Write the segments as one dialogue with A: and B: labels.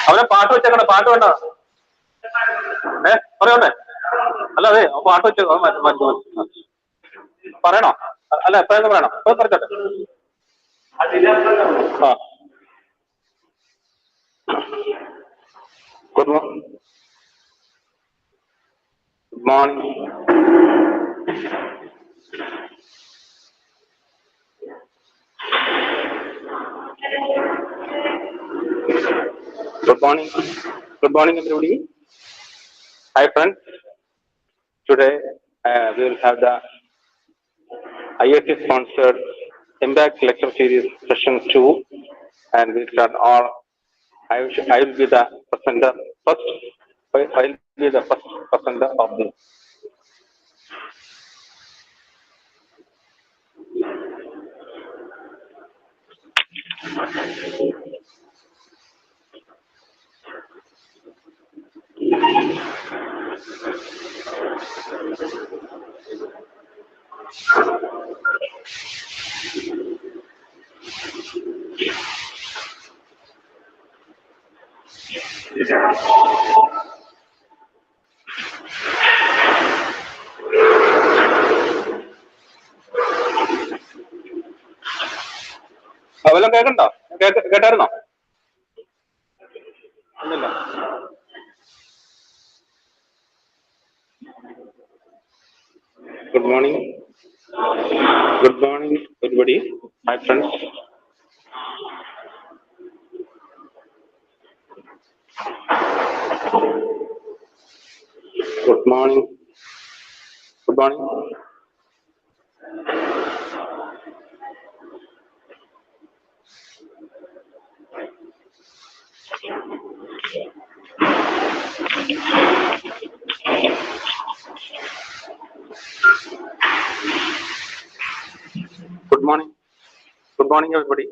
A: അവനെ പാട്ട് വെച്ചേക്കണേ, പാട്ട് വേണ്ട. പറയോട്ടെ? അല്ല അതെ, പാട്ട് വെച്ചോ. പറയണോ? അല്ല എപ്പോഴെന്ന് പറയണോ? ഇപ്പൊ പറഞ്ഞോട്ടെ. ആ, good morning. Good morning. Good morning, everybody. Hi, friends. Today we will have the IIT-sponsored Impact Lecture Series Session 2, and we start all. I will be the presenter first. I will be the first presenter of this. വല്ലതും കേൾക്കണ്ടോ? കേട്ടായിരുന്നോ? ഒന്നുമില്ല. Good morning. Good morning, everybody. My friends. Good morning. Good morning. Good morning. Good morning, everybody.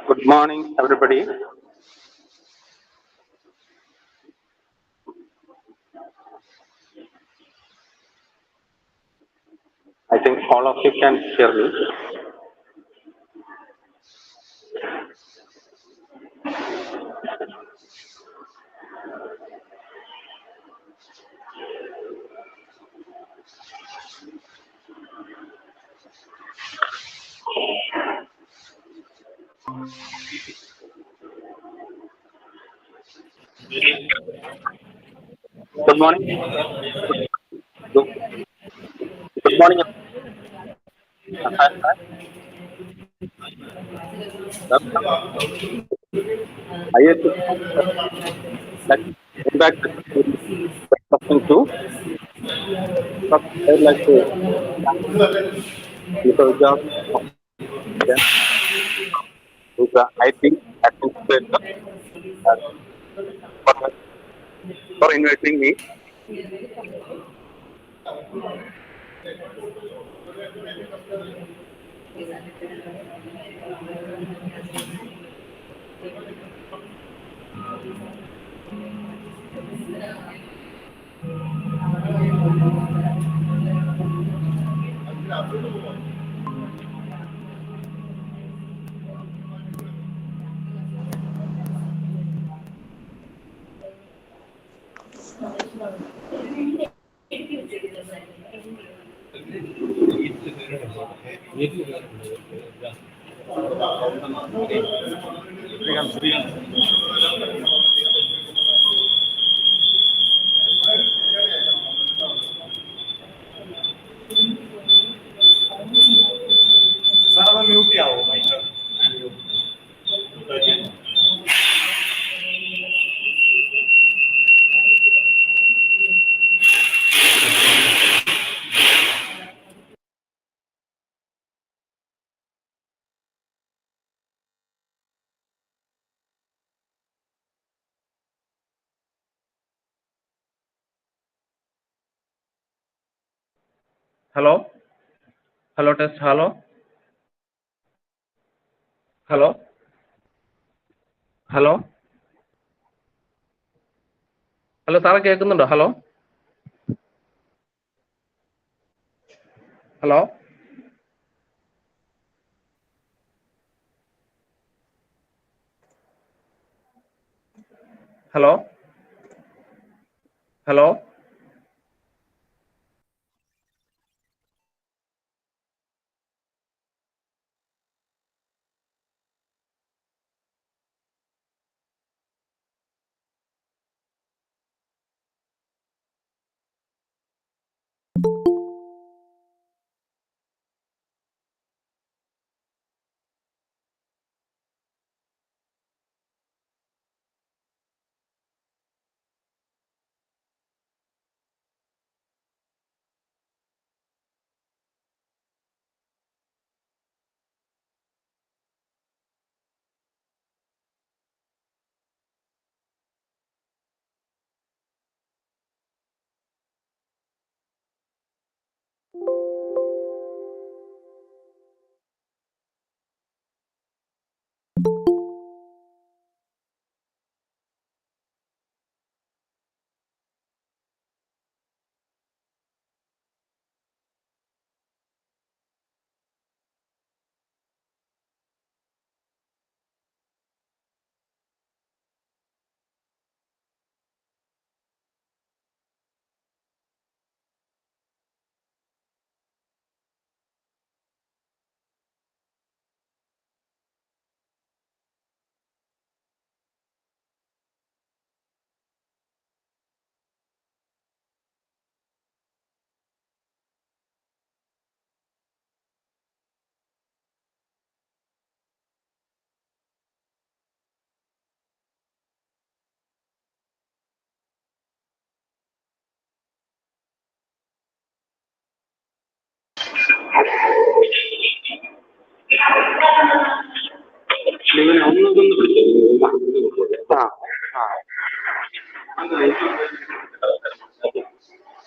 A: Good morning, everybody. I think all of you can hear me. Good morning. Good morning. IIT Impact Session 2. I would like to do a job with the IT administrator for inviting me. Hello? Hello, test. Hello? Hello? Hello hello സാറേ കേൾക്കുന്നുണ്ടോ? Hello hello hello hello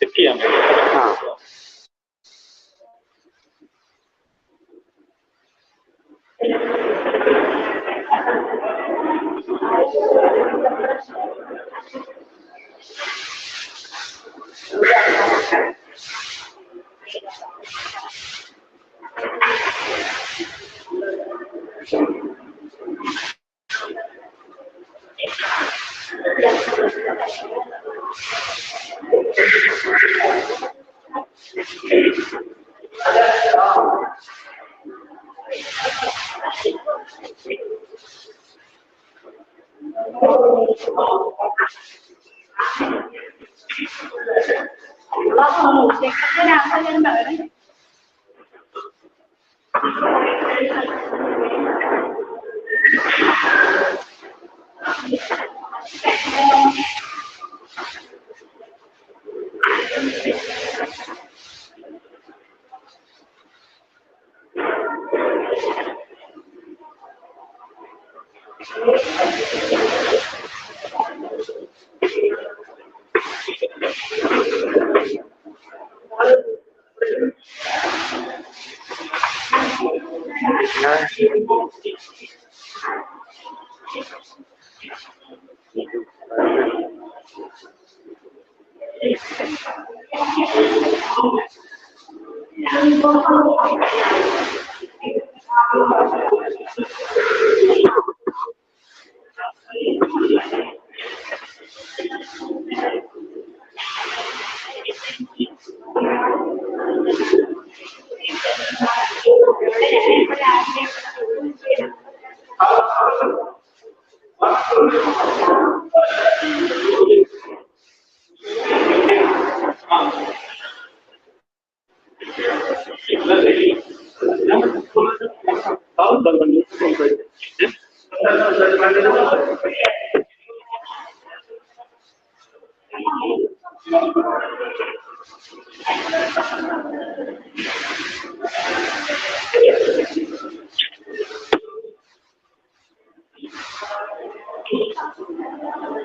A: check ചെയ്യാൻ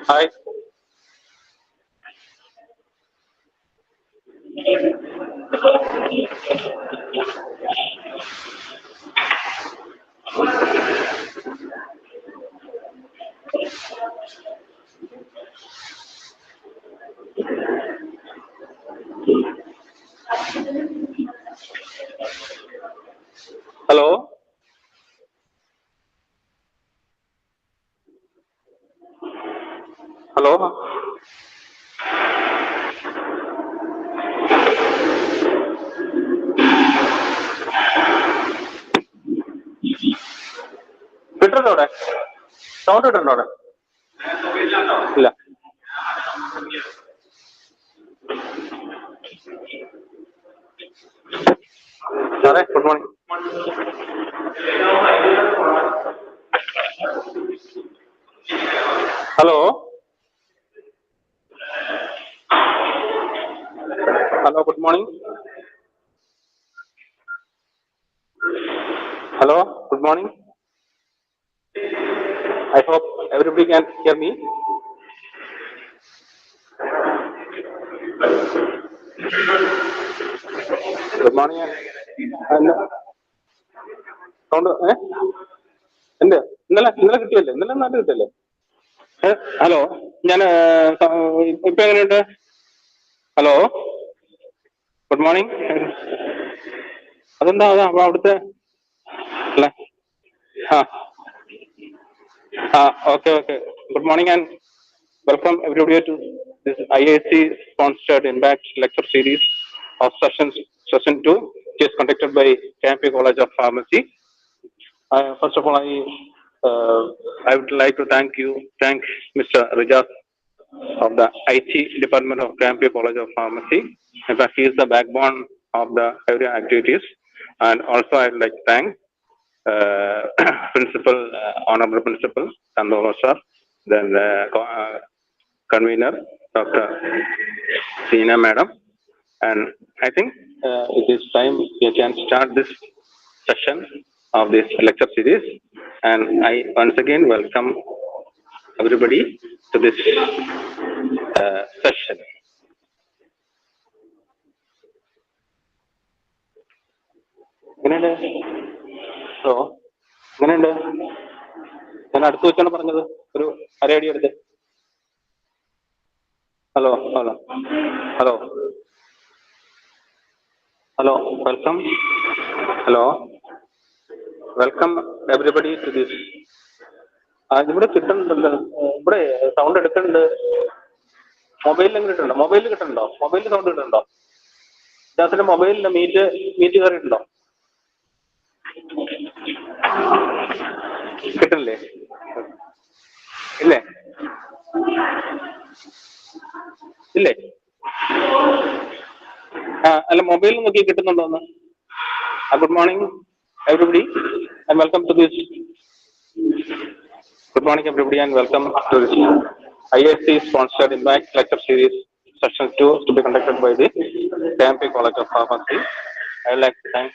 A: Hi. Hello. Hello. ഇട്ടിട്ടുണ്ടോ അവിടെ? Sound ഇട്ടുണ്ടോ അവിടെ? ഇല്ല. സാറേ, good morning. Hello. Hello, good morning. Hello, good morning. I hope everybody can hear me. Good morning. Sound എന്ത് ഇന്നലെ കിട്ടിയല്ലേ? ഇന്നലെ നാട്ടിൽ കിട്ടിയല്ലേ? ഹലോ, ഞാൻ ഇപ്പൊ എങ്ങനെയുണ്ട്? Hello, good morning. അതെന്താ അവിടുത്തെ അല്ല? Okay. Good morning and welcome everybody to this IIC sponsored Impact lecture series of session 2, which is conducted by KMP College of Pharmacy. First of all, I would like to thank Mr. Rajat of the IT department of KMP College of Pharmacy. In fact, he is the backbone of the every activities. And also, I would like to thank Principal, Honorable Principal Kandolo sir, then convener Dr. Seena Madam, and I think it is time we can start this session of this lecture series. And I once again welcome everybody to this session. Hello, എങ്ങനെയുണ്ട്? ഞാൻ അടുത്ത് വെച്ചാണ് പറഞ്ഞത്, ഒരു അരയടി എടുത്ത്. Hello, welcome. Welcome everybody to this. ഇവിടെ കിട്ടുന്നുണ്ടല്ലോ, ഇവിടെ സൗണ്ട് എടുക്കുന്നുണ്ട്. മൊബൈലിൽ എങ്ങനെ കിട്ടുന്നുണ്ടോ? മൊബൈലിൽ കിട്ടുന്നുണ്ടോ? മൊബൈലിൽ സൗണ്ട് കിട്ടുന്നുണ്ടോ? ഇതിനകത്തിന്റെ മൊബൈലിൽ മീറ്റ് കയറിയിട്ടുണ്ടോ? കിട്ടണില്ലേ? ഇല്ലേ? അല്ല, മൊബൈലിൽ നോക്കി കിട്ടുന്നുണ്ടോന്ന്. Good morning everybody and welcome to this. Good morning everybody and welcome to this IIC sponsored Impact lecture series session 2 to be conducted by the KMP College of Pharmacy. I would like to thank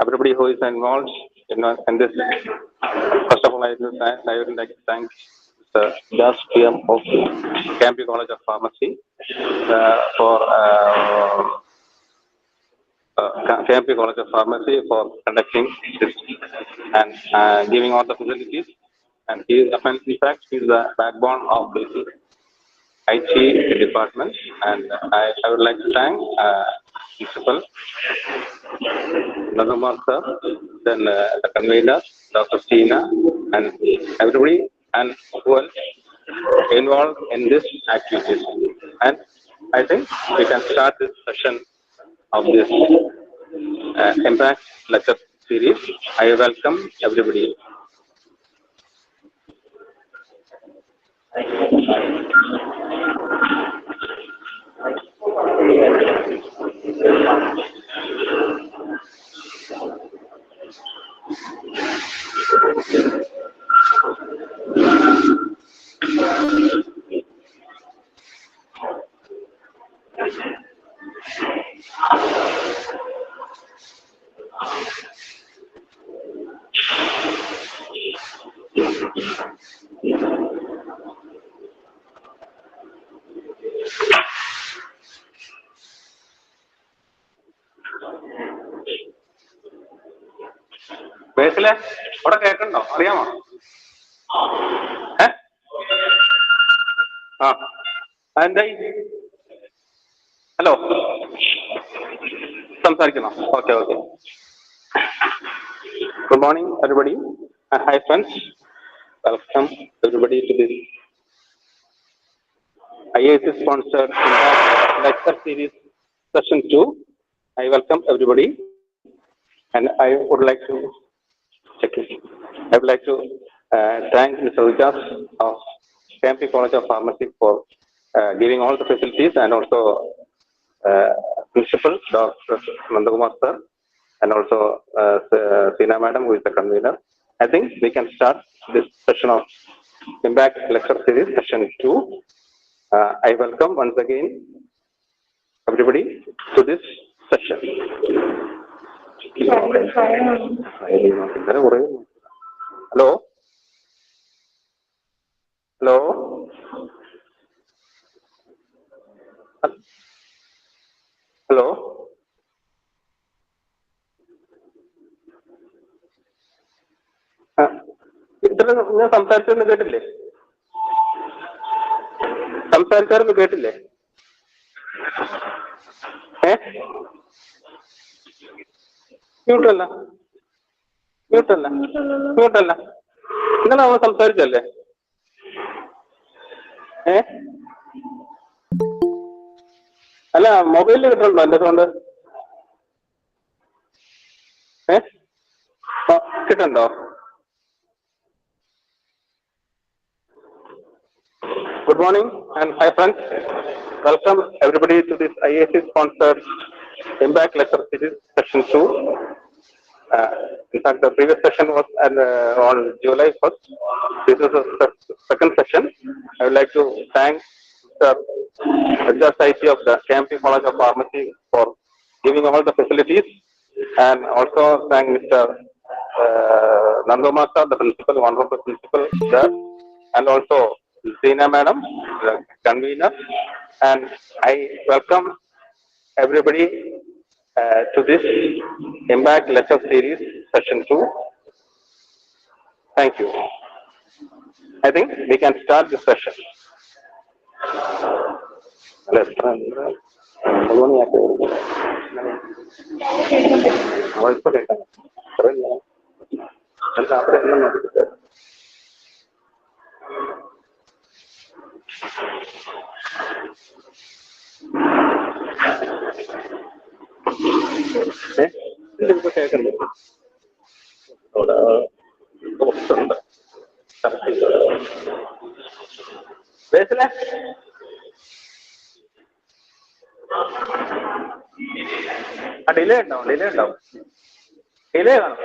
A: everybody who is involved in this. First of all, I would like to thank the Das PM of KMP College of Pharmacy for KMP College of Pharmacy for conducting this and giving all the facilities. And he, in fact, he is the backbone of the IT department. And I would like to thank Principal Nadamar sir, then the convener Dr. Seena, and everybody and who else involved in this activities. And I think we can start this session of this Impact lecture series. I welcome everybody. ബേസിലെ അവിടെ കേൾക്കണ്ടോ? അറിയാമോ? എന്തായി? Hello, സംസാരിക്കണം. Okay. Good morning, everybody. Hi, friends. Welcome, everybody, to this IIT-sponsored lecture series, session 2. I welcome everybody, and I would like to thank Mr. Vikas of KMP College of Pharmacy for giving all the facilities, and also Principal Dr. Nandakumar sir, and also Sina Madam, who is the convener. I think we can start this session of Impact Lecture Series, Session 2. I welcome once again everybody to this session. Hello? Hello? Hello? ഇത്ര ഞാൻ സംസാരിച്ചൊന്നും കേട്ടില്ലേ? സംസാരിച്ചാരൊന്നും കേട്ടില്ലേ? മ്യൂട്ടല്ല. ഇന്നലെ നമ്മൾ സംസാരിച്ചല്ലേ? അല്ല, മൊബൈലിൽ കിട്ടണുണ്ടോ എന്റെ sound? കിട്ടണ്ടോ? Good morning and hi friends. Welcome everybody to this IAC-sponsored Impact Lecture Series, Session 2. In fact, the previous session was on July 1st. This is the second session. I would like to thank Mr. Raja Saiti of the KMP College of Pharmacy for giving all the facilities, and also thank Mr. Nandakumar sir, the principal, wonderful principal there, and also Zina Madam, the convener, and I welcome everybody to this Impact Lecture Series, Session 2. Thank you. I think we can start the session. Let's delay ഉണ്ടാവും. Delay കാണും.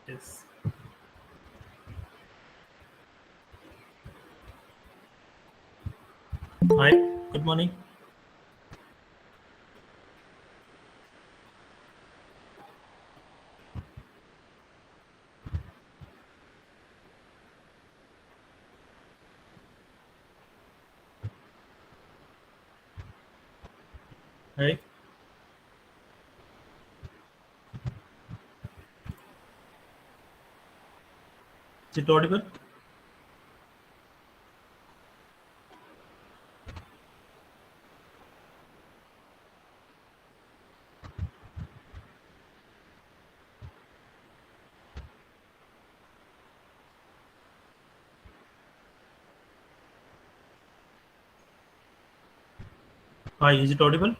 B: Yes. Hi. Good morning. Hi. Is it audible? Hi. Is it audible?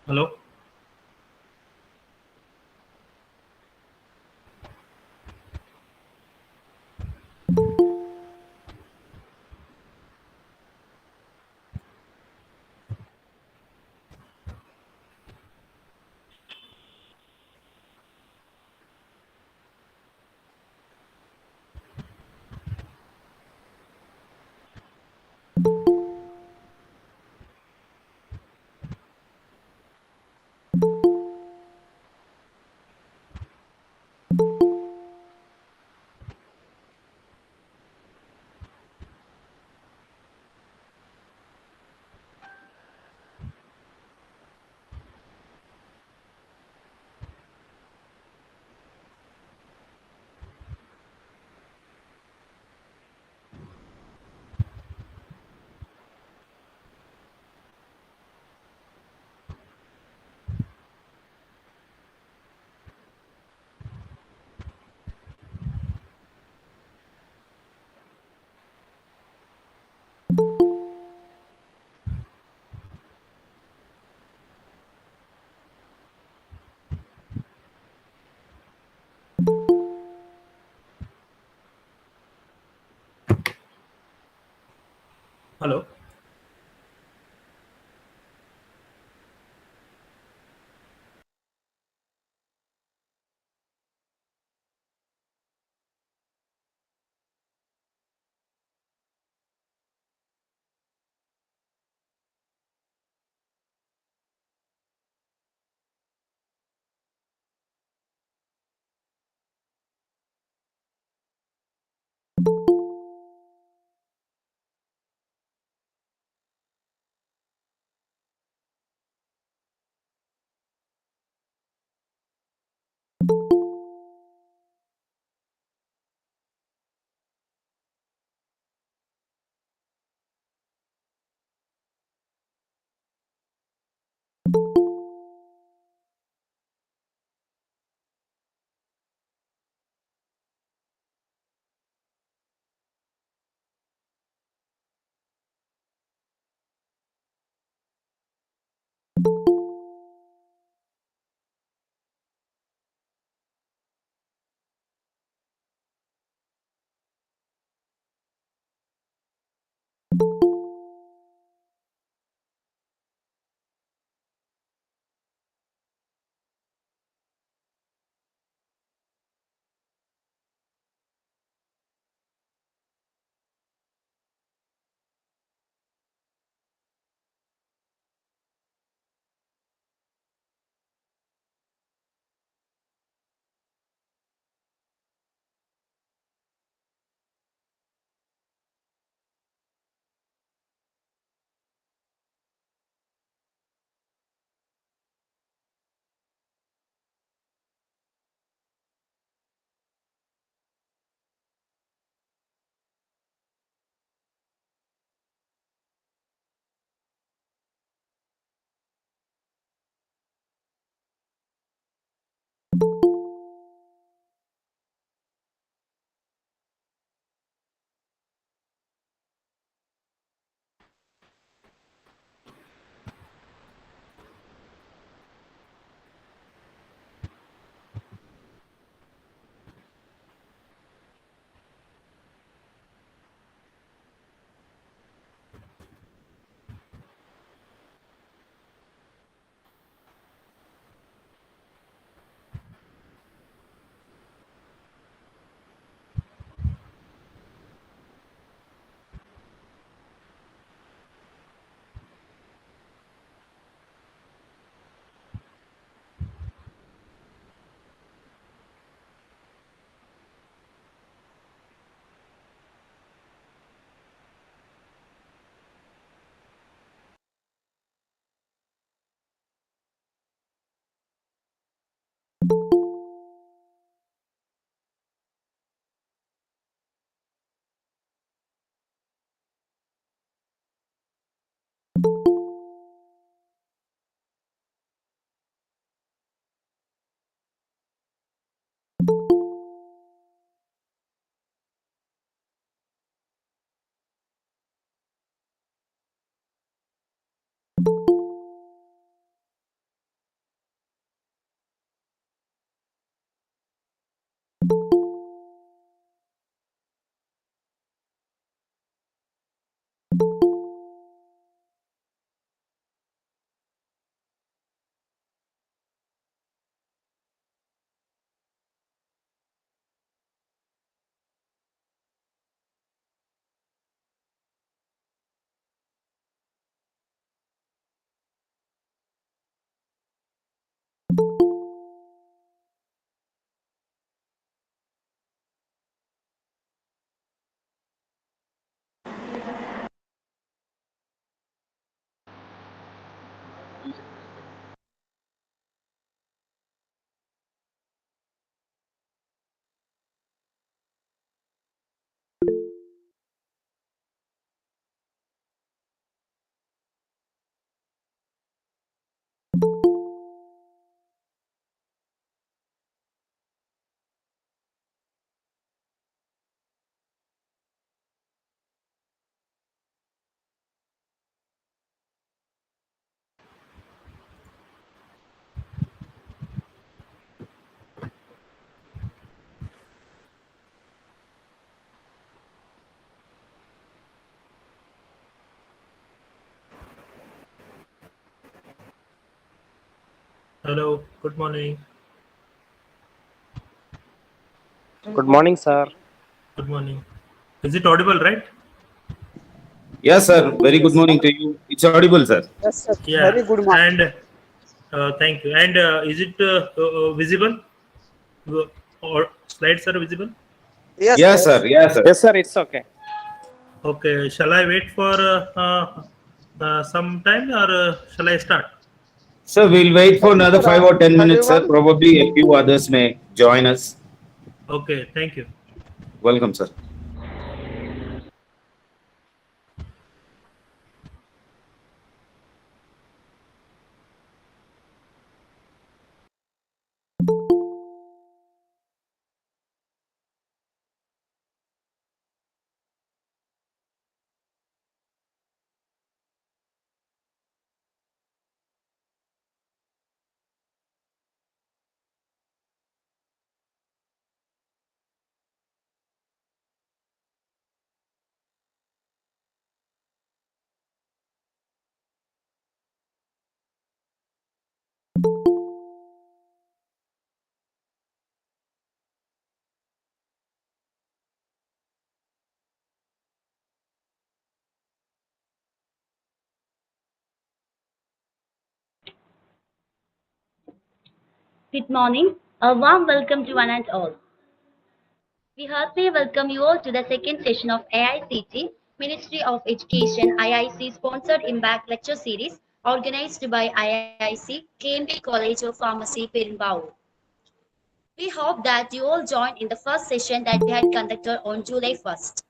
B: Hello. Hello. Hello. Good morning.
C: Good morning, sir.
B: Good morning. Is it audible, right?
D: Yes, sir. Very good
C: Yes,
D: morning to you. It's audible, sir.
C: yes, sir.
B: Yeah.
C: Very good morning.
B: And thank you. And is it visible? Or slides are visible?
C: Yes,
D: Yes,
C: yes.
D: sir. Yes, sir.
C: Yes, sir. It's okay.
B: Okay. Shall I wait for some time or shall I start?
D: Sir, we'll wait for
C: Thank you,
D: another 5 or 10 minutes, sir.
C: everyone.
D: Probably a few others may join us.
B: Okay. Thank you.
D: Welcome, sir.
E: Good morning. A warm welcome to one and all. We heartily welcome you all to the second session of AICT, Ministry of Education IIC sponsored Impact Lecture Series organized by IIC, KMB College of Pharmacy, Perumbavoor. We hope that you all joined in the first session that we had conducted on July 1st.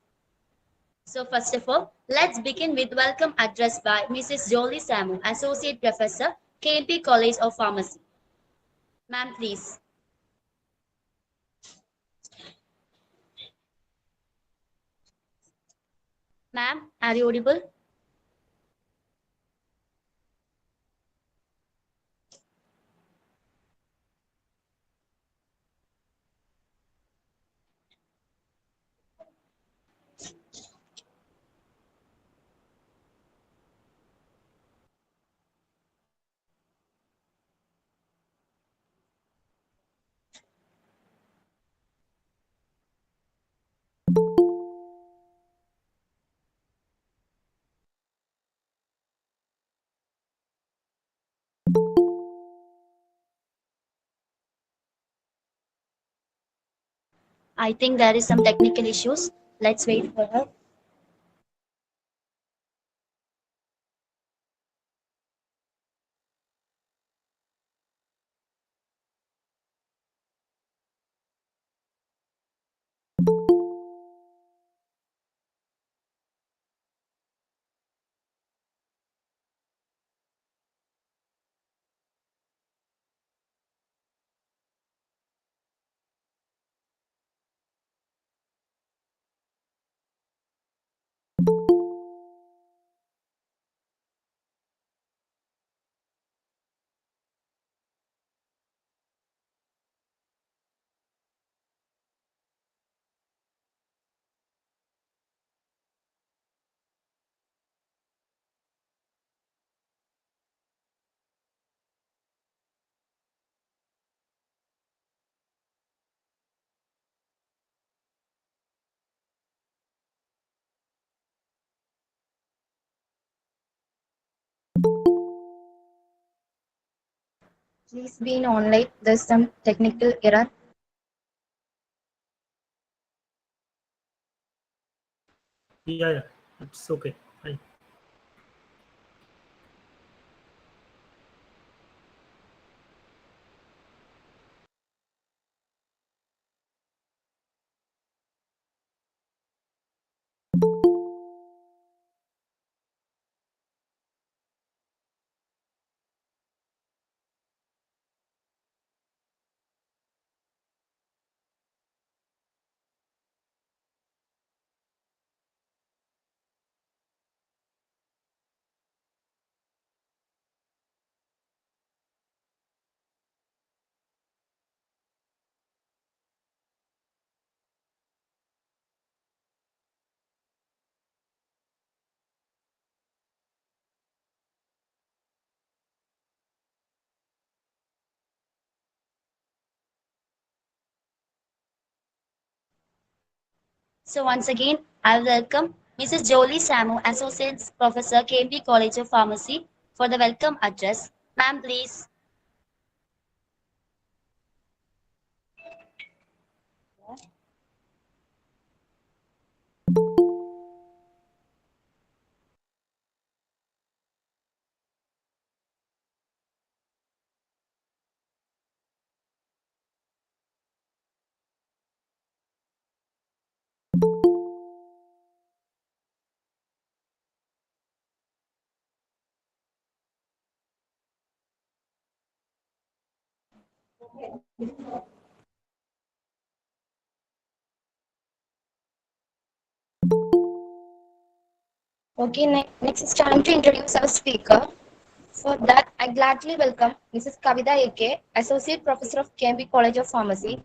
E: So first of all, let's begin with welcome address by Mrs. Jolie Samu, Associate Professor, KMP College of Pharmacy. Ma'am, please. Ma'am, are you audible? I think there is some technical issues. Let's wait for her. Please be in online. There's some technical error.
B: Yeah. It's okay. Fine.
E: So once again, I welcome Mrs. Jolie Samu, Associate Professor, KMB College of Pharmacy, for the welcome address. Ma'am, please. Okay, next it's time to introduce our speaker. For that, I gladly welcome Mrs. Kavita A.K., Associate Professor of KMB College of Pharmacy.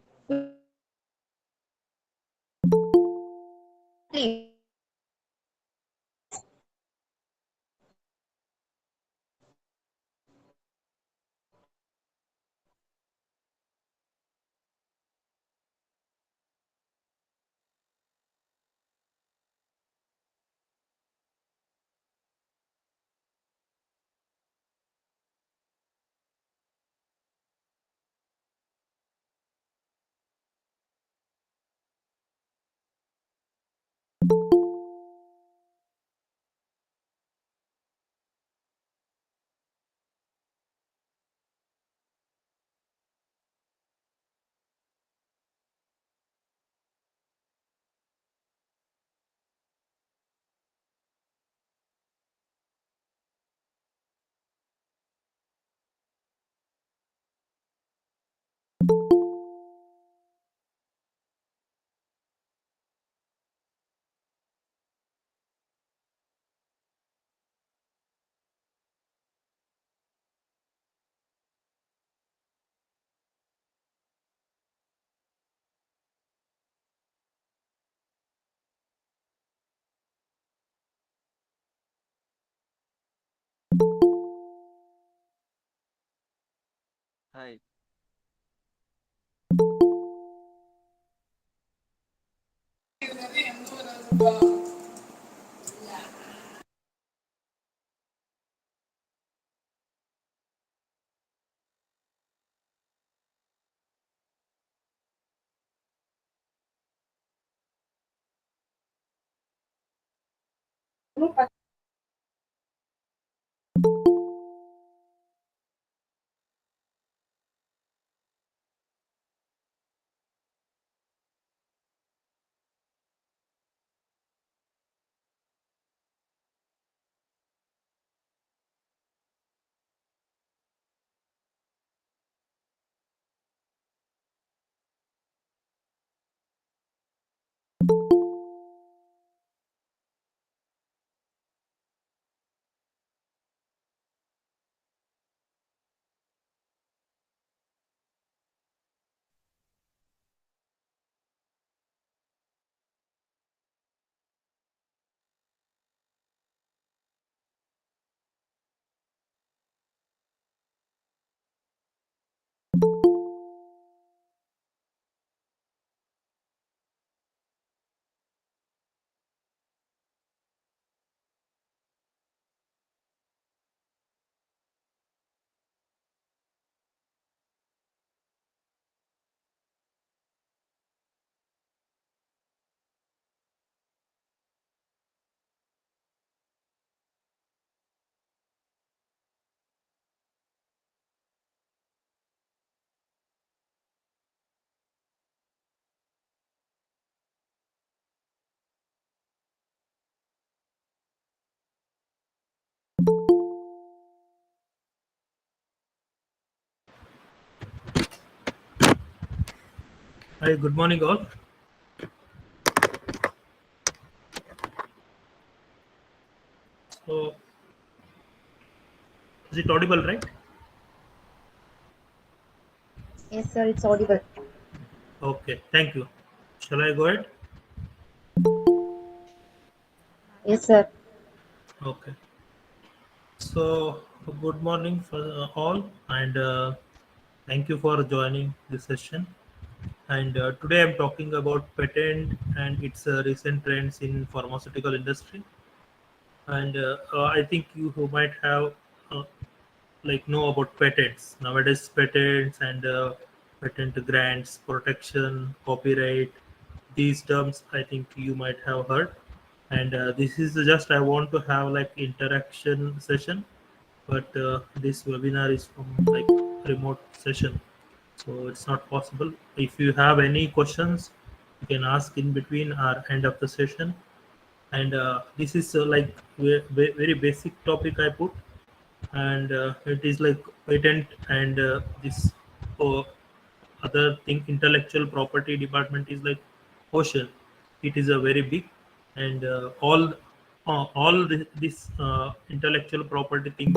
E: Please.
C: Hi.
B: Hi, good morning, all. So, is it audible, right?
E: Yes, sir, it's audible.
B: Okay, thank you. Shall I go ahead?
E: Yes, sir.
B: Okay. So, good morning for all, and thank you for joining this session. And today I'm talking about patent and its recent trends in pharmaceutical industry. And I think you who might have uh, know about patents nowadays. Patents and patent grants, protection, copyright. These terms I think you might have heard. And this is just I want to have like interaction session, but this webinar is from like remote session, so it's not possible. If you have any questions, you can ask in between or end of the session. And this is very basic topic I put. And it is like patent and this uh, other thing, intellectual property department is like ocean. It is a very big, and this intellectual property things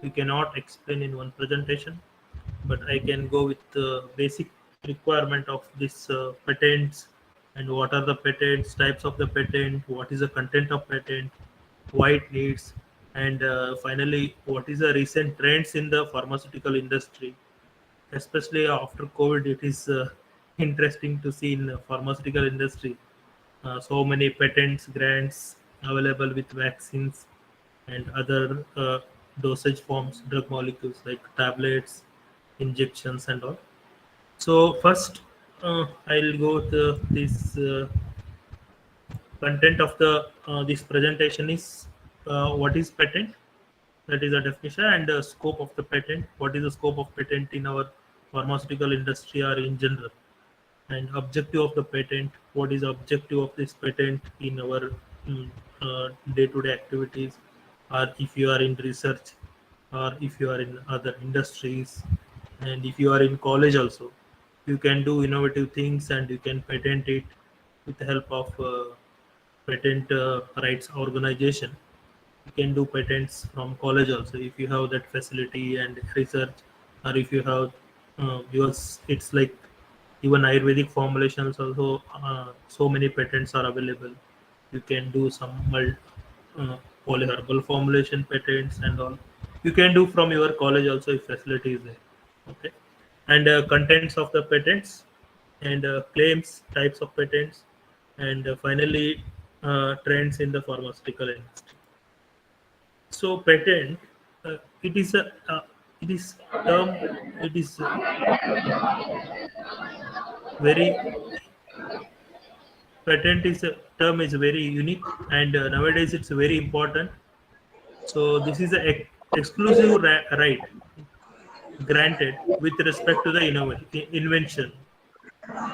B: we cannot explain in one presentation, but I can go with the basic requirement of this patents, and what are the patents, types of the patent, what is the content of patent, why it needs, and finally what is the recent trends in the pharmaceutical industry, especially after COVID. It is interesting to see in the pharmaceutical industry so many patents, grants available with vaccines and other dosage forms, drug molecules like tablets, injections, and all. So first, I'll go to this content of the this presentation is what is patent, that is a definition, and the scope of the patent, what is the scope of patent in our pharmaceutical industry or in general, and objective of the patent, what is the objective of this patent in our day-to-day activities, or if you are in research, or if you are in other industries, and if you are in college also, you can do innovative things and you can patent it with the help of patent rights organization. You can do patents from college also if you have that facility and research, or if you have because it's like even Ayurvedic formulations also, so many patents are available. You can do some uh, polyherbal formulation patents and all. You can do from your college also if facility is there. Okay. And contents of the patents, and claims, types of patents, and finally trends in the pharmaceutical industry. So patent, it is a it is term, it is very patent is a term is very unique, and nowadays it's very important. So this is a exclusive right granted with respect to the invention.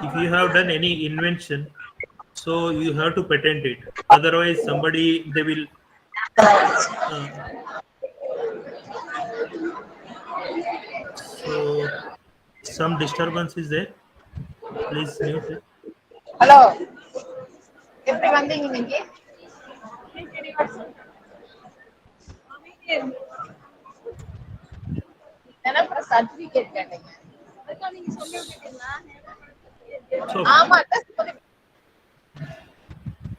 B: If you have done any invention, so you have to patent it. Otherwise, somebody they will. Uh, so some disturbance is there. Please mute it.
F: Hello எப்படி வந்தீங்க நீங்க எனக்கு certificate கேட்டீங்க
B: So,
F: ஆமா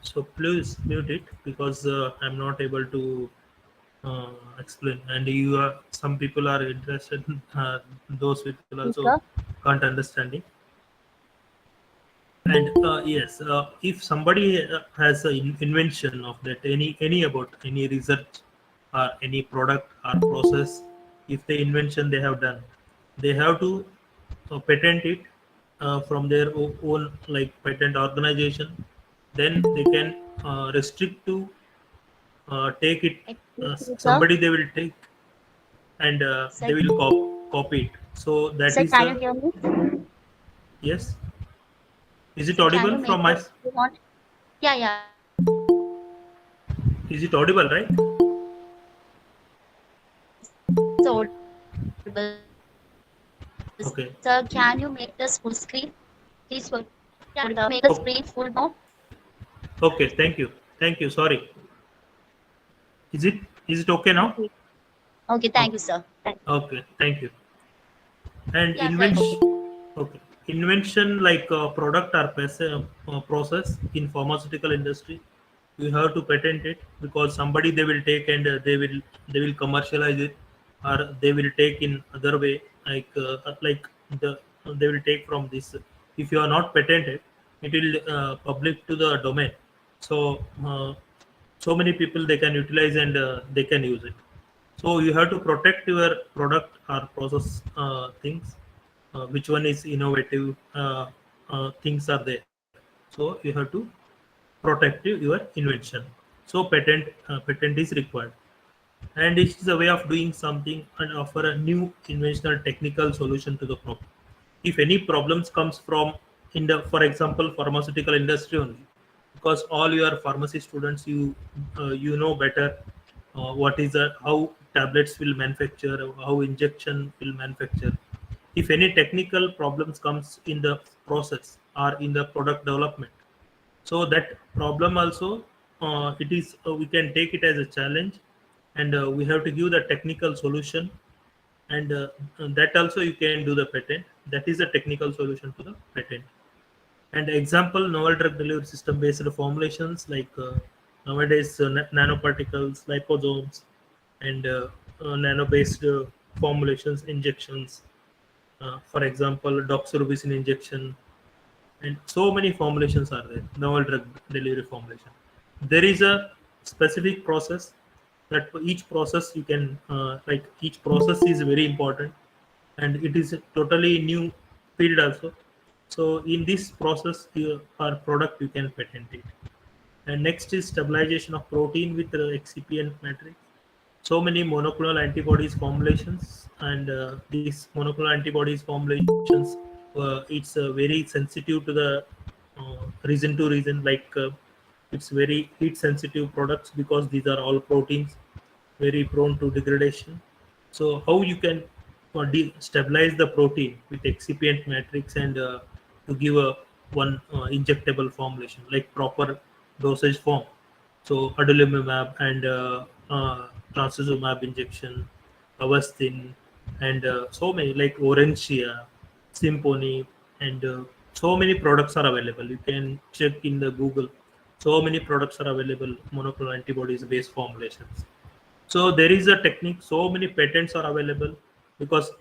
B: so please mute it because I'm not able to explain, and you are some people are interested. Those people also
E: Sir?
B: can't understanding. And yes, if somebody has an invention of that, any about any research or any product or process, if the invention they have done, they have to patent it from their own like patent organization. Then they can restrict to take it.
E: Excuse me, sir.
B: Somebody they will take, and
E: Sir,
B: they will copy it. So that
E: sir,
B: is
E: can you hear me?
B: yes. Is it
E: Sir, can
B: audible
E: you
B: from
E: make
B: my?
E: us you want? Yeah.
B: Is it audible, right?
E: So,
B: Okay.
E: sir, can you make this full screen? Please make the screen full now.
B: Okay. Thank you. Thank you. Sorry. Is it okay now?
E: Okay, thank you, sir.
B: Okay. Thank you. And
E: Yeah, sir.
B: invention. Okay. Invention like product or process in pharmaceutical industry, you have to patent it because somebody they will take and they will commercialize it, or they will take in other way like the they will take from this. If you are not patented, it will public to the domain. So so many people they can utilize and they can use it. So you have to protect your product or process things. Which one is innovative things are there. So you have to protect your invention. So patent is required, and it is a way of doing something and offer a new inventional technical solution to the problem. If any problems comes from in the, for example, pharmaceutical industry only, because all your pharmacy students, you know better what is how tablets will manufacture, how injection will manufacture. If any technical problems comes in the process or in the product development, so that problem also it is we can take it as a challenge, and we have to give the technical solution, and that also you can do the patent. That is a technical solution to the patent. And example, novel drug delivery system based formulations like nowadays nanoparticles, liposomes, and nano based formulations, injections. For example, doxorubicin injection, and so many formulations are there. Novel drug delivery formulation. There is a specific process that for each process you can like each process is very important, and it is a totally new field also. So in this process, our product you can patent it. And next is stabilization of protein with excipient matrix. So many monoclonal antibodies formulations, and these monoclonal antibodies formulations, it's very sensitive to the region to region, like it's very heat sensitive products because these are all proteins very prone to degradation. So how you can stabilize the protein with excipient matrix, and to give a one injectable formulation like proper dosage form. So adalimumab and trastuzumab injection, Avastin, and so many like Orencia, Symphony, and so many products are available. You can check in the Google. So many products are available, monoclonal antibodies based formulations. So there is a technique. So many patents are available because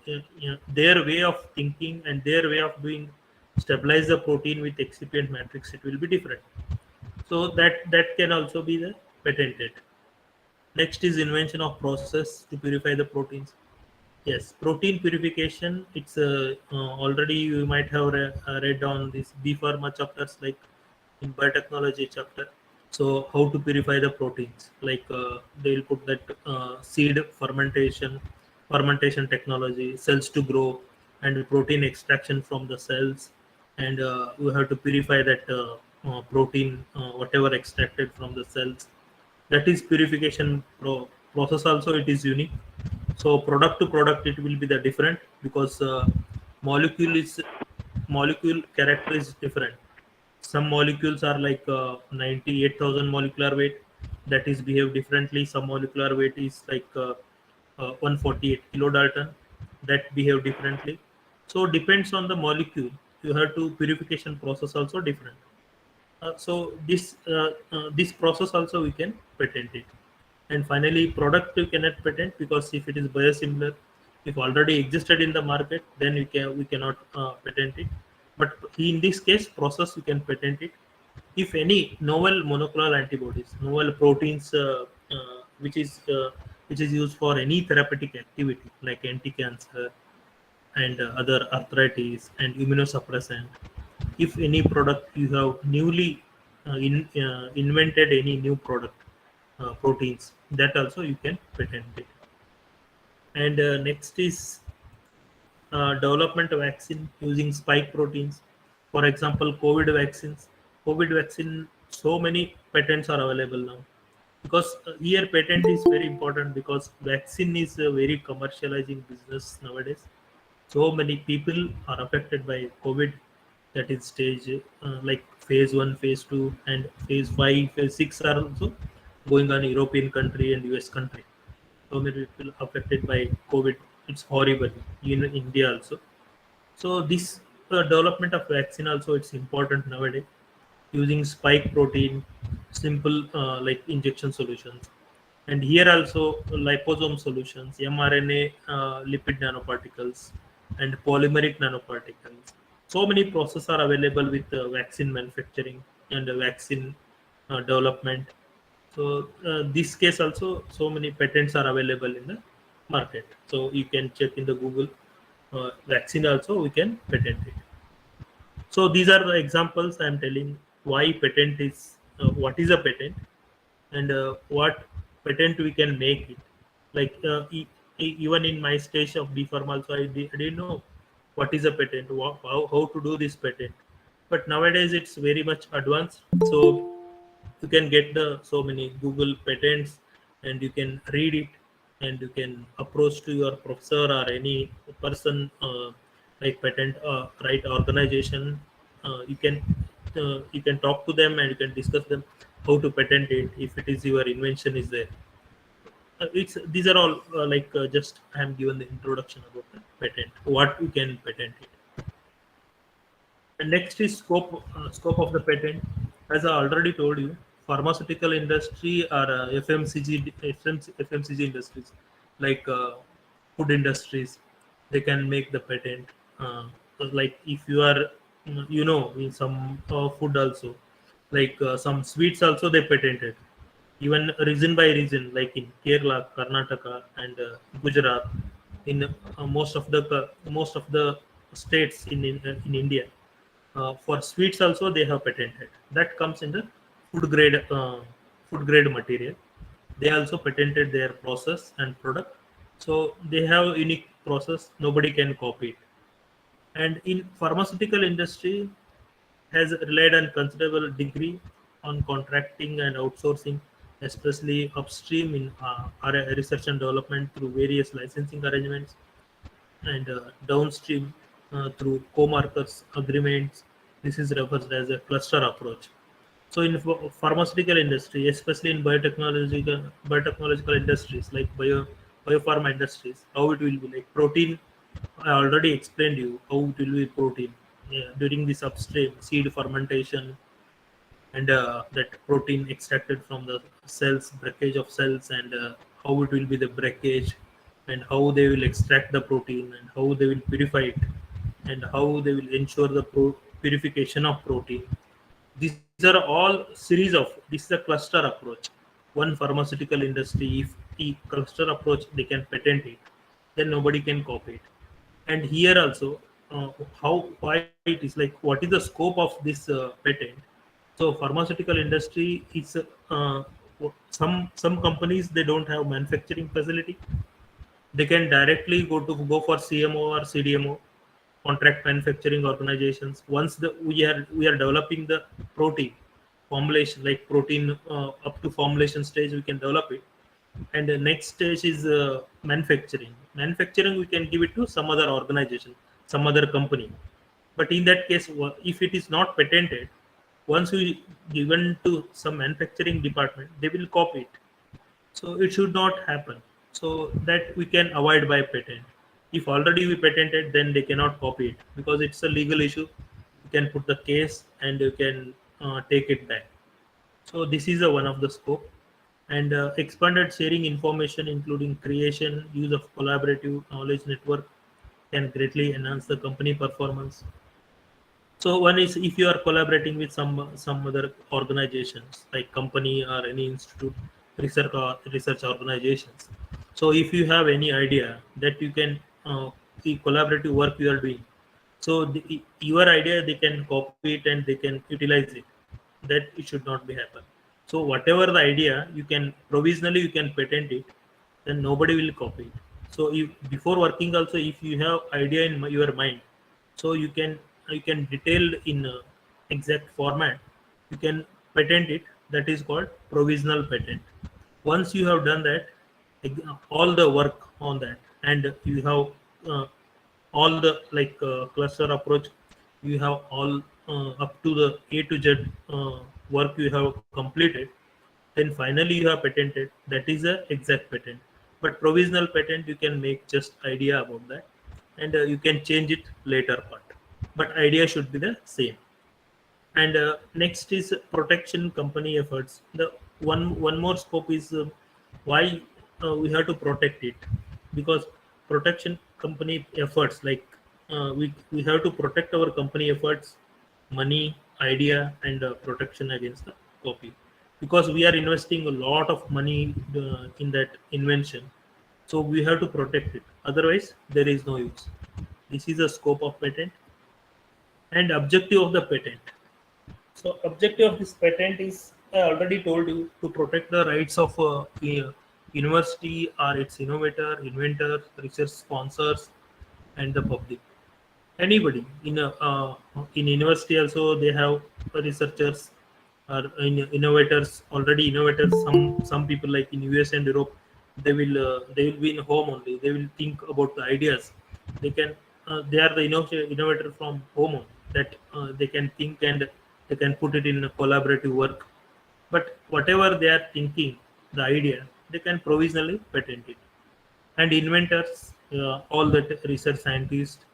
B: their way of thinking and their way of doing stabilize the protein with excipient matrix, it will be different. So that can also be the patented. Next is invention of process to purify the proteins. Yes, protein purification. It's already you might have read on this B Pharma chapters, like in biotechnology chapter. So how to purify the proteins? Like they'll put that seed fermentation technology, cells to grow, and protein extraction from the cells, and we have to purify that protein, whatever extracted from the cells. That is purification process. Also, it is unique. So product to product, it will be the different because molecule character is different. Some molecules are like 98,000 molecular weight, that is behave differently. Some molecular weight is like 148 kilodalton, that behave differently. So depends on the molecule. You have to purification process also different. So this process also we can patent it. And finally, product you cannot patent because if it is biosimilar, if already existed in the market, then we cannot patent it. But in this case, process you can patent it. If any novel monoclonal antibodies, novel proteins, which is used for any therapeutic activity like anti-cancer and other arthritis and immunosuppressant. If any product you have newly invented any new product, proteins, that also you can patent it. And next is development of vaccine using spike proteins. For example, COVID vaccines. COVID vaccine, so many patents are available now. Because here patent is very important because vaccine is a very commercializing business nowadays. So many people are affected by COVID. That is stage like phase 1, phase 2, and phase 5, phase 6 are also going on European country and US country. So many people affected by COVID. It's horrible in India also. So this development of vaccine also, it's important nowadays, using spike protein, simple like injection solutions. And here also liposome solutions, mRNA, lipid nanoparticles, and polymeric nanoparticles. so many processes are available with vaccine manufacturing and vaccine development. So this case also, so many patents are available in the market. So you can check in the Google vaccine also, we can patent it. So these are the examples I am telling why patent is, what is a patent, and what patent we can make it. Like even in my stage of B Pharm also, I didn't know what is a patent, how to do this patent. But nowadays it's very much advanced. So you can get the so many Google patents, and you can read it, and you can approach to your professor or any person like patent right organization. You can talk to them and you can discuss them how to patent it if it is your invention is there. It's These are all just I am given the introduction about the patent, what you can patent it. And next is scope of the patent. As I already told you, pharmaceutical industry or FMCG industries, like food industries, they can make the patent. Like if you are, in some food also, like some sweets also they patented. Even region by region, like in Kerala, Karnataka, and Gujarat, in most of the states in India, for sweets also they have patented. That comes in the food grade material. They also patented their process and product. So they have unique process. Nobody can copy it. And in pharmaceutical industry has relied on considerable degree on contracting and outsourcing, especially upstream in research and development through various licensing arrangements, and downstream through co-markers agreements. This is referred as a cluster approach. So in pharmaceutical industry, especially in biotechnological industries like biopharma industries, how it will be like protein. I already explained you how it will be protein. Yeah, during this upstream seed fermentation, and that protein extracted from the cells, breakage of cells, and how it will be the breakage, and how they will extract the protein, and how they will purify it, and how they will ensure the purification of protein. These are all series of, this is a cluster approach. One pharmaceutical industry, if the cluster approach they can patent it, then nobody can copy it. And here also, why it is like, what is the scope of this patent? So pharmaceutical industry is some companies, they don't have manufacturing facility. They can directly go for CMO or CDMO, contract manufacturing organizations. Once we are developing the protein formulation, like protein up to formulation stage, we can develop it. And the next stage is manufacturing we can give it to some other organization, some other company. But in that case, if it is not patented, once we given to some manufacturing department, they will copy it. So it should not happen. So that we can avoid by patent. If already we patented, then they cannot copy it, because it's a legal issue. You can put the case and you can take it back. So this is one of the scope. And expanded sharing information, including creation, use of collaborative knowledge network, can greatly enhance the company performance. So one is, if you are collaborating with some other organizations like company or any institute, research organizations. So if you have any idea that you can the collaborative work you are doing, so your idea they can copy it and they can utilize it. That it should not be happen. So whatever the idea, you can provisionally you can patent it, then nobody will copy it. So before working also, if you have idea in your mind, so you can detail in exact format, you can patent it. That is called provisional patent. Once you have done that, all the work on that, and you have all the cluster approach, you have all up to the A to Z work you have completed, then finally you have patented. That is a exact patent. But provisional patent, you can make just idea about that, and you can change it later part, but idea should be the same. And next is protection company efforts. The one more scope is why we have to protect it, because protection company efforts, like we have to protect our company efforts, money, idea, and protection against the copy, because we are investing a lot of money in that invention. So we have to protect it. Otherwise, there is no use. This is the scope of patent and objective of the patent. So objective of this patent is, I already told you, to protect the rights of university or its innovator, inventor, research sponsors, and the public. Anybody in university also they have researchers or innovators, already innovators. Some people like in US and Europe, they will be in home only. They will think about the ideas. They can they are the innovator from home only, that they can think and they can put it in a collaborative work. But whatever they are thinking, the idea, they can provisionally patent it. And inventors, all the research scientists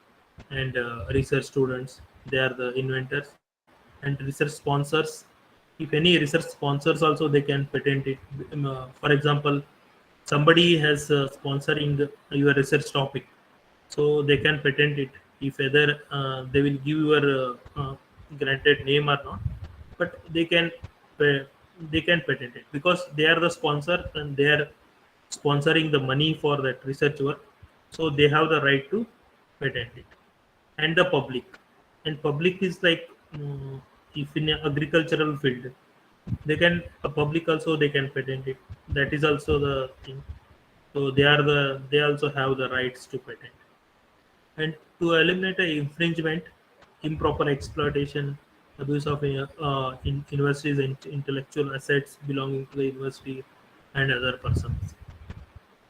B: and research students, they are the inventors. And research sponsors, if any research sponsors also, they can patent it. For example, somebody has sponsoring your research topic, so they can patent it. If either they will give your granted name or not, but pa- they can patent it, because they are the sponsor and they are sponsoring the money for that research work. So they have the right to patent it. And the public, and public is like, if in a agricultural field, they can, a public also they can patent it. That is also the thing. So they also have the rights to patent. And to eliminate a infringement, improper exploitation, abuse of universities and intellectual assets belonging to the university and other persons.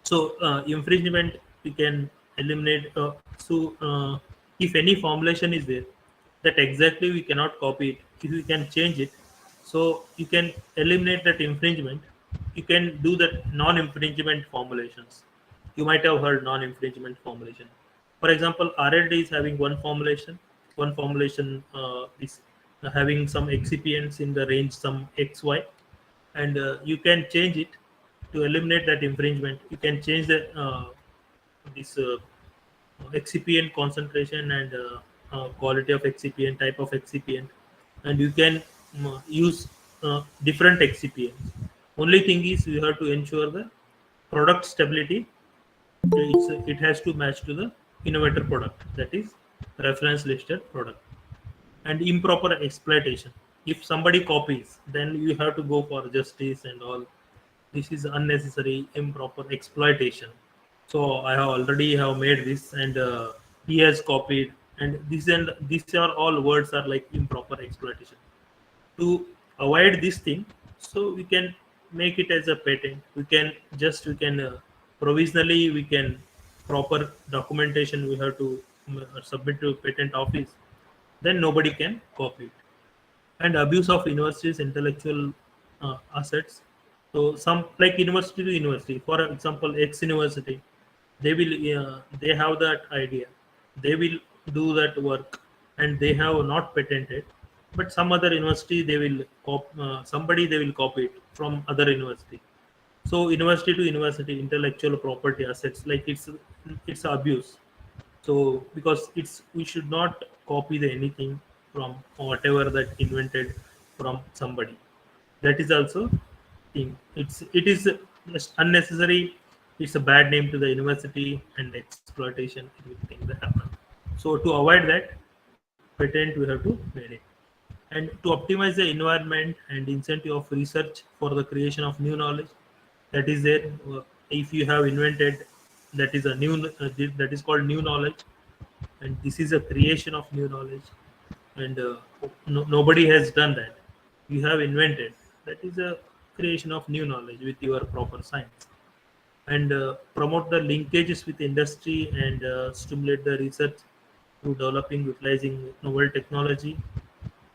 B: So infringement we can eliminate. If any formulation is there that exactly we cannot copy it, if we can change it, so you can eliminate that infringement. You can do that non-infringement formulations. You might have heard non-infringement formulation. For example, RLD is having one formulation is having some excipients in the range some XY, and you can change it to eliminate that infringement. You can change the this excipient concentration and quality of excipient, type of excipient, and you can use different excipients. Only thing is you have to ensure the product stability. It has to match to the innovator product, that is reference listed product. And improper exploitation, if somebody copies, then you have to go for justice and all. This is unnecessary improper exploitation. So I have already have made this, and he has copied, and these are all words are like improper exploitation. To avoid this thing, so we can make it as a patent. We can provisionally, we can proper documentation we have to submit to patent office, then nobody can copy it. And abuse of universities intellectual assets. So some, like university to university, for example X university, they have that idea, they will do that work, and they have not patented. But some other university, they will somebody they will copy it from other university. So university to university intellectual property assets, like it's abuse. So because it's, we should not copy the anything from whatever that invented from somebody. That is also thing. It is just unnecessary. It's a bad name to the university and exploitation, everything that happen. So to avoid that, patent we have to make it. And to optimize the environment and incentive of research for the creation of new knowledge, that is there. If you have invented, that is a new that is called new knowledge, and this is a creation of new knowledge. And nobody has done that. You have invented, that is a creation of new knowledge with your proper science. And promote the linkages with industry and stimulate the research through developing, utilizing novel technology.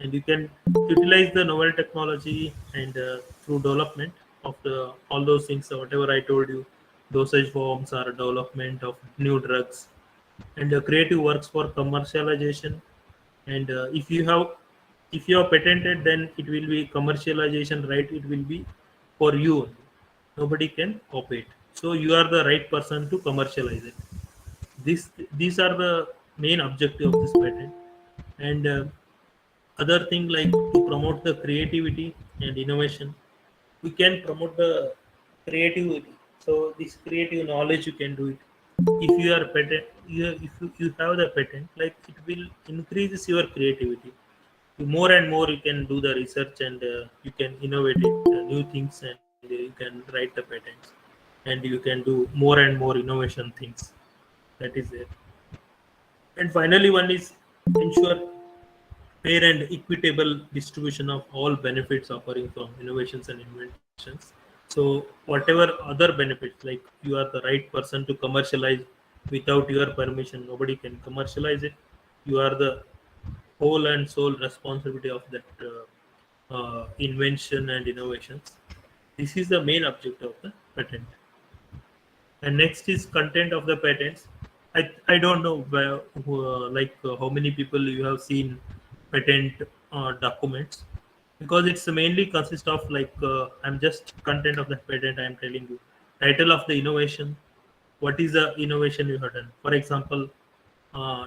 B: And you can utilize the novel technology and through development of the all those things, whatever I told you, dosage forms or development of new drugs, and creative works for commercialization. And if you have patented, then it will be commercialization right, it will be for you only. Nobody can copy it, so you are the right person to commercialize it. These are the main objective of this patent. And other thing, like to promote the creativity and innovation, we can promote the creativity. So this creative knowledge you can do it. If you are patent, if you have the patent, like it will increases your creativity. More and more you can do the research, and you can innovate it, new things, and you can write the patents, and you can do more and more innovation things. That is it. And finally, one is ensure fair and equitable distribution of all benefits occurring from innovations and inventions. So whatever other benefits, like you are the right person to commercialize, without your permission nobody can commercialize it. You are the whole and sole responsibility of that invention and innovations. This is the main objective of the patent. And next is content of the patents. I don't know where, how many people you have seen patent documents, because it's mainly consist of I'm just content of the patent. I'm telling you title of the innovation, what is the innovation you have done. For example,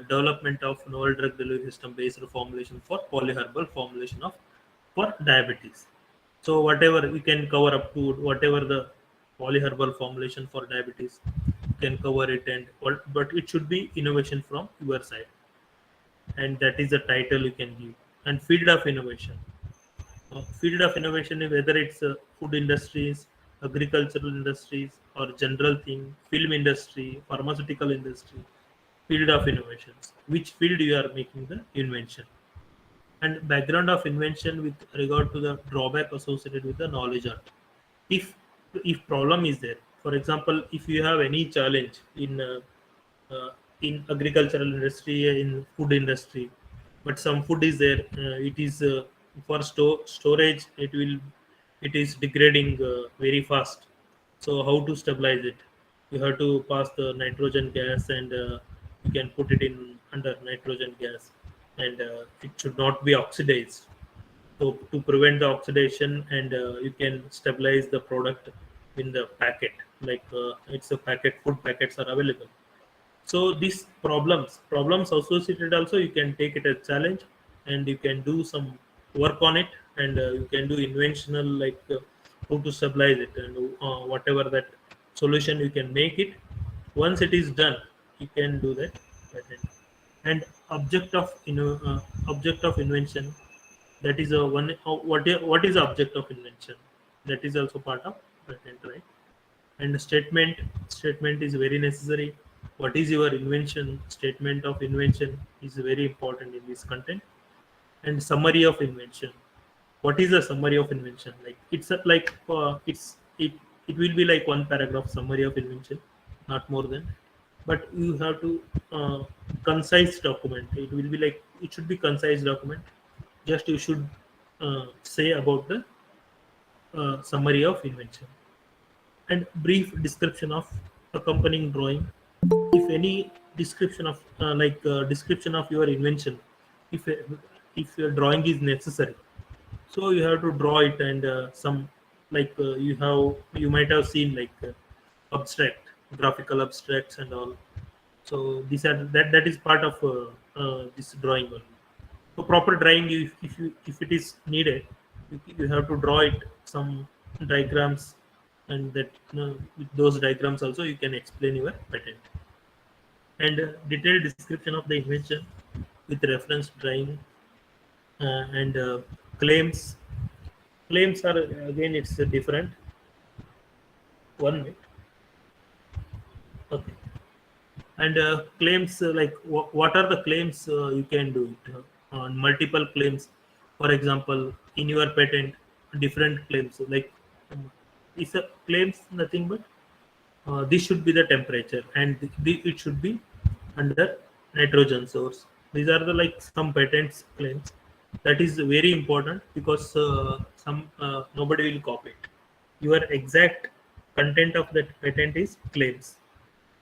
B: development of novel drug delivery system based formulation for polyherbal formulation of for diabetes. So whatever we can cover up to whatever the polyherbal formulation for diabetes, you can cover it, and but it should be innovation from your side, and that is the title you can give. And field of innovation. Field of innovation, whether it's food industries, agricultural industries, or general thing, film industry, pharmaceutical industry, field of innovations. Which field you are making the invention, and background of invention with regard to the drawback associated with the knowledge art. If problem is there, for example, if you have any challenge in agricultural industry, in food industry, but some food is there, it is for storage, it is degrading very fast. So how to stabilize it? You have to pass the nitrogen gas, and you can put it in under nitrogen gas, and it should not be oxidized. So to prevent the oxidation, and you can stabilize the product in the packet, it's a packet, food packets are available. So these problems associated also, you can take it as challenge, and you can do some work on it, and you can do inventional, how to stabilize it, and whatever that solution you can make it. Once it is done, you can do that patent. And object of invention, that is a one. What is the object of invention? That is also part of patent, right? And statement is very necessary. What is your invention? Statement of invention is very important in this content. And summary of invention. What is a summary of invention? Like it's a, like it will be like one paragraph summary of invention, not more than. But you have to concise document. It will be like, it should be concise document. Just you should say about the summary of invention, and brief description of accompanying drawing. If any description of description of your invention, if if your drawing is necessary, so you have to draw it, and some you might have seen abstract, graphical abstracts and all. So these are that is part of this drawing only. So proper drawing, if it is needed, you have to draw it some diagrams, and that with those diagrams also you can explain your patent. And detailed description of the invention with reference drawing, and claims. Claims are again, it's different. 1 minute. Okay. And claims, what are the claims you can do it on multiple claims. For example, in your patent, different claims, it's a claims nothing but this should be the temperature, and it should be under nitrogen source. These are the some patents claims. That is very important, because nobody will copy it. Your exact content of that patent is claims.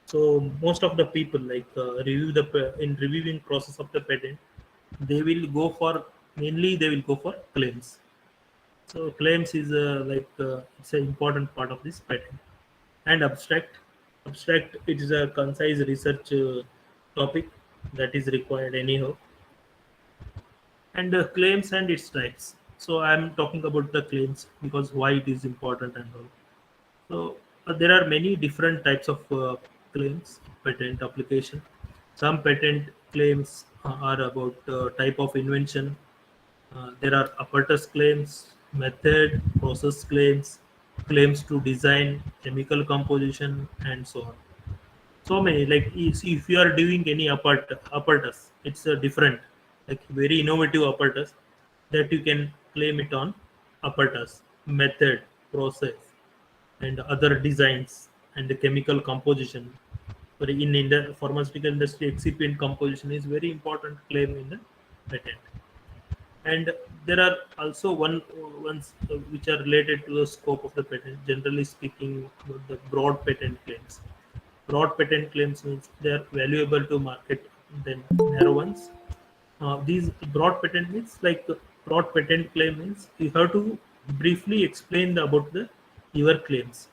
B: So most of the people in reviewing process of the patent, they will go for claims. So claims is it's an important part of this patent. And abstract, it is a concise research topic. that is required anyhow. And claims and its types. So I'm talking about the claims because why it is important and all. So there are many different types of claims, patent application. Some patent claims are about type of invention. There are apparatus claims, method, process claims, claims to design, chemical composition, and so on. So many, like if you are doing any apparatus, it's a different, like very innovative apparatus that you can claim it on apparatus, method, process, and other designs and the chemical composition. But in the pharmaceutical industry, excipient composition is very important claim in the patent. And there are also ones which are related to the scope of the patent. Generally speaking, the broad patent claims. Broad patent claims means they are valuable to market than narrow ones. These broad patent means like broad patent claim means you have to briefly explain about the your claims.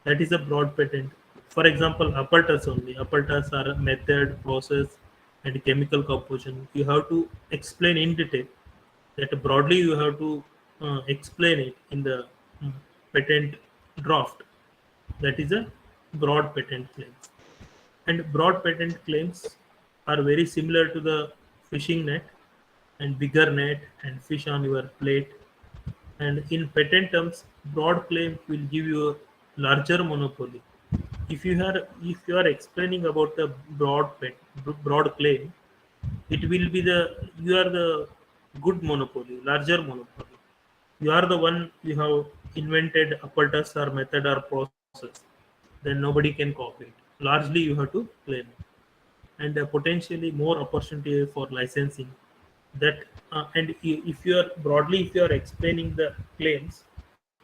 B: That is a broad patent. For example, apparatus only. Apparatus are a method, process, and chemical composition. You have to explain in detail. That broadly you have to explain it in the patent draft. That is a broad patent claim. And broad patent claims are very similar to the fishing net and bigger net and fish on your plate. And in patent terms, broad claim will give you a larger monopoly. If you are explaining about the broad claim, it will be you are the good monopoly, larger monopoly. You are the one you have invented apparatus or method or process, then nobody can copy it. Largely you have to claim it. And potentially more opportunity for licensing. That if you are broadly, if you are explaining the claims,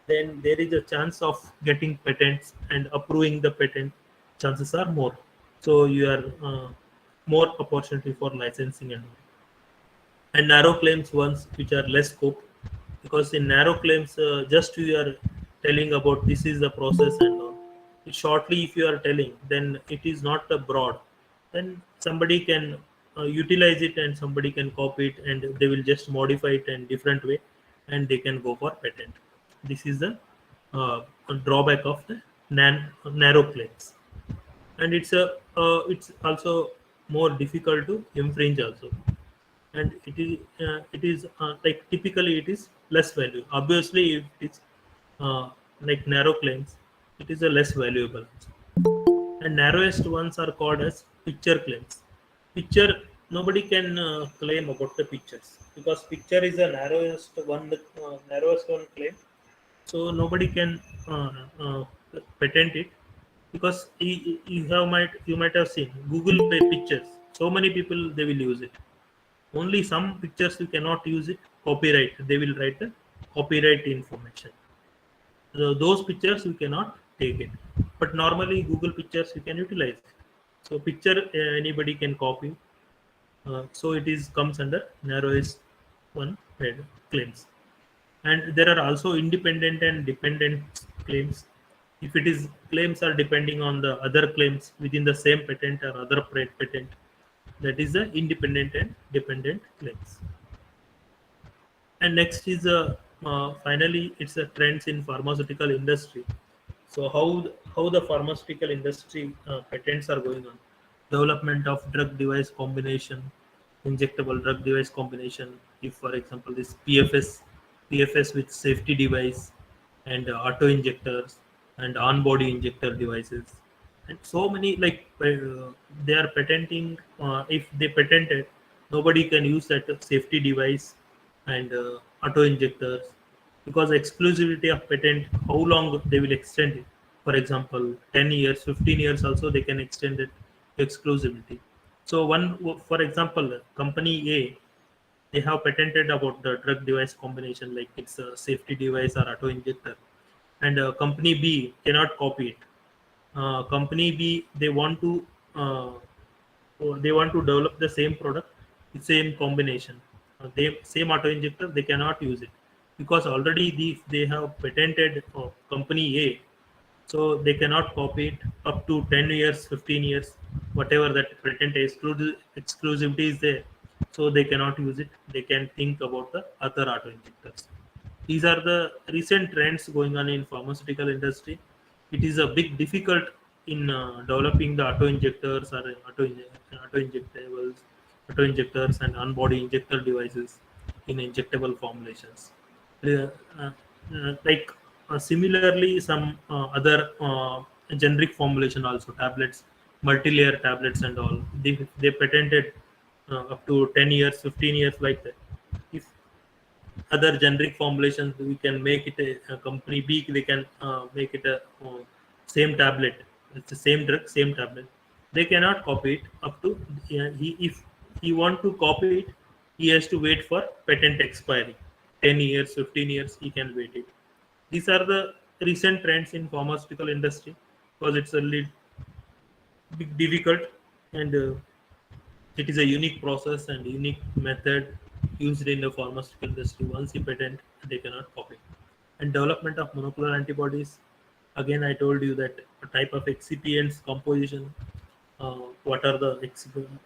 B: then there is a chance of getting patents and approving the patent. Chances are more. So you are more opportunity for licensing and narrow claims ones which are less scope, because in narrow claims just you are telling about this is the process and all. Shortly if you are telling, then it is not a broad, then somebody can utilize it and somebody can copy it and they will just modify it in different way and they can go for patent. This is the drawback of the narrow claims. And it's also more difficult to infringe also. And it is like typically it is less value. Obviously if it's like narrow claims, it is a less valuable. And narrowest ones are called as picture claims. Picture, nobody can claim about the pictures, because picture is the narrowest one claim. So nobody can patent it, because you might have seen Google Pay pictures. So many people they will use it. Only some pictures you cannot use it. Copyright, they will write the copyright information. So those pictures you cannot take it, but normally Google pictures you can utilize it. So picture anybody can copy. So it is comes under narrowest one claims. And there are also independent and dependent claims. If it is claims are depending on the other claims within the same patent or other patent, that is the independent and dependent claims. And next is finally it's a trends in pharmaceutical industry. So how the pharmaceutical industry patents are going on. Development of drug device combination, injectable drug device combination. If for example this PFS with safety device and auto injectors and on-body injector devices, and so many like they are patenting. If they patent it, nobody can use that safety device and auto injectors, because exclusivity of patent, how long they will extend it. For example, 10 years, 15 years also they can extend it exclusivity. So for example, company A, they have patented about the drug device combination, like it's a safety device or auto injector, and company B cannot copy it. Company B, they want to develop the same product, the same combination, same auto injector, they cannot use it, because already they have patented company A So they cannot copy it up to 10 years, 15 years, whatever that patent exclusivity is there. So they cannot use it. They can think about the other auto injectors. These are the recent trends going on in pharmaceutical industry. It is a big difficult in developing the auto injectors or auto injectables, auto injectors and on-body injector devices in injectable formulations. Uh, uh, Similarly, some other generic formulation also tablets, multi-layer tablets and all. They patented up to 10 years, 15 years like that. If other generic formulations we can make it a company B, they can make it a same tablet, it's the same drug, same tablet. They cannot copy it up to if he want to copy it, he has to wait for patent expiry, 10 years, 15 years he can wait it. These are the recent trends in pharmaceutical industry because it's a little bit difficult, and it is a unique process and unique method used in the pharmaceutical industry. Once you patent, they cannot copy. And development of monoclonal antibodies. Again, I told you that a type of excipients composition. What are the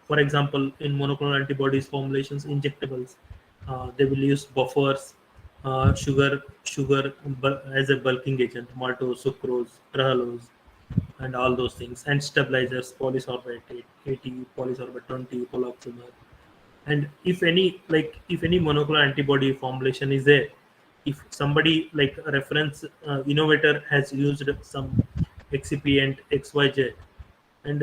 B: for example, in monoclonal antibodies formulations, injectables, they will use buffers, sugar as a bulking agent, maltose, sucrose, trehalose, and all those things, and stabilizers, polysorbate 80, polysorbate 20, poloxamide. And if any monoclonal antibody formulation is there, if somebody like a reference innovator has used some excipient XYZ, and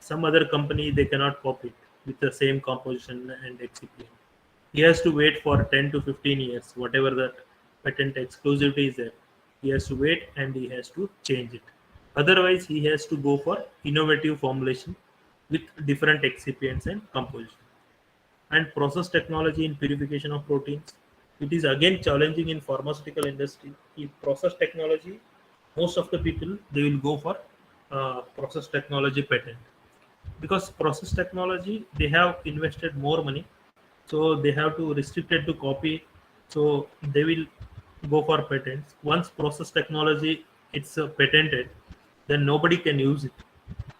B: some other company, they cannot copy it with the same composition and excipient, he has to wait for 10 to 15 years, whatever the patent exclusivity is there. He has to wait and he has to change it. Otherwise, he has to go for innovative formulation with different excipients and composition. And process technology in purification of proteins. It is again challenging in pharmaceutical industry. In process technology, most of the people, they will go for process technology patent, because process technology, they have invested more money, so they have to restrict it to copy, so they will go for patents. Once process technology it's patented, then nobody can use it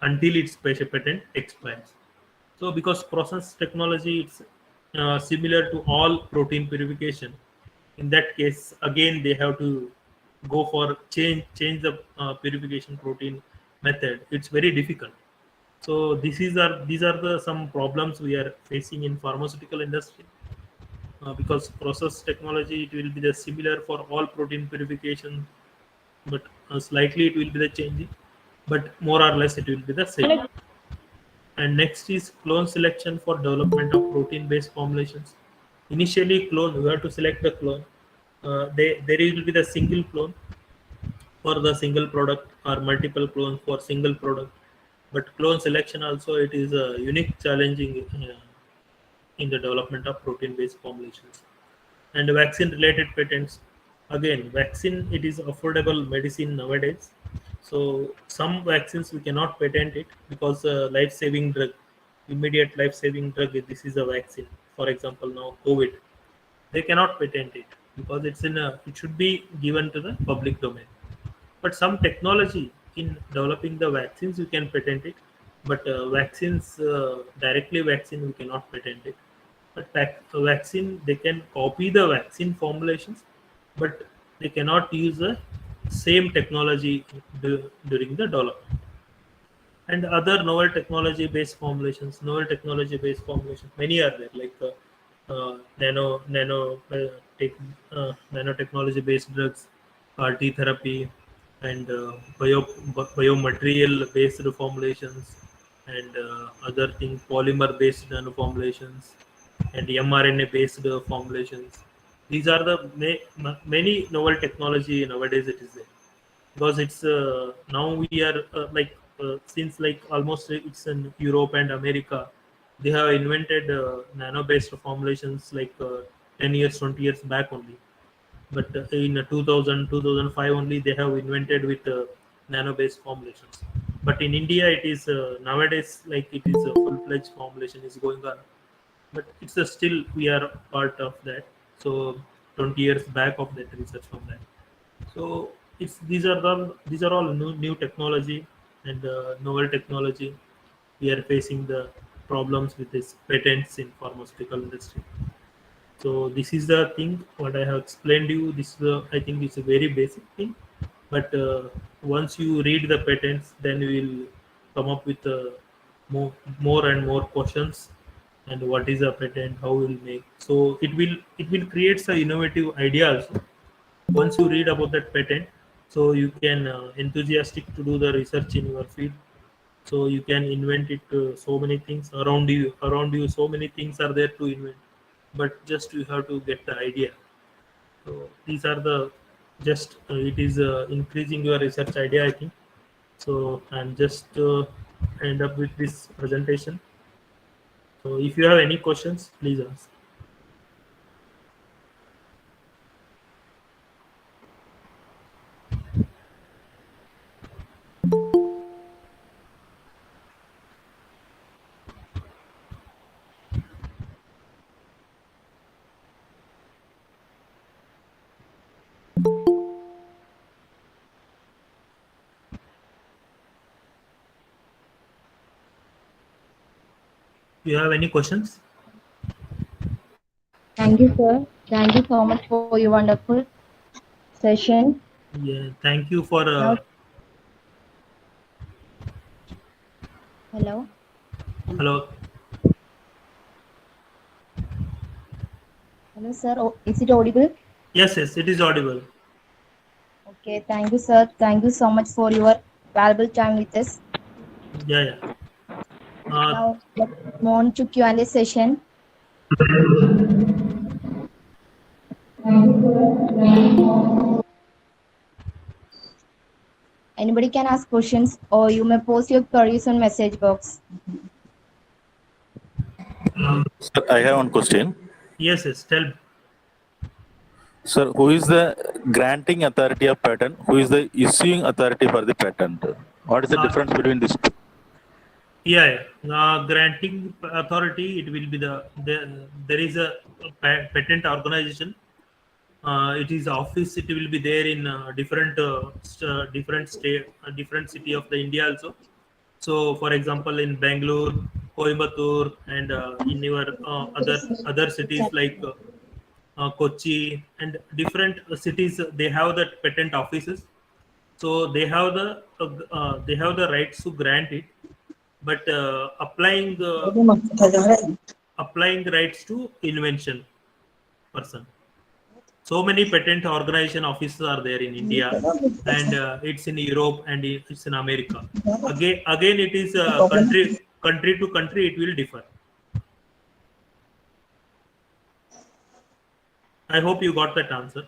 B: until its patent expires. So because process technology, it's similar to all protein purification, in that case again they have to go for change the purification protein method. It's very difficult. So these are the some problems we are facing in pharmaceutical industry, because process technology, it will be the similar for all protein purification, but slightly it will be the changing, but more or less it will be the same. And next is clone selection for development of protein based formulations. Initially, clone, you have to select the clone. There will be the single clone for the single product, or multiple clones for single product. But clone selection also, it is a unique challenging in the development of protein based formulations. And vaccine related patents, again, vaccine, it is affordable medicine nowadays. So some vaccines we cannot patent it, because life saving drug, immediate life saving drug, this is a vaccine. For example, now COVID, they cannot patent it because it should be given to the public domain. But some technology in developing the vaccines, you can patent it, but vaccines, directly vaccine, we cannot patent it. But vaccine, they can copy the vaccine formulations, but they cannot use the same technology during the development. And other novel technology based formulations, many are there, like nanotechnology based drugs, RT therapy, and biomaterial based formulations, and other things, polymer based nanoformulations, and mRNA based formulations. These are the many novel technology nowadays it is there, because it's now we are since like almost it's in Europe and America, they have invented nano based formulations like 10 years, 20 years back only. But in 2005 only, they have invented with nano based formulations. But in India, it is nowadays, like it is a full fledged formulation is going on, but it's still we are part of that. So 20 years back of that research from that. So these are all new technology and novel technology. We are facing the problems with this patents in pharmaceutical industry. So this is the thing what I have explained to you. This is I think it's a very basic thing, but once you read the patents, then you will come up with more and more questions. And what is a patent? How will make? So it will create some innovative idea also. Once you read about that patent, so you can enthusiastic to do the research in your field. So you can invent it, so many things around you so many things are there to invent, but just you have to get the idea. So these are the just it is increasing your research idea, I think. So I'm just end up with this presentation. So if you have any questions, please ask. You have any questions?
G: Thank you, sir. Thank you so much for your wonderful session.
B: Yeah, thank you for
G: Now, hello.
B: hello.
G: Hello, sir. Oh, is it audible?
B: Yes, it is audible.
G: Okay. Thank you, sir. Thank you so much for your valuable time with us.
B: Yeah.
G: Now, let's move on to Q&A session. Anybody can ask questions, or you may post your queries on message box.
H: Sir, I have one question.
B: Yes, tell me.
H: Sir, who is the granting authority of patent? Who is the issuing authority for the patent? What is the difference between these two?
B: Granting authority, it will be there is a patent organization. It is office. It will be there in different state, different city of the India also. So, for example, in Bangalore, Coimbatore, and in your other cities like Kochi and different cities, they have that patent offices. So they have the rights to grant it, but applying rights to invention person. So many patent organization offices are there in India, and it's in Europe and it's in America. Again, it is country to country. It will differ. I hope you got that answer.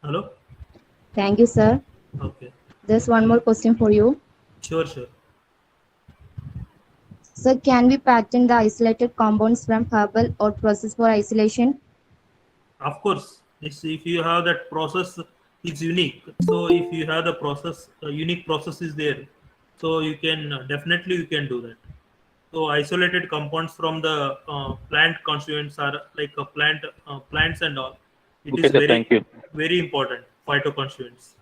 B: Hello.
G: Thank you, sir.
B: Okay.
G: There's one more question for you.
B: Sure.
G: Sir, can we patent the isolated compounds from herbal or process for isolation?
B: Of course, if you have that process, it's unique. So if you have the process, unique process is there. So you can definitely you can do that. So isolated compounds from the plant constituents are like plants and all. It
H: Okay,
B: is
H: sir, thank you.
B: very important phytoconstituents.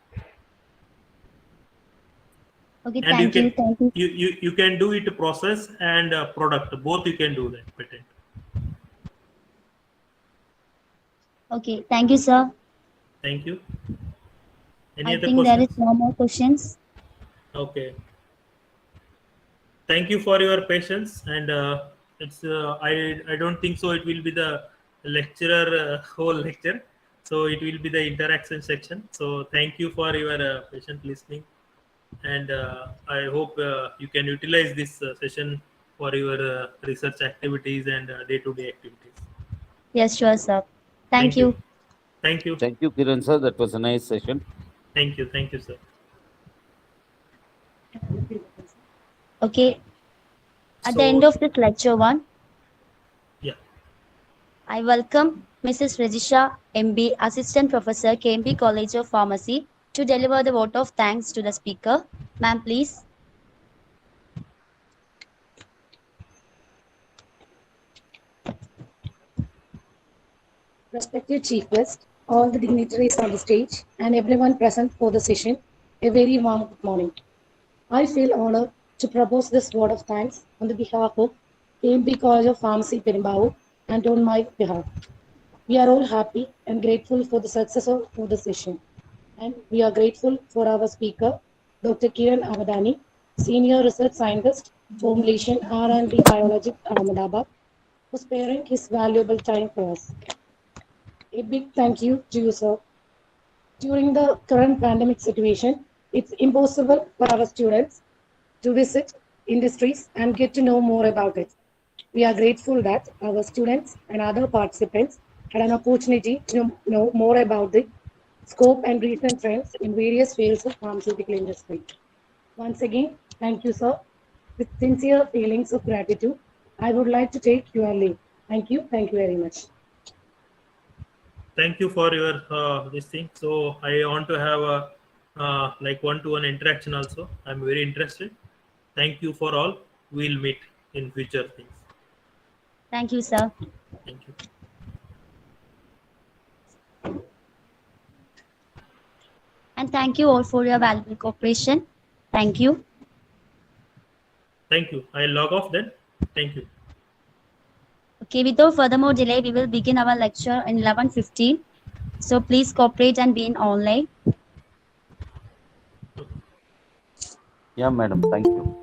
G: Okay,
B: And
G: thank you.
B: you can do it process and product, both you can do that patent.
G: Okay, thank you, sir.
B: Thank you. Any
G: I
B: other
G: think
B: questions?
G: there is no more questions.
B: Okay. Thank you for your patience, and it's I don't think so. It will be the lecturer whole lecture, so it will be the interaction section. So thank you for your patient listening, and I hope you can utilize this session for your research activities and day-to-day activities.
G: Yes, sure, sir. Thank you.
B: Thank you.
D: Thank you, Kiran sir. That was a nice session.
B: Thank you, sir.
G: Okay. At the
B: So-
G: end of this lecture one,
B: Yeah.
G: I welcome Mrs. Rajisha MB, Assistant Professor, KMP College of Pharmacy, to deliver the vote of thanks to the speaker. Ma'am, please.
I: Respected Chief Guest, all the dignitaries on the stage, and everyone present for the session, a very warm good morning. I feel honored to propose this word of thanks on the behalf of KMP College of Pharmacy, Perumbavoor, and on my behalf. We are all happy and grateful for the success of the session. And we are grateful for our speaker, Dr. Kiran Avadani, Senior Research Scientist, Formulation R&D Biologic, Ahmedabad, for sparing his valuable time for us. A big thank you to you, sir. During the current pandemic situation, it's impossible for our students to visit industries and get to know more about it. We are grateful that our students and other participants had an opportunity to know more about the scope and recent trends in various fields of pharmaceutical industry. Once again, thank you, sir. With sincere feelings of gratitude, I would like to take your leave. Thank you. Thank you very much.
B: Thank you for your this thing. So I want to have a like one-to-one interaction also. I'm very interested. Thank you for all. We'll meet in future things.
G: Thank you, sir.
B: Thank you.
G: And thank you all for your valuable cooperation. Thank you.
B: Thank you. I'll log off then. Thank you.
G: Okay, without furthermore delay, we will begin our lecture in 11:15. So please cooperate and be in online.
D: Yeah, madam. Thank you.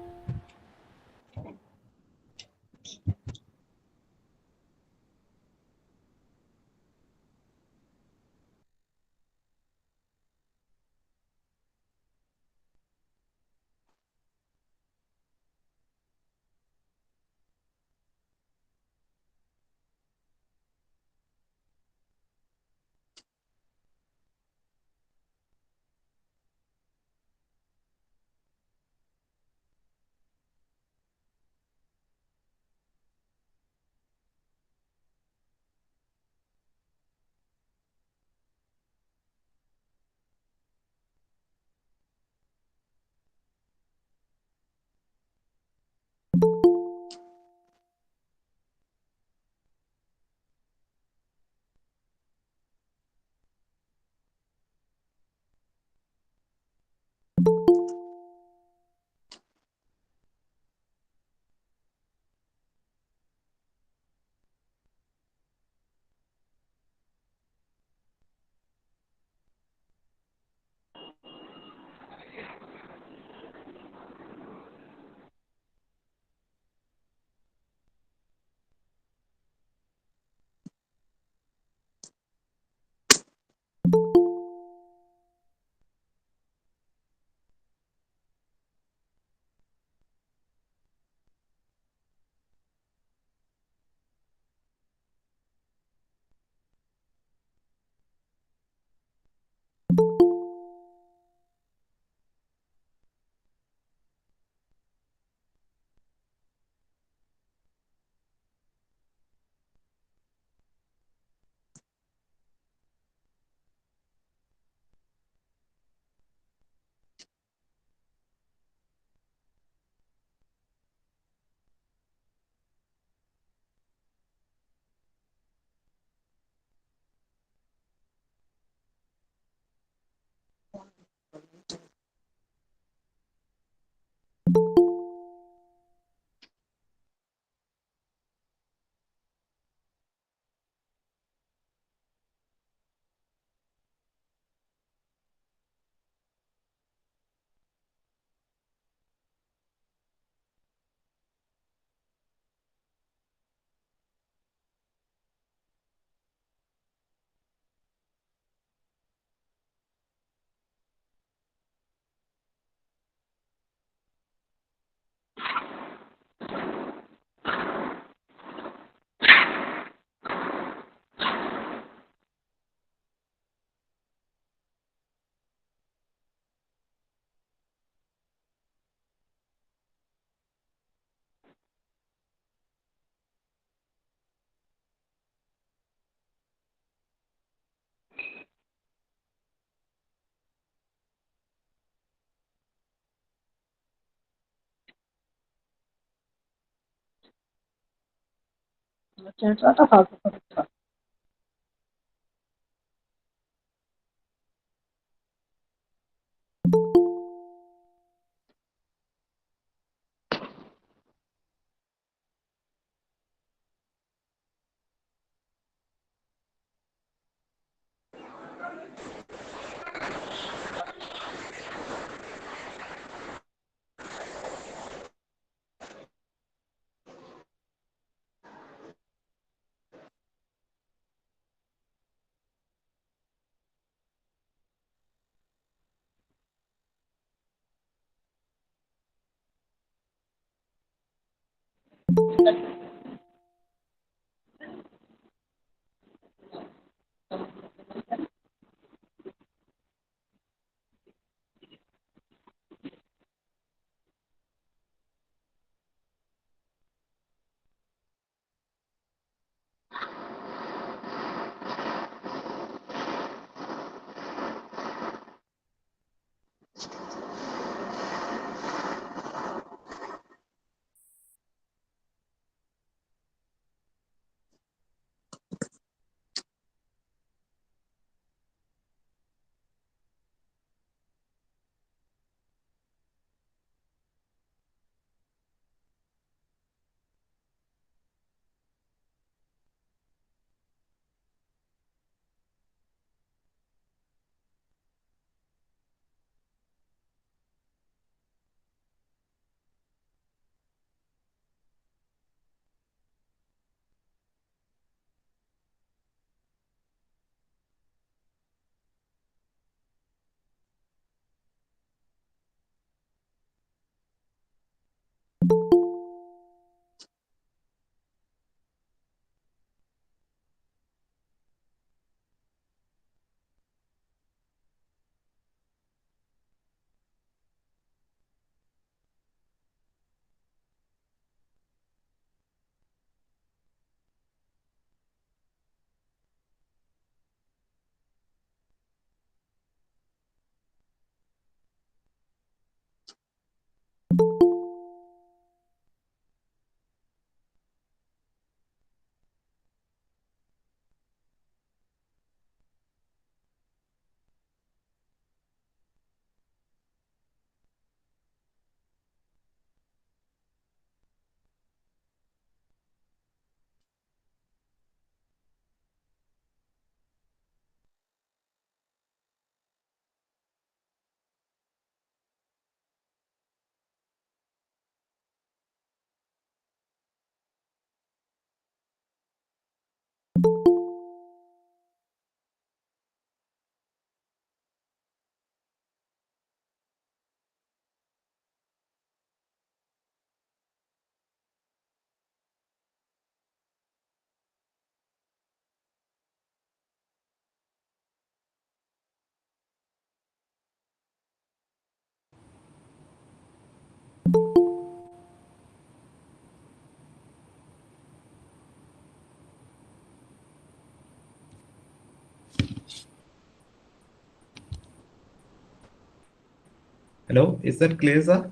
J: Hello, is that clear, sir?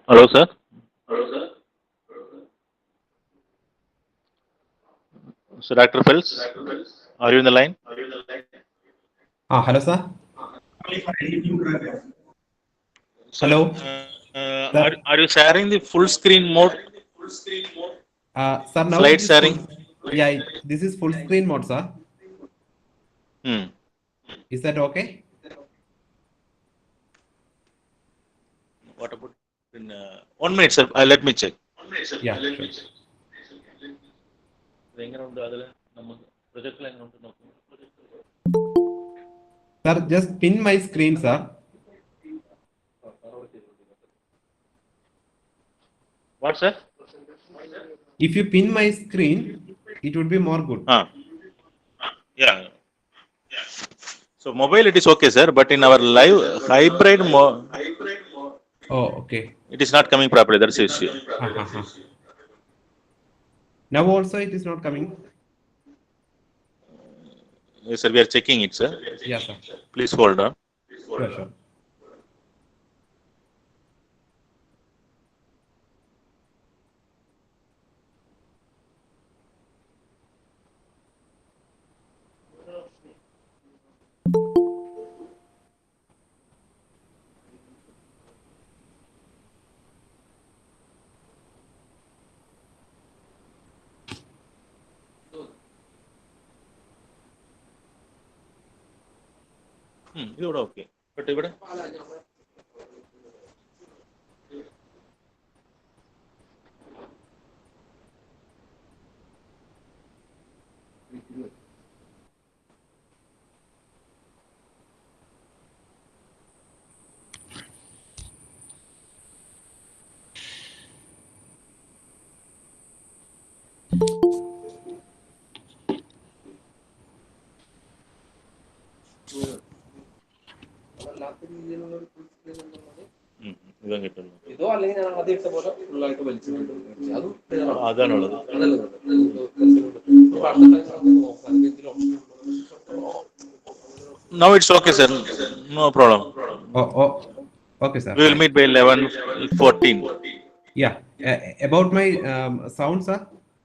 H: Hello, sir. So, Dr. Phelps, are you in the line?
J: Hello, sir. Hello.
H: Are you sharing the full screen mode?
J: Sir, now
H: Slide
J: it is
H: sharing?
J: Yeah, this is full screen mode, sir.
H: Hmm.
J: Is that okay?
H: What about in 1 minute, sir? Let me check.
J: Yeah, sure. Sir, just pin my screen, sir.
H: What, sir?
J: If you pin my screen, it would be more good.
H: Yeah. So mobile it is okay, sir, but in our live hybrid
J: Oh, okay.
H: it is not coming properly. That's the issue.
J: Now also it is not coming.
H: Yes, sir. We are checking it, sir.
J: Yes, sir.
H: Please hold on.
J: Sure, sure.
H: ഇവിടെ okay but ഇവിടെ ഇതും കിട്ടുന്നു. അതാണുള്ളത്. Now it's okay, sir. No problem.
J: Oh, okay, sir.
H: We will meet by 11:14.
J: Yeah. About my sound, sir,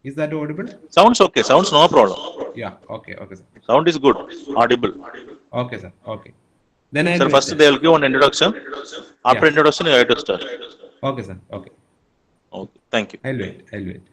J: is that audible?
H: Sounds okay. Sounds no problem.
J: Yeah. Okay, sir.
H: Sound is good. Audible.
J: Okay, sir. Okay. Then
H: Sir, first they will give an introduction. After
J: Yeah.
H: introduction, you have to start.
J: Okay, sir. Okay.
H: Okay. Thank you.
J: I'll wait.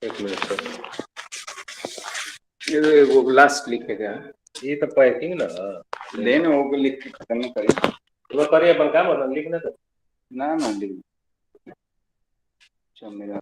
C: एक minute sir, ये वो last लिखेगा, ये तो packing ना लेने होगा, लिख के करना पड़ेगा। तो करिए अपन काम और लिखना तो ना लिख अच्छा मेरा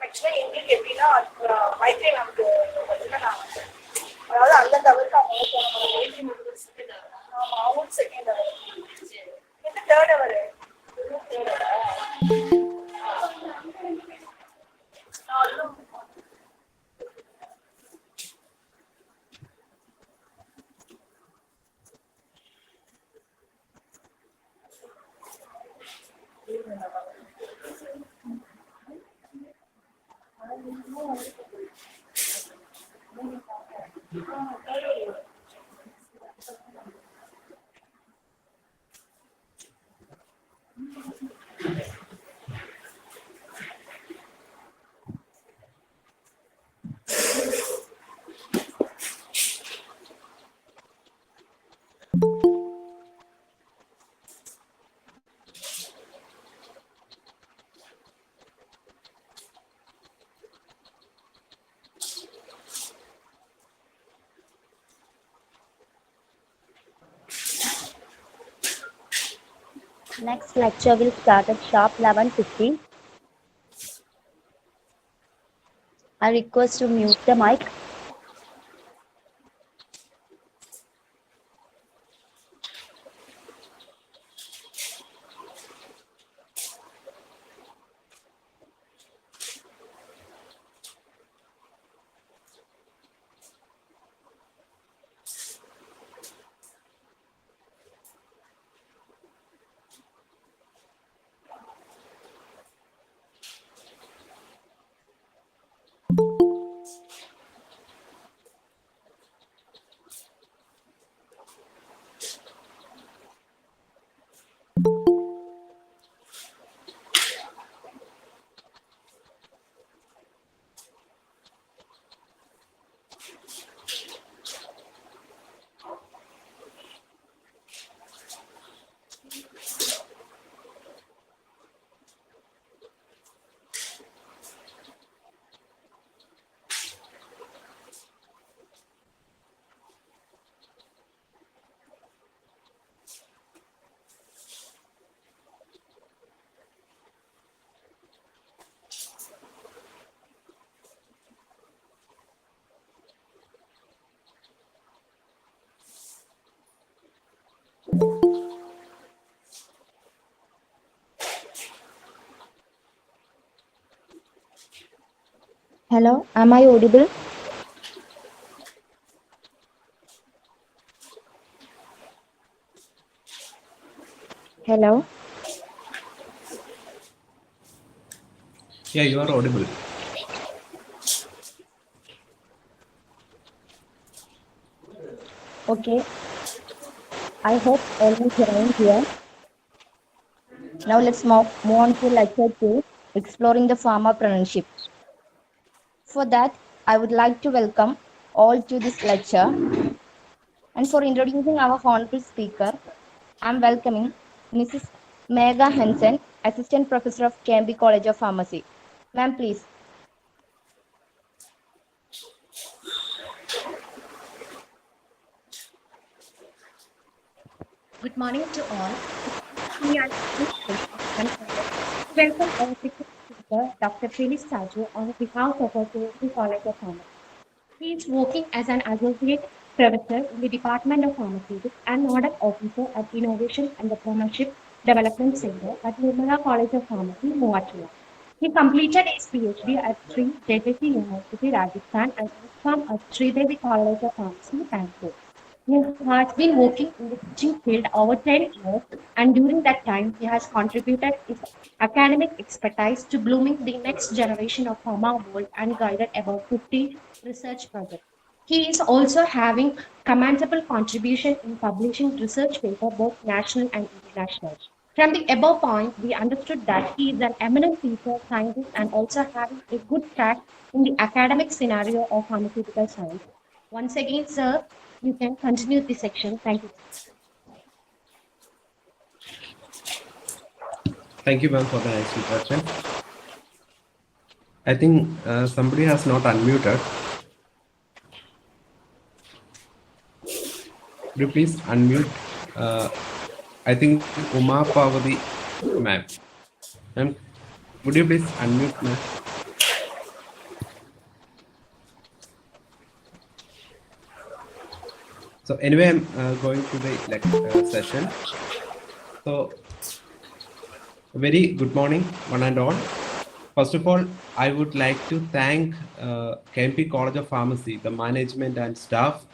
F: ஆக்சுவலா எங்களுக்கு எப்படின்னா வைத்திய நமக்கு நான் வந்தேன். அதாவது அந்த தவிர்த்து அவங்க ஆமா அவங்க செகண்ட் அவர் இது தேர்ட் அவர்
G: Next lecture will start at sharp 11:50. I request to mute the mic. Hello, am I audible? Hello.
J: Yeah, you are audible.
G: Okay. I hope all is around here. Now let's move on to lecture 2, exploring the pharmapreneurship. For that, I would like to welcome all to this lecture. And for introducing our honorable speaker, I am welcoming Mrs. Megha Hansen, Assistant Professor of Cambridge College of Pharmacy. Ma'am, please.
I: Good morning to all. We are welcome our speaker, Dr. Felix Saju, on behalf of our Cambridge College of Pharmacy. He is working as an associate professor in the Department of Pharmaceutics and nodal officer at Innovation and Entrepreneurship Development Center at Nirmala College of Pharmacy, Moatula. He completed his PhD at Sri Jayashree University, Rajasthan, and from at Sri Devi College of Pharmacy, Bangalore. He has been working in the teaching field over 10 years, and during that time, he has contributed his academic expertise to blooming the next generation of pharma world and guided about 50 research projects. He is also having commendable contribution in publishing research papers, both national and international. From the above point, we understood that he is an eminent teacher, scientist, and also having a good track in the academic scenario of pharmaceutical science. Once again, sir, you can continue the section. Thank you.
J: Thank you, ma'am, for the nice introduction. I think somebody has not unmuted. Could you please unmute I think Uma Pavati, ma'am. Ma'am, would you please unmute, ma'am? So anyway, I'm going to the session. So very good morning, one and all. First of all, I would like to thank KMP College of Pharmacy, the management and staff,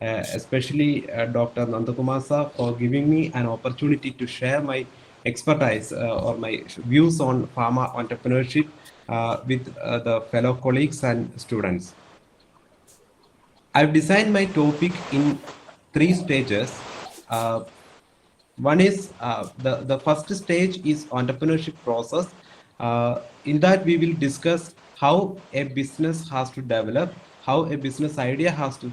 J: especially Dr. Nandakumar sir, for giving me an opportunity to share my expertise or my views on pharma entrepreneurship with the fellow colleagues and students. I've designed my topic in 3 stages. One is the first stage is entrepreneurship process. In that we will discuss how a business has to develop, how a business idea has to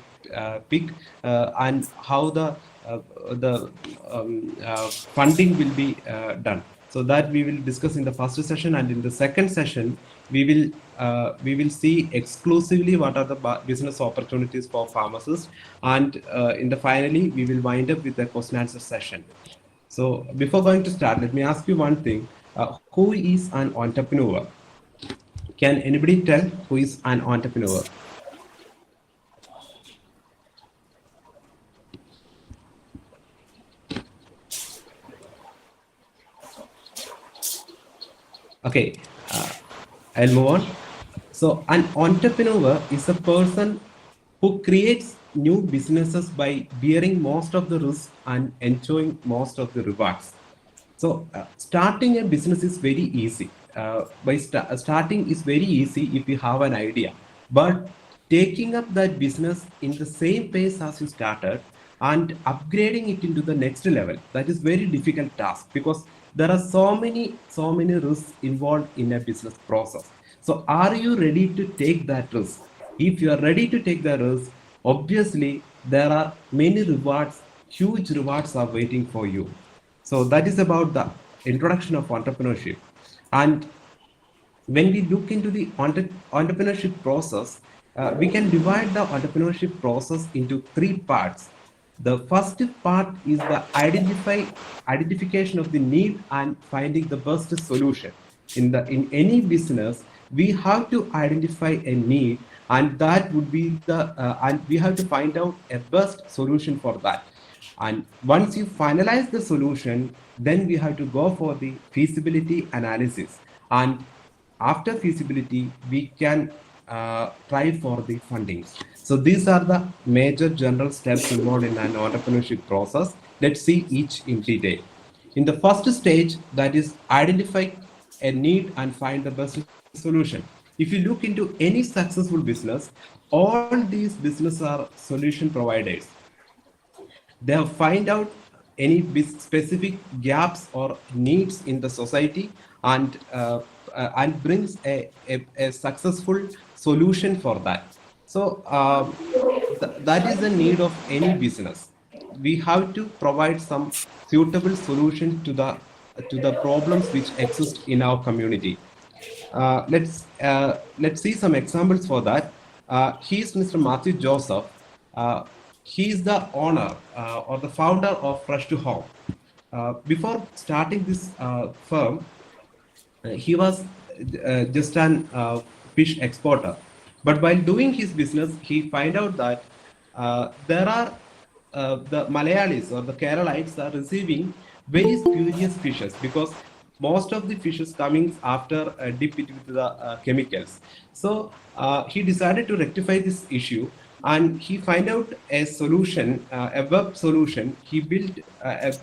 J: pick, and how the funding will be done. So that we will discuss in the first session, and in the second session we will see exclusively what are the business opportunities for pharmacists, and in the finally we will wind up with the question answer session. So before going to start, let me ask you one thing. Who is an entrepreneur? Can anybody tell who is an entrepreneur? Okay, I'll move on. So an entrepreneur is a person who creates new businesses by bearing most of the risk and enjoying most of the rewards. So starting a business is very easy. Starting is very easy if you have an idea. But taking up that business in the same pace as you started and upgrading it into the next level, that is very difficult task, because there are so many risks involved in a business process. So are you ready to take that risk? If you are ready to take the risk, obviously there are many rewards, huge rewards are waiting for you. So that is about the introduction of entrepreneurship. And when we look into the entrepreneurship process, we can divide the entrepreneurship process into 3 parts. The first part is the identification of the need and finding the best solution. In any business, we have to identify a need, and that would be and we have to find out a best solution for that. And once you finalize the solution, then we have to go for the feasibility analysis. And after feasibility, we can try for the funding. So these are the major general steps involved in an entrepreneurship process. Let's see each in detail. In the first stage, that is identify a need and find the best solution. If you look into any successful business, all these businesses are solution providers. They have find out any specific gaps or needs in the society and brings a successful solution for that. So that is the need of any business. We have to provide some suitable solution to the problems which exist in our community. Let's see some examples for that. He is Mr. Matthew Joseph. He is the owner or the founder of Fresh to Home. Before starting this firm, he was just an fish exporter. But while doing his business, he find out that there are the Malayalis or the Keralites are receiving very spurious fishes, because most of the fishes coming after dip it with the chemicals. So he decided to rectify this issue, and he find out a solution, a web solution. He built a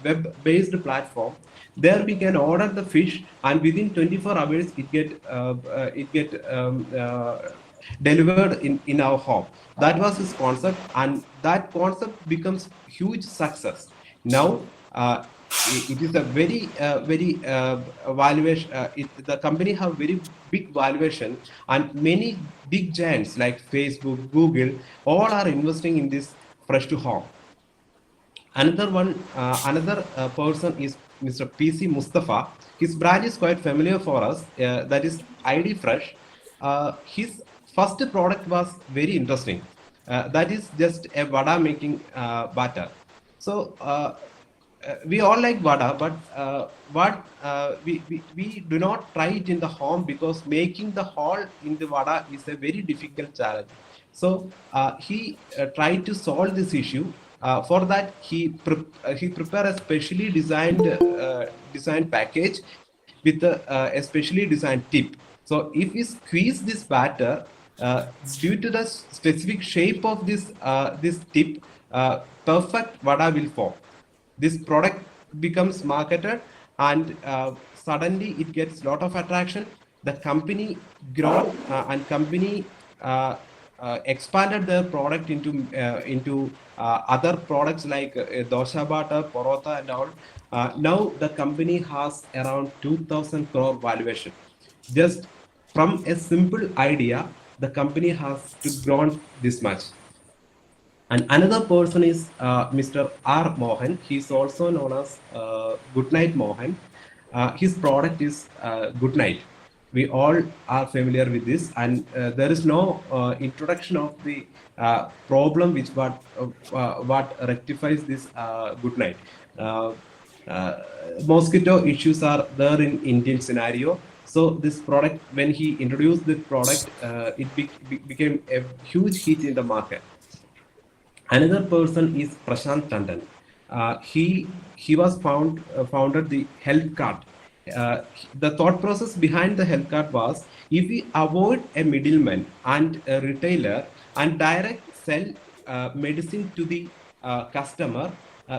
J: web-based platform. There we can order the fish, and within 24 hours it get delivered in our home. That was his concept, and that concept becomes huge success. Now it is a very valuation. The company have very big valuation, and many big giants like Facebook, Google, all are investing in this Fresh to Home. Another person is Mr. PC Mustafa. His brand is quite familiar for us. That is ID Fresh. His first product was very interesting. That is just a vada making batter. So we all like vada, but we do not try it in the home because making the hole in the vada is a very difficult challenge. So he tried to solve this issue. For that, he prepared a specially designed package with a specially designed tip. So if we squeeze this batter, due to the specific shape of this tip, perfect vada will form. This product becomes marketed, and suddenly it gets lot of attraction. The company grow and company expanded their product into other products like dosha batter, parotha, and all. Now the company has around 2,000 crore valuation. Just from a simple idea, the company has to grown this much. And another person is Mr. R. Mohan. He's also known as Goodnight Mohan. His product is Goodnight. We all are familiar with this, and there is no introduction of the problem which what rectifies this Goodnight. Mosquito issues are there in Indian scenario. So this product, when he introduced the product, it became a huge hit in the market. Another person is Prashant Tandon. He was founded the Health Cart. The thought process behind the Health Cart was, if we avoid a middleman and a retailer and direct sell medicine to the customer,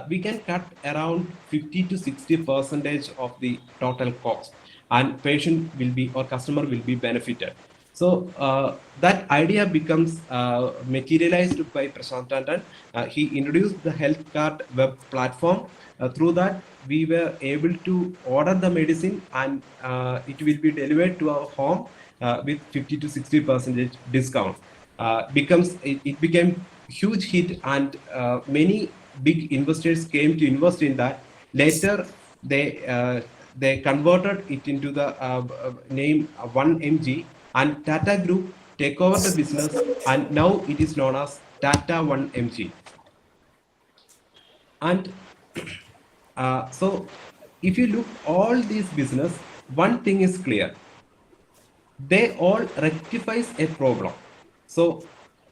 J: we can cut around 50 to 60% of the total cost, and patient will be or customer will be benefited. So that idea becomes materialized by Prashant Tandon. He introduced the Health Cart web platform. Through that, we were able to order the medicine, and it will be delivered to our home with 50 to 60% discount. It became huge hit, and many big investors came to invest in that. Later, they converted it into the name 1mg, and Tata Group take over the business, and now it is known as Tata 1mg. And so if you look all these business, one thing is clear: they all rectifies a problem. So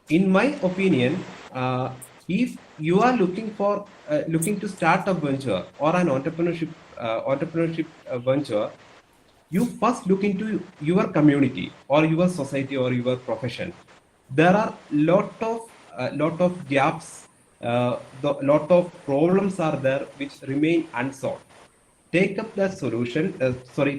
J: in my opinion, if you are looking to start a venture or an entrepreneurship venture, you first look into your community or your society or your profession. There are lot of gaps, lot of problems are there which remain unsolved. Take up that solution,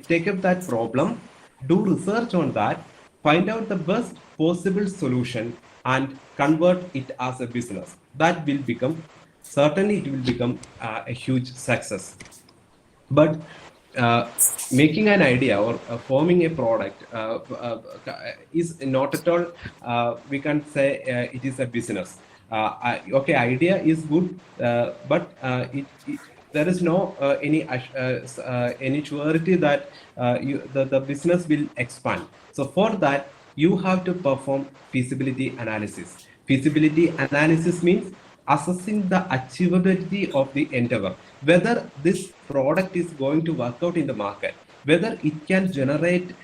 J: take up that problem, do research on that, find out the best possible solution, and convert it as a business. That will become, certainly it will become a huge success. But making an idea or forming a product is not at all, we can say it is a business. Okay, idea is good, but there is no any surety that the business will expand. So for that, you have to perform feasibility analysis. Feasibility analysis means assessing the achievability of the endeavor, whether this product is going to work out in the market, whether it can generate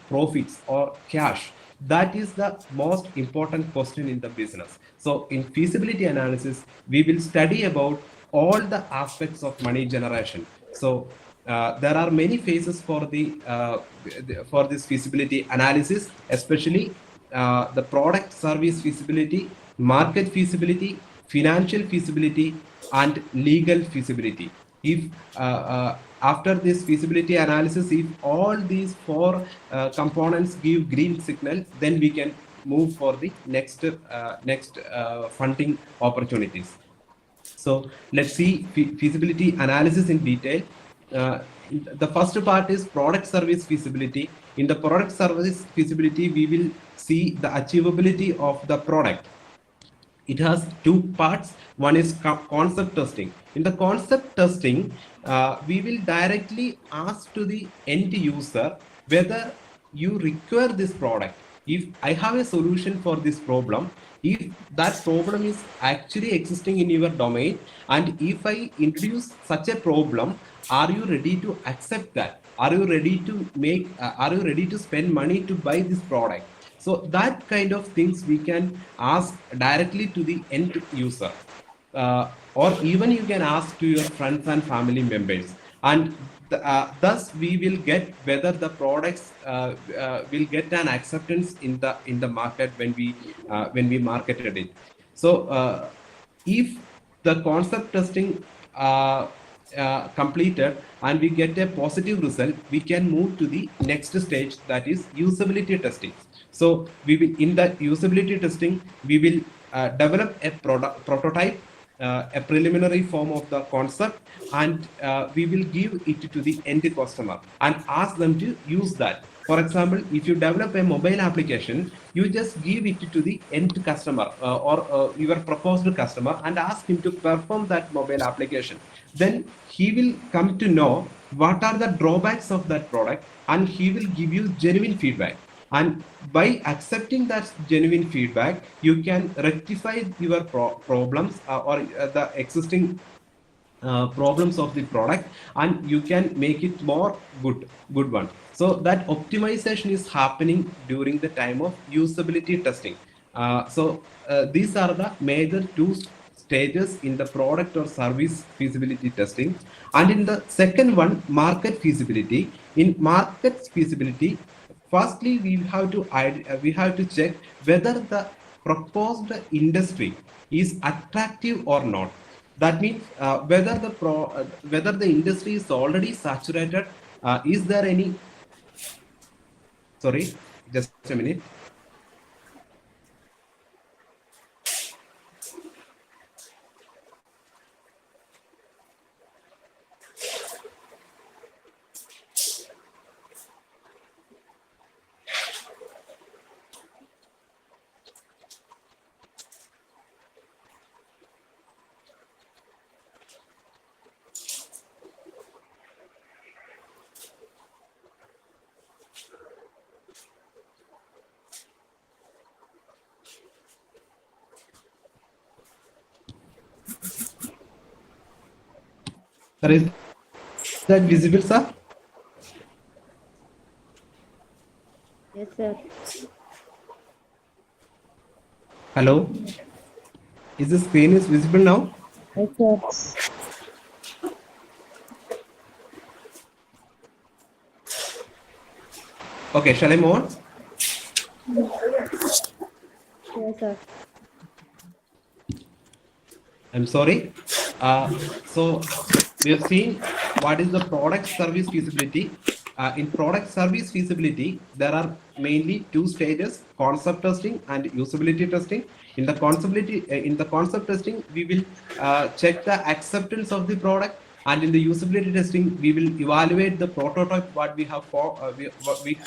J: profits or cash. That is the most important question in the business. So in feasibility analysis, we will study about all the aspects of money generation. So there are many phases for this feasibility analysis, especially the product service feasibility, market feasibility, financial feasibility, and legal feasibility. If after this feasibility analysis, if all these four components give green signal, then we can move for the next funding opportunities. So let's see feasibility analysis in detail. The first part is product service feasibility. In the product service feasibility, we will see the achievability of the product. It has two parts. One is concept testing. In the concept testing, we will directly ask to the end user whether you require this product. if I have a solution for this problem, if that problem is actually existing in your domain, and if I introduce such a problem, are you ready to accept that? Are you ready to are you ready to spend money to buy this product? So that kind of things we can ask directly to the end user. Or even you can ask to your friends and family members, and thus we will get whether the products will get an acceptance in the market when we marketed it. So if the concept testing completed and we get a positive result, we can move to the next stage, that is usability testing. So we will, in the usability testing, we will develop a prototype, a preliminary form of the concept, and we will give it to the end customer and ask them to use that. For example, if you develop a mobile application, you just give it to the end customer or your proposed customer and ask him to perform that mobile application. Then he will come to know what are the drawbacks of that product, and he will give you genuine feedback. And by accepting that genuine feedback, you can rectify your problems or the existing problems of the product, and you can make it more good one. So that optimization is happening during the time of usability testing. These are the major two stages in the product or service feasibility testing. And in the second one, market feasibility. In market feasibility, firstly, we have to check whether the proposed industry is attractive or not. That means whether the industry is already saturated. Is there any? Sorry, just a minute. Sir, is that visible, sir?
G: Yes, sir.
J: Hello? Is the screen is visible now?
G: Yes, sir.
J: Okay, shall I move on?
G: Yes, sir.
J: I'm sorry. So we have seen what is the product service feasibility. In product service feasibility, there are mainly two stages: concept testing and usability testing. In the concept testing, we will check the acceptance of the product, and in the usability testing, we will evaluate the prototype what we have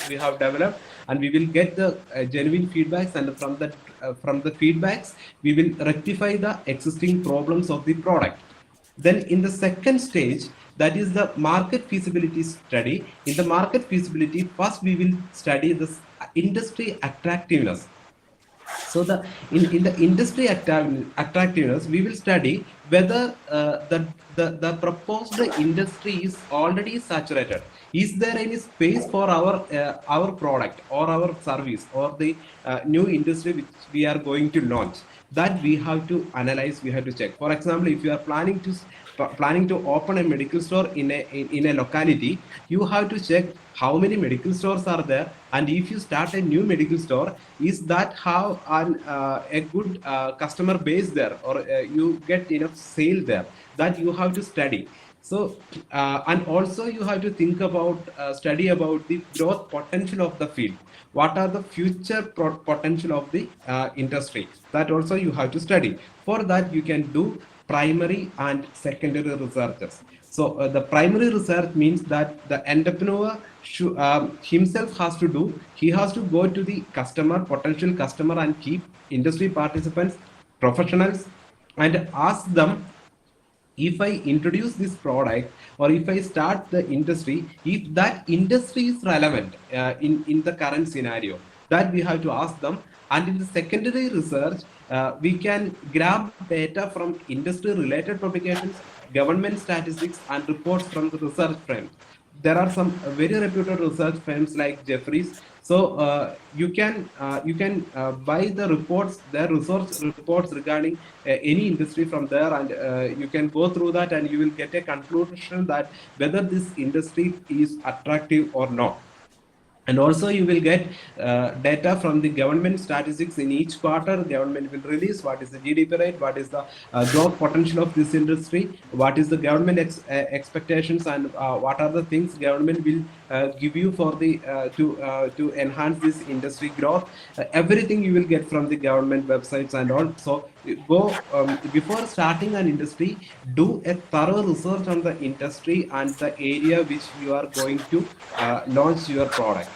J: we have developed, and we will get the genuine feedbacks, and from the feedbacks, we will rectify the existing problems of the product. Then in the second stage, that is the market feasibility study. In the market feasibility, first we will study the industry attractiveness. So in the industry attractiveness, we will study whether the proposed industry is already saturated. Is there any space for our product or our service or the new industry which we are going to launch? That we have to analyze, we have to check. For example, if you are planning to open a medical store in a locality, you have to check how many medical stores are there, and if you start a new medical store, is that how a good customer base there, or you get enough sale there? That you have to study. So and also you have to think about study about the growth potential of the field. What are the future potential of the industry? That also you have to study. For that, you can do primary and secondary researches. So the primary research means that the entrepreneur himself has to do. He has to go to the potential customer, and keep industry participants, professionals, and ask them, if I introduce this product or if I start the industry, if that industry is relevant in the current scenario. That we have to ask them. And in the secondary research, we can grab data from industry-related publications, government statistics, and reports from the research firms. There are some very reputed research firms like Jeffries. So you can buy the reports, their research reports regarding any industry from there, and you can go through that, and you will get a conclusion that whether this industry is attractive or not. And also you will get data from the government statistics. In each quarter, government will release what is the GDP rate, what is the growth potential of this industry, what is the government expectations, and what are the things government will give you for the to enhance this industry growth. Everything you will get from the government websites and all. So go before starting an industry, do a thorough research on the industry and the area which you are going to launch your product.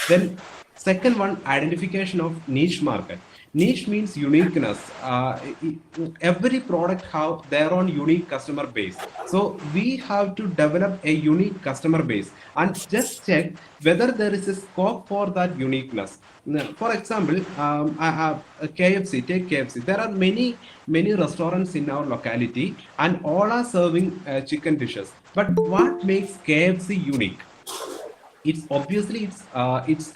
J: Then second one, identification of niche market. Niche means uniqueness. Every product have their own unique customer base. So we have to develop a unique customer base and just check whether there is a scope for that uniqueness. For example, KFC, take KFC. There are many restaurants in our locality and all are serving chicken dishes. But what makes KFC unique? It's obviously its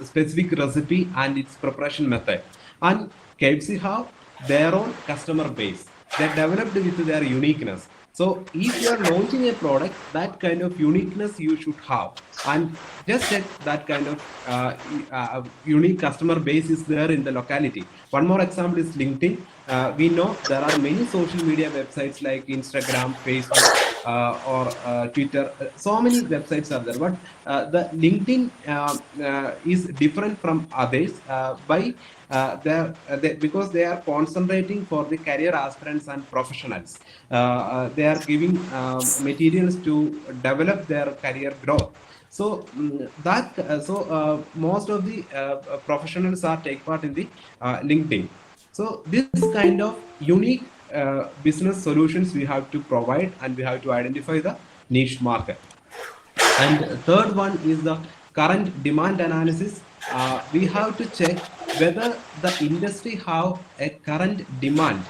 J: specific recipe and its preparation method. And KFC have their own customer base. They're developed with their uniqueness. So if you are launching a product, that kind of uniqueness you should have, and just check that kind of unique customer base is there in the locality. One more example is LinkedIn. We know there are many social media websites like Instagram, Facebook, or Twitter. So many websites are there, but the LinkedIn is different from others because they are concentrating for the career aspirants and professionals. They are giving materials to develop their career growth. So most of the professionals are take part in the LinkedIn. So this kind of unique business solutions we have to provide, and we have to identify the niche market. And third one is the current demand analysis. We have to check whether the industry have a current demand.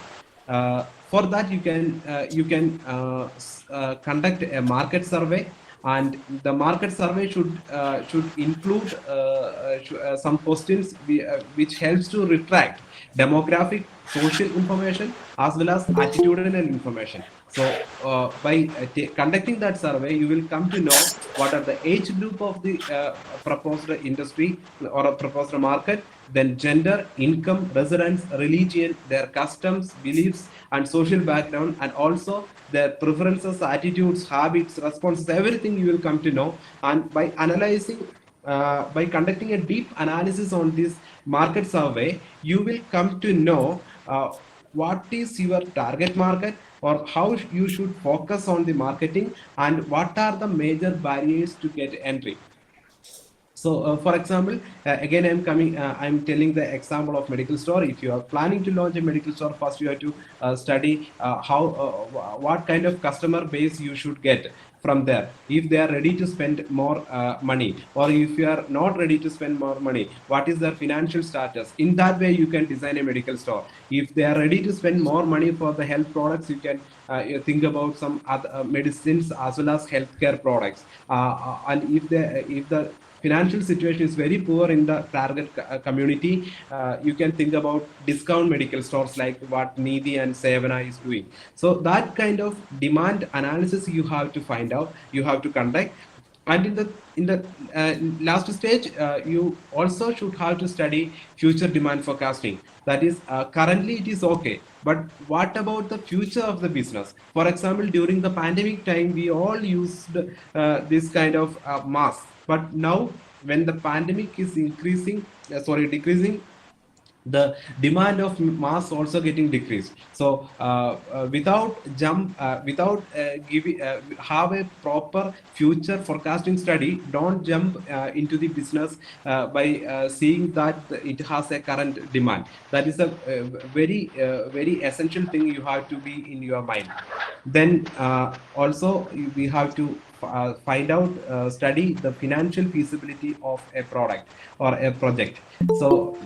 J: For that, you can conduct a market survey, and the market survey should include some questions which helps to retract demographic, social information as well as attitudinal information. So by conducting that survey, you will come to know what are the age group of the proposed industry or a proposed market, then gender, income, residence, religion, their customs, beliefs, and social background, and also their preferences, attitudes, habits, responses, everything you will come to know. And by analyzing, by conducting a deep analysis on this market survey, you will come to know what is your target market, or how you should focus on the marketing, and what are the major barriers to get entry. So, for example, again, I'm telling the example of medical store. If you are planning to launch a medical store, first you have to study what kind of customer base you should get from there. If they are ready to spend more money, or if you are not ready to spend more money, what is their financial status? In that way, you can design a medical store. If they are ready to spend more money for the health products, you can think about some other medicines as well as healthcare products. And if the financial situation is very poor in the target community, you can think about discount medical stores like what Needi and Sevana is doing. So that kind of demand analysis you have to find out, you have to conduct. And in the last stage, you also should have to study future demand forecasting. That is, currently it is okay, but what about the future of the business? For example, during the pandemic time, we all used this kind of mask. But now, when the pandemic is decreasing, the demand of masks also getting decreased. So without have a proper future forecasting study, don't jump into the business by seeing that it has a current demand. That is a very essential thing you have to be in your mind. Then also we have to find out, study the financial feasibility of a product or a project. So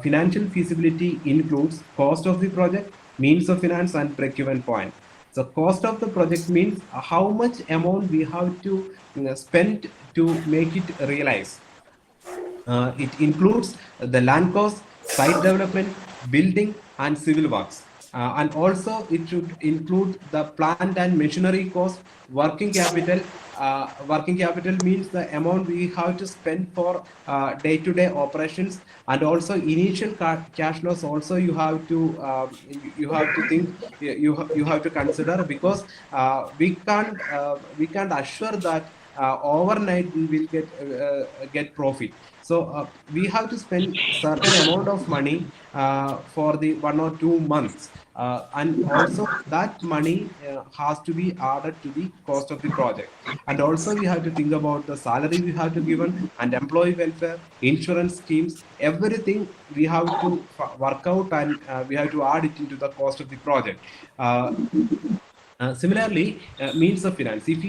J: financial feasibility includes cost of the project, means of finance, and break-even point. So cost of the project means how much amount we have to spend to make it realize. It includes the land cost, site development, building, and civil works. And also it should include the plant and machinery cost, working capital. Working capital means the amount we have to spend for day-to-day operations, and also initial cash flows. Also, you have to think, you have to consider, because we can't assure that overnight we will get profit. So we have to spend certain amount of money for the 1 or 2 months, and also that money has to be added to the cost of the project. And also we have to think about the salary we have to given, and employee welfare, insurance schemes, everything we have to work out, and we have to add it into the cost of the project. Similarly, means of finance. If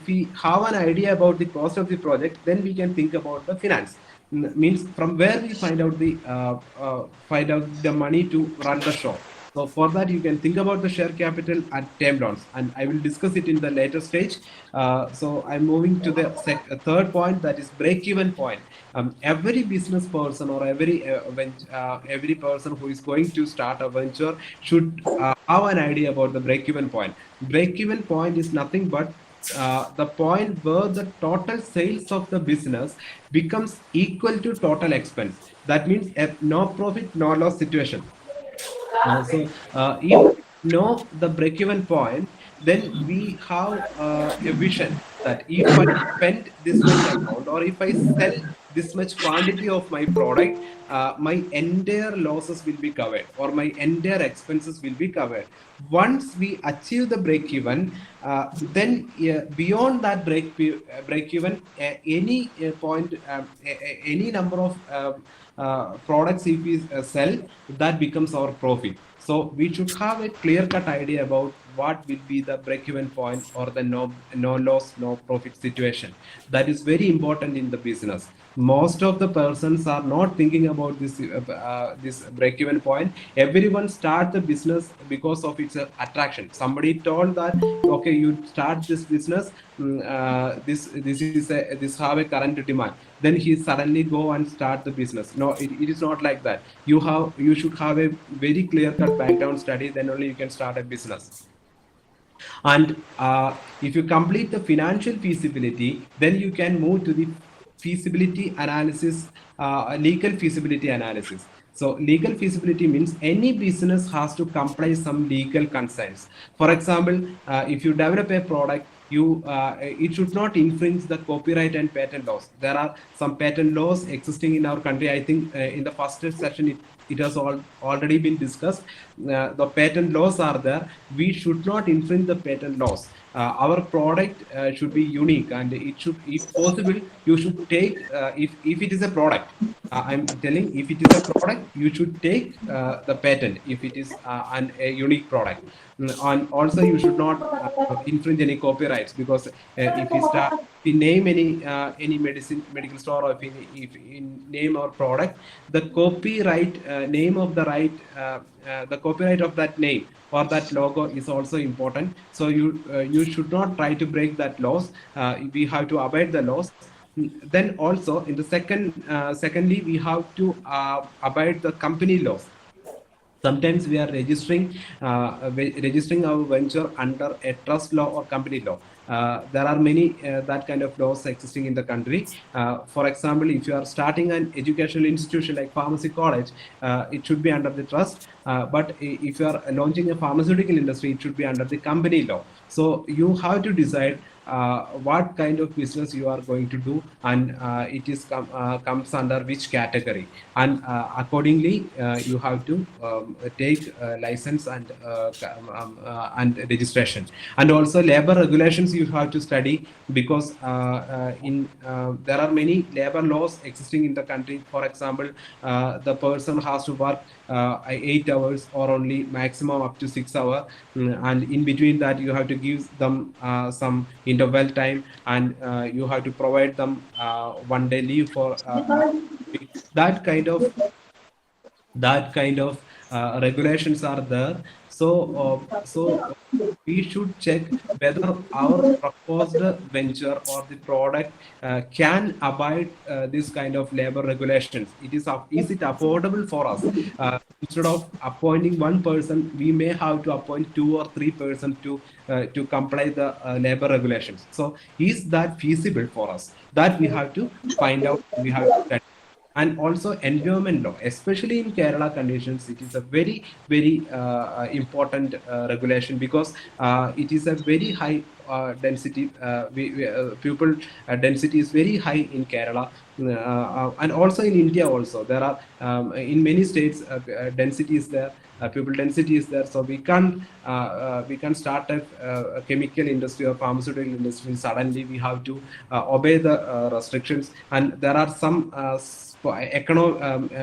J: we have an idea about the cost of the project, then we can think about the finance. Means from where we find out the money to run the show. So for that, you can think about the share capital and term loans, and I will discuss it in the later stage. So I'm moving to the third point, that is break-even point. Every business person or every person who is going to start a venture should have an idea about the break-even point. Break-even point is nothing but the point where the total sales of the business becomes equal to total expense. That means a no profit, no loss situation. So if you know the break-even point, then we have a vision that if I spend this much amount, or if I sell this much quantity of my product, my entire losses will be covered, or my entire expenses will be covered. Once we achieve the break-even, then beyond that break-even, any point, any number of products if we sell, that becomes our profit. So we should have a clear-cut idea about what will be the break-even point, or the no loss, no profit situation. That is very important in the business. Most of the persons are not thinking about this break-even point. Everyone start the business because of its attraction. Somebody told that, okay, you start this business, this have a current demand, then he suddenly go and start the business. No, it is not like that. You should have a very clear-cut background study, then only you can start a business. And if you complete the financial feasibility, then you can move to the feasibility analysis, legal feasibility analysis. So legal feasibility means any business has to comply some legal concerns. For example, if you develop a product, it should not infringe the copyright and patent laws. There are some patent laws existing in our country. I think in the first session it has already been discussed. The patent laws are there. We should not infringe the patent laws. Our product should be unique, and it should, if possible, you should take, if it is a product, I'm telling, if it is a product, you should take the patent if it is a unique product. And also you should not infringe any copyrights, because if we name any medical store, or if we name our product, the copyright name of the right, the copyright of that name or that logo is also important. So you should not try to break that laws. We have to abide the laws. Then also in the secondly, we have to abide the company laws. Sometimes we are registering our venture under a trust law or company law. There are many that kind of laws existing in the country. For example, if you are starting an educational institution like pharmacy college, it should be under the trust. But if you are launching a pharmaceutical industry, it should be under the company law. So you have to decide what kind of business you are going to do, and it is comes under which category, and accordingly you have to take license and registration. And also labor regulations you have to study, because there are many labor laws existing in the country. For example, the person has to work 8 hours or only maximum up to 6 hours, and in between that you have to give them some interval time, and you have to provide them 1 day leave for that kind of regulations are there. So we should check whether our proposed venture or the product can abide this kind of labor regulations. Is it affordable for us? Instead of appointing one person, we may have to appoint 2 or 3 persons to comply the labor regulations. So is that feasible for us? That we have to find out. We have to study. And also environment law, especially in Kerala conditions, it is a very, very important regulation, because it is a very high density, people density is very high in Kerala, and also in India also. There are in many states density is there, people density is there. So we can't start a chemical industry or pharmaceutical industry suddenly. We have to obey the restrictions, and there are some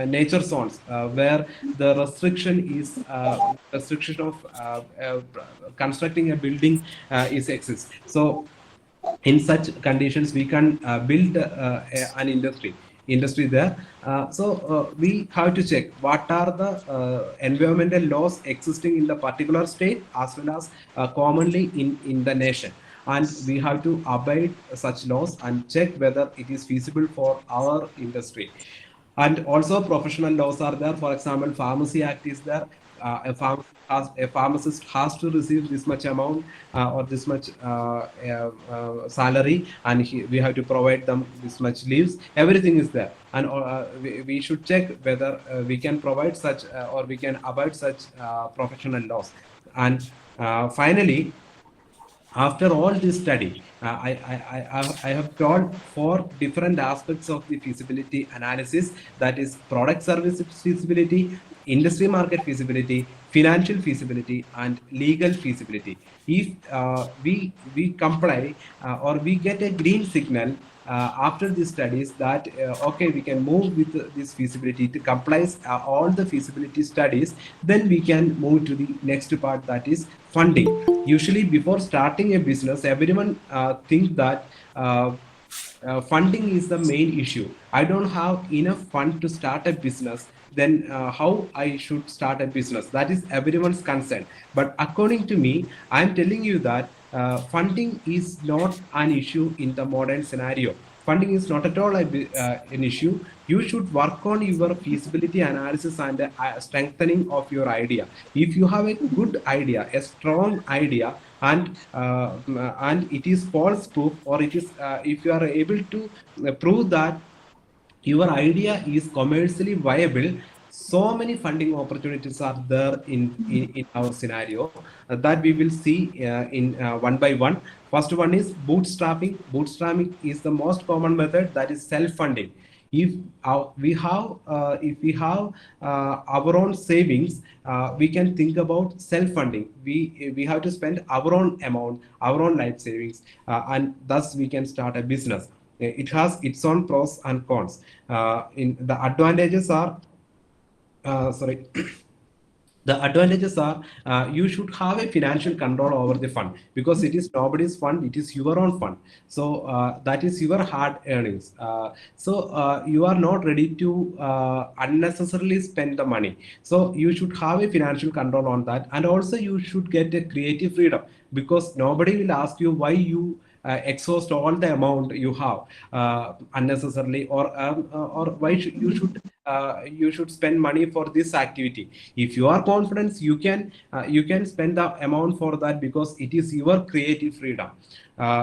J: nature zones where the restriction of constructing a building is exists. So in such conditions we can build an industry there. So we have to check what are the environmental laws existing in the particular state, as well as commonly in the nation. And we have to abide such laws and check whether it is feasible for our industry. And also professional laws are there. For example, Pharmacy Act is there. A pharmacist has to receive this much amount or this much salary, and we have to provide them this much leaves. Everything is there, and we should check whether we can provide such or we can abide such professional laws. And finally, after all this study, I have told 4 different aspects of the feasibility analysis, that is product service feasibility, industry market feasibility, financial feasibility, and legal feasibility. If we comply or we get a green signal after these studies that okay, we can move with this feasibility to comply all the feasibility studies, then we can move to the next part, that is funding. Usually before starting a business, everyone think that funding is the main issue. I don't have enough fund to start a business, then how I should start a business? That is everyone's concern. But according to me, I'm telling you that funding is not an issue in the modern scenario. Funding is not at all an issue. You should work on your feasibility analysis and strengthening of your idea. If you have a good idea, a strong idea, and it is false proof, or it is if you are able to prove that your idea is commercially viable, so many funding opportunities are there in our scenario that we will see in one by one. First one is bootstrapping. Bootstrapping is the most common method, that is self-funding. If we have our own savings, we can think about self-funding. We have to spend our own amount, our own life savings, and thus we can start a business. It has its own pros and cons. In the advantages are the advantages are you should have a financial control over the fund, because it is nobody's fund, it is your own fund. So that is your hard earnings. So you are not ready to unnecessarily spend the money. So you should have a financial control on that. And also you should get a creative freedom, because nobody will ask you why you exhaust all the amount you have unnecessarily, or why you should you should spend money for this activity. If you are confident, you can spend the amount for that, because it is your creative freedom,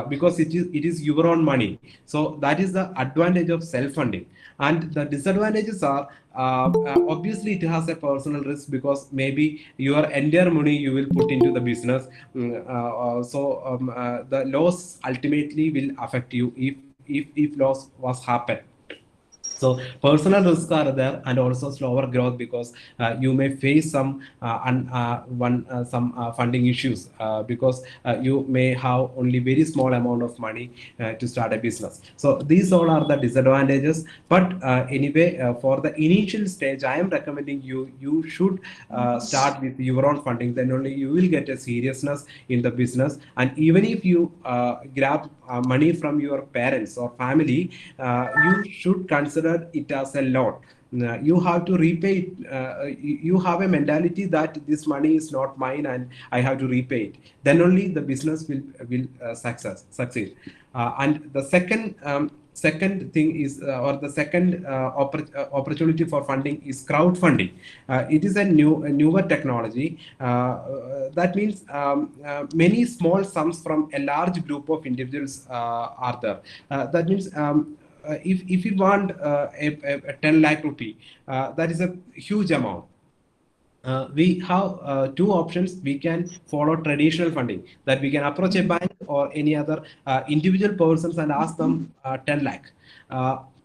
J: because it is your own money. So that is the advantage of self-funding. And the disadvantages are, obviously it has a personal risk, because maybe your entire money you will put into the business. The loss ultimately will affect you if loss was happen. So personal risks are there, and also slower growth, because you may face some funding issues, because you may have only very small amount of money to start a business. So these all are the disadvantages. But anyway, for the initial stage, I am recommending you should start with your own funding. Then only you will get a seriousness in the business. And even if you grab money from your parents or family, you should consider it as a loan. You have to repay it. You have a mentality that this money is not mine and I have to repay it. Then only the business will succeed. And the second thing is, or the second opportunity for funding is crowdfunding. It is a newer technology. That means many small sums from a large group of individuals are there. That means if you want a 10 lakh rupee, that is a huge amount. We have two options. We can follow traditional funding, that we can approach a bank or any other individual persons and ask them 10 lakh.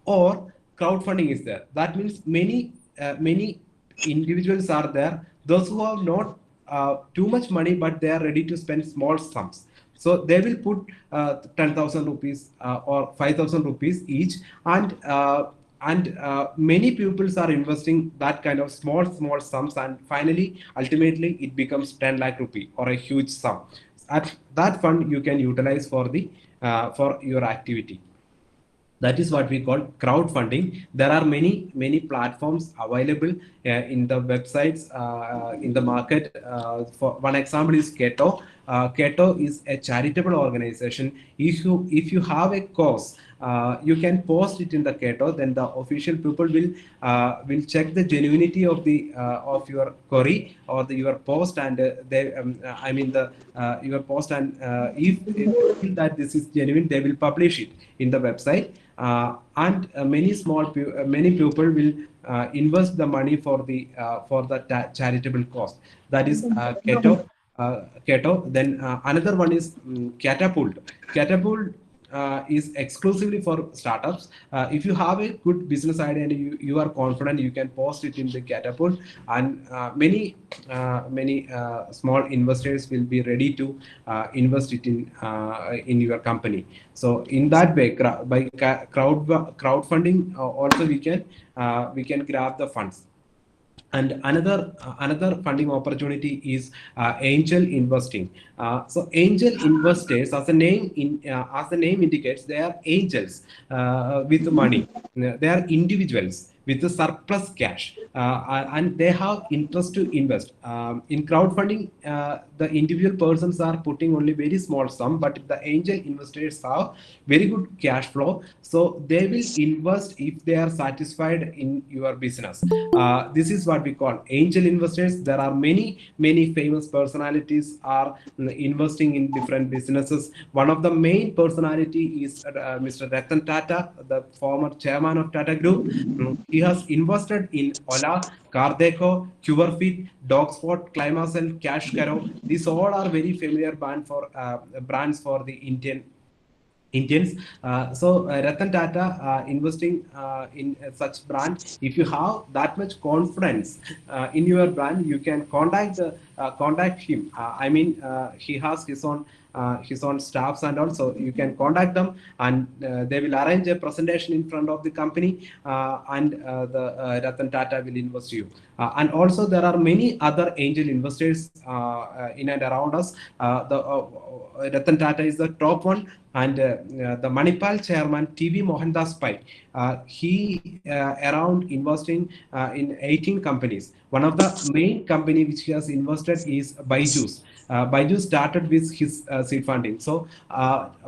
J: Or crowdfunding is there. That means many individuals are there, those who have not too much money, but they are ready to spend small sums. So they will put 10,000 rupees or 5,000 rupees each, and many pupils are investing that kind of small sums, and finally, ultimately, it becomes 10 lakh rupee or a huge sum. At that fund you can utilize for your activity. That is what we call crowdfunding. There are many platforms available in the websites, in the market. For one example is Keto. Keto is a charitable organization. If you have a cause, you can post it in the Keto. Then the official people will check the genuinity of of your query or your post, and your post, and if they feel that this is genuine, they will publish it in the website. And many people will invest the money for the charitable cause. That is Keto. Then another one is Catapult. Catapult is exclusively for startups. If you have a good business idea and you are confident, you can post it in the Catapult, and many small investors will be ready to invest it in your company. So in that way, by crowdfunding, also we can grab the funds. And another funding opportunity is angel investing. So angel investors, as the name indicates, they are angels with money. They are individuals with the surplus cash, and they have interest to invest. In crowdfunding, the individual persons are putting only very small sum, but the angel investors have very good cash flow, so they will invest if they are satisfied in your business. This is what we call angel investors. There are many famous personalities are investing in different businesses. One of the main personality is Mr. Ratan Tata, the former chairman of Tata Group. He has invested in Ola, Cardeco, Cuberfit, Dogspot, Climaxel, Cashcaro. These all are very familiar brands for the Indians. So Ratan Tata investing in such brand. If you have that much confidence in your brand, you can contact him. He has his own staffs, and also you can contact them, and they will arrange a presentation in front of the company, and the Ratan Tata will invest you. And also there are many other angel investors in and around us. The Ratan Tata is the top one, and the Manipal chairman TV Mohandas Pai. He around investing in 18 companies. One of the main company which he has invested is Byju's. Byju's started with his seed funding. So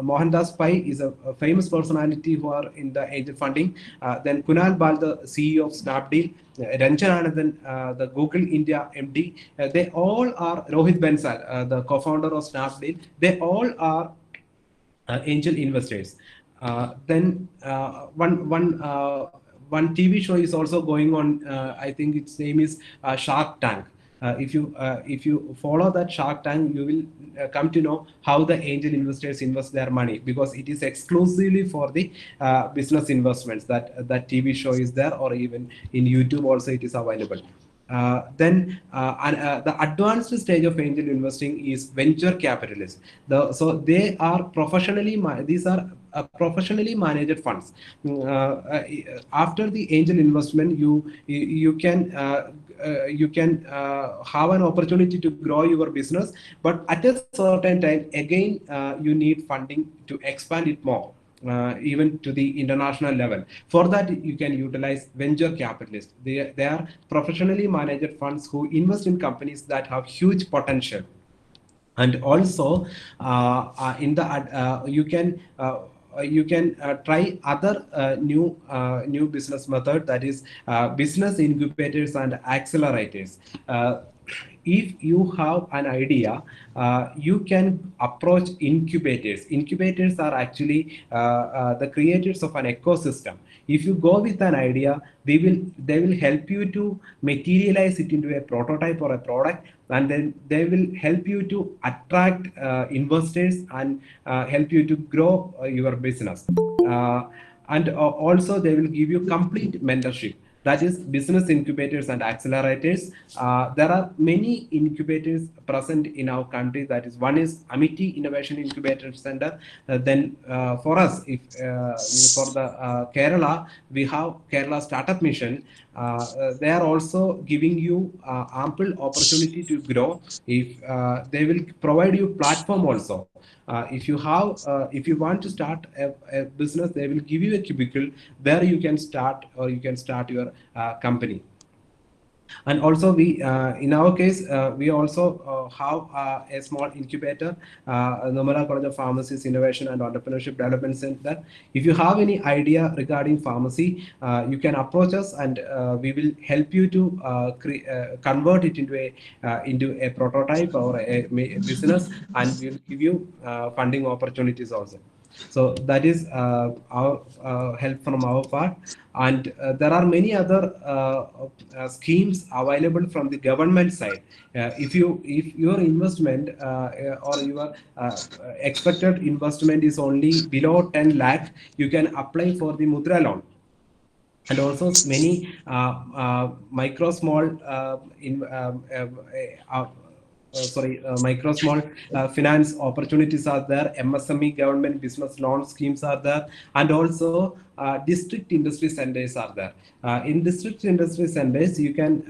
J: Mohandas Pai is a famous personality who are in the angel funding. Then Kunal Bal, the CEO of Snapdeal, Ranjan Anandan, the Google India MD, they all are Rohit Bensal, the co-founder of Snapdeal. They all are angel investors. Then one TV show is also going on. I think its name is Shark Tank. If you follow that Shark Tank, you will come to know how the angel investors invest their money, because it is exclusively for the business investments. That TV show is there, or even in YouTube also it is available. Then the advanced stage of angel investing is venture capitalists. So they are professionally these are professionally managed funds. After the angel investment, you can have an opportunity to grow your business, but at a certain time again you need funding to expand it more. Even to the international level. For that, you can utilize venture capitalists. They are professionally managed funds who invest in companies that have huge potential. And also, in the you can try other new business method, that is business incubators and accelerators. If you have an idea, you can approach incubators. Incubators are actually the creators of an ecosystem. If you go with an idea, they will help you to materialize it into a prototype or a product, and then they will help you to attract investors and help you to grow your business. And also they will give you complete mentorship. That is business incubators and accelerators. There are many incubators present in our country. That is, one is Amity Innovation Incubator Center. Then for us, if for the Kerala, we have Kerala Startup Mission. They are also giving you ample opportunity to grow. If they will provide you platform also. If you want to start a business, they will give you a cubicle where you can start, or you can start your company. And also we, in our case, we also have a small incubator, Nomura College of Pharmacies Innovation and Entrepreneurship Development Center. If you have any idea regarding pharmacy, you can approach us, and we will help you to convert it into a prototype or a business, and we will give you funding opportunities also. So that is our help from our part. And there are many other schemes available from the government side. If your investment or your expected investment is only below 10 lakh, you can apply for the Mudra loan. And also many micro small finance opportunities are there. MSME government business loan schemes are there, and also district industry centers are there. In district industry centers, you can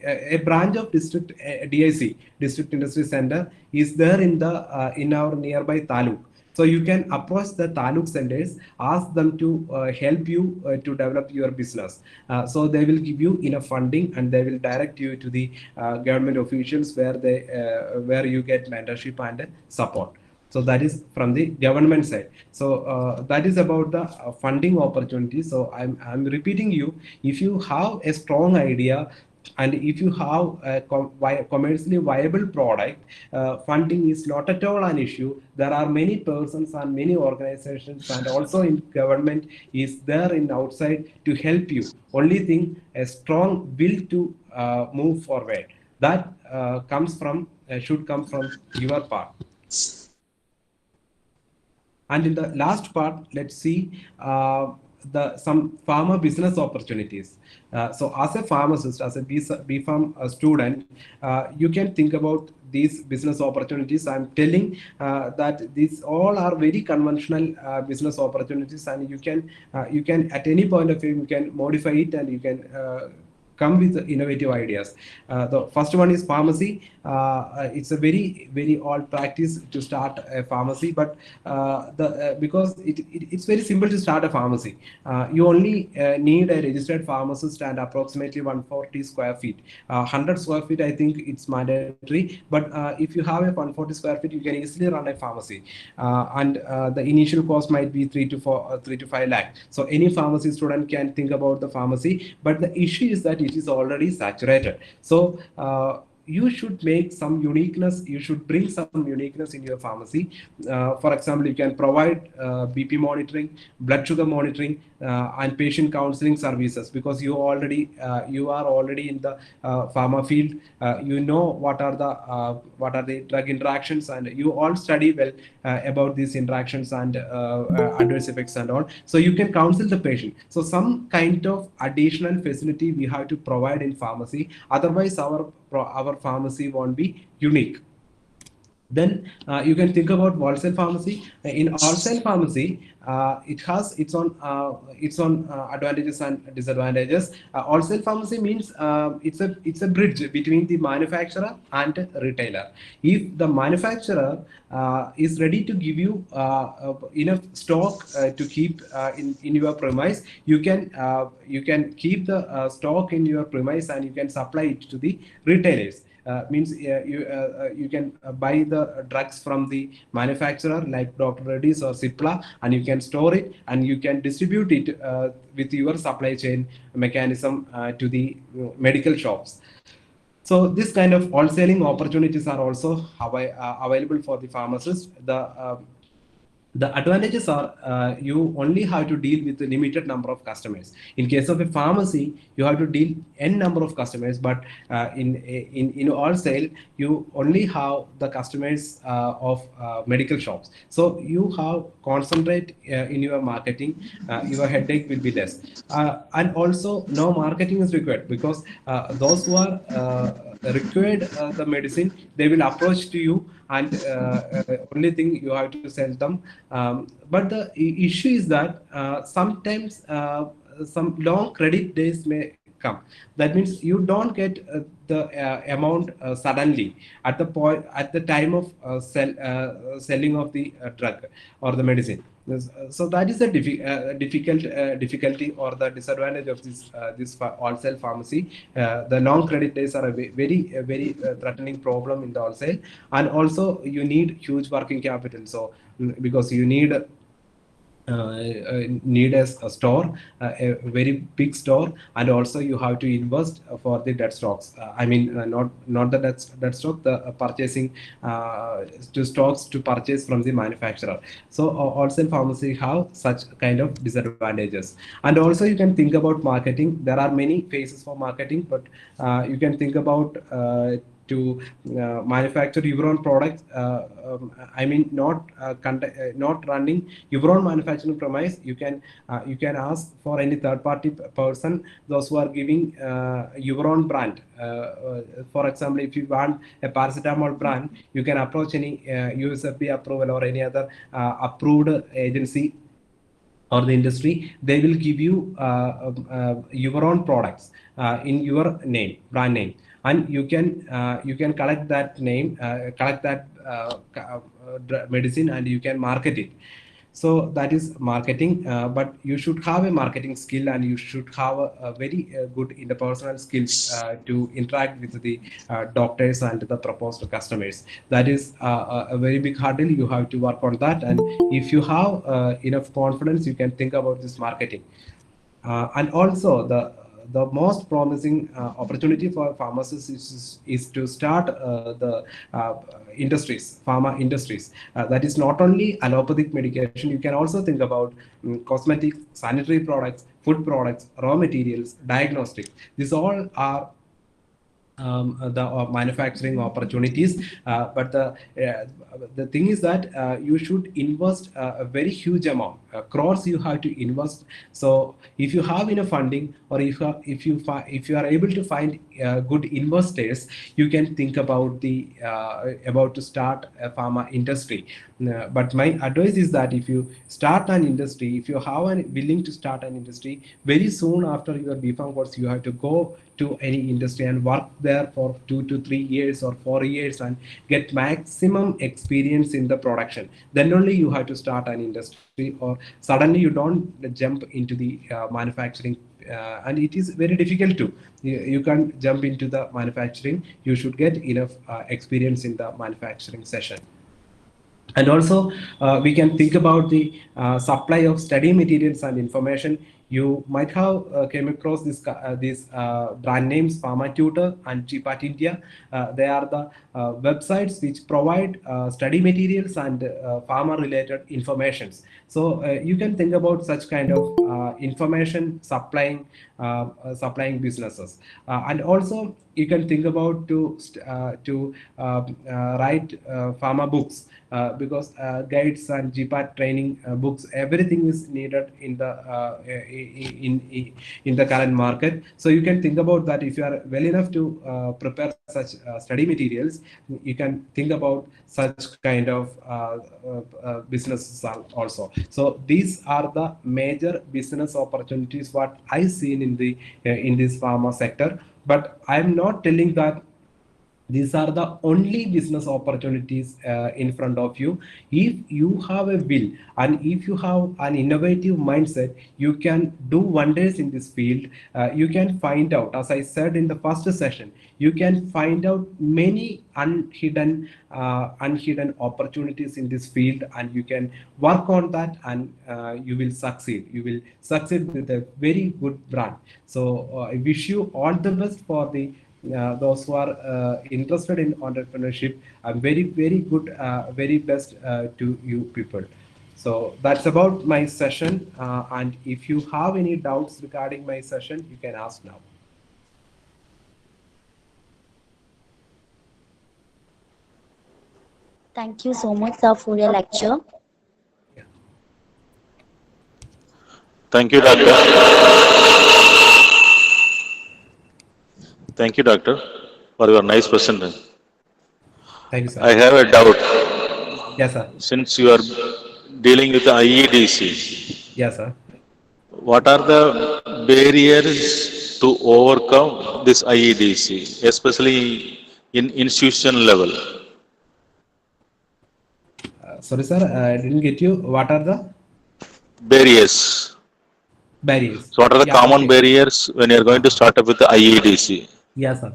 J: a branch of district DIC, district industry center, is there in our nearby taluk. So you can approach the taluk centers, ask them to help you to develop your business. So they will give you enough funding, and they will direct you to the government officials where you get mentorship and support. So that is from the government side. So that is about the funding opportunities. So I'm repeating you, if you have a strong idea, and if you have a commercially viable product, funding is not at all an issue. There are many persons and many organizations, and also in government is there in outside to help you. Only thing, a strong will to move forward. That should come from your part. And in the last part, let's see some pharma business opportunities. So as a pharmacist, as a B.Pharm student, you can think about these business opportunities. I'm telling that these all are very conventional business opportunities, and you can at any point of view, you can modify it, and you can come with innovative ideas. The first one is pharmacy. It's a very old practice to start a pharmacy, but because it's very simple to start a pharmacy. You only need a registered pharmacist and approximately 140 square feet. 100 square feet, I think it's mandatory, but if you have a 140 square feet, you can easily run a pharmacy, and the initial cost might be 3 to 5 lakh. So any pharmacy student can think about the pharmacy, but the issue is that it is already saturated. So you should make some uniqueness, you should bring some uniqueness in your pharmacy. For example, you can provide BP monitoring, blood sugar monitoring, and patient counseling services, because you are already in the pharma field. You know what are the drug interactions, and you all study well about these interactions and adverse effects and all. So you can counsel the patient. So some kind of additional facility we have to provide in pharmacy. Otherwise, our pharmacy won't be unique. Then you can think about wholesale pharmacy. In wholesale pharmacy, it has its own advantages and disadvantages. Wholesale pharmacy means it's a bridge between the manufacturer and retailer. If the manufacturer is ready to give you enough stock to keep in your premise, you can keep the stock in your premise and you can supply it to the retailers. Means you can buy the drugs from the manufacturer like Dr. Reddy's or Cipla, and you can store it and you can distribute it with your supply chain mechanism to the medical shops. So this kind of wholesaling opportunities are also available for the pharmacists. The advantages are you only have to deal with a limited number of customers. In case of a pharmacy, you have to deal n number of customers, but in wholesale, you only have the customers of medical shops. So you have concentrate in your marketing. Your headache will be less, and also no marketing is required, because those who are required the medicine, they will approach to you, and only thing you have to sell them. But the issue is that sometimes some long credit days may come. That means you don't get the amount suddenly at the time of selling of the drug or the medicine. So that is a difficulty or the disadvantage of this wholesale pharmacy. The long credit days are a very threatening problem in the wholesale, and also you need huge working capital. So because you need a store, a very big store, and also you have to invest for the dead stocks. I mean, not the dead stock, the purchasing to stocks to purchase from the manufacturer. So wholesale pharmacy have such kind of disadvantages. And also you can think about marketing. There are many phases for marketing, but you can think about to manufacture your own products. I mean, not running your own manufacturing premise. You can ask for any third-party person, those who are giving your own brand. For example, if you want a paracetamol brand, you can approach any USFDA approval or any other approved agency or the industry. They will give you your own products in your name, brand name. And you can collect that name, collect that medicine, and you can market it. So that is marketing, but you should have a marketing skill, and you should have a very good interpersonal skills to interact with the doctors and the proposed customers. That is a very big hurdle. You have to work on that, and if you have enough confidence, you can think about this marketing. And also the most promising opportunity for pharmacists is to start the industries, pharma industries. That is not only allopathic medication. You can also think about cosmetics, sanitary products, food products, raw materials, diagnostics. These all are the manufacturing opportunities, but the thing is that you should invest a very huge amount, crores you have to invest. So if you have enough funding, or if you are able to find good investors, you can think about to start a pharma industry. But my advice is that if you start an industry, if you have willing to start an industry, very soon after your BPharm course, you have to go to any industry and work there for 2 to 3 years or 4 years and get maximum experience in the production. Then only you have to start an industry, or suddenly you don't jump into the manufacturing. And it is very difficult to. You can't jump into the manufacturing. You should get enough experience in the manufacturing session. And also, we can think about the supply of study materials and information. You might have came across these brand names, Pharma Tutor and GPAT India. They are the websites which provide study materials and pharma-related informations. So you can think about such kind of information supplying businesses, and also you can think about to write pharma books. Because guides and GPAT training books, everything is needed in the in the current market. So you can think about that. If you are well enough to prepare such study materials, you can think about such kind of businesses also. So these are the major business opportunities what I seen in the in this pharma sector. But I'm not telling that these are the only business opportunities in front of you. If you have a will and if you have an innovative mindset, you can do wonders in this field. You can find out, as I said in the first session, you can find out many unhidden opportunities in this field, and you can work on that, and you will succeed. You will succeed with a very good brand. So I wish you all the best for the those who are interested in entrepreneurship. I'm very good, very best to you people. So that's about my session, and if you have any doubts regarding my session, you can ask now.
G: Thank you so much, sir, for your lecture.
H: Thank you, Doctor. Thank you, Doctor, for your nice presentation.
J: Thank you, sir.
H: I have a doubt.
J: Yes, sir.
H: Since you are dealing with the IEDC,
J: Yes, sir.
H: what are the barriers to overcome this IEDC, especially in institution level?
J: Sorry, sir, I didn't get you. What are the
H: barriers?
J: Barriers.
H: So what are the common barriers when you are going to start up with the IEDC?
J: Yes, sir.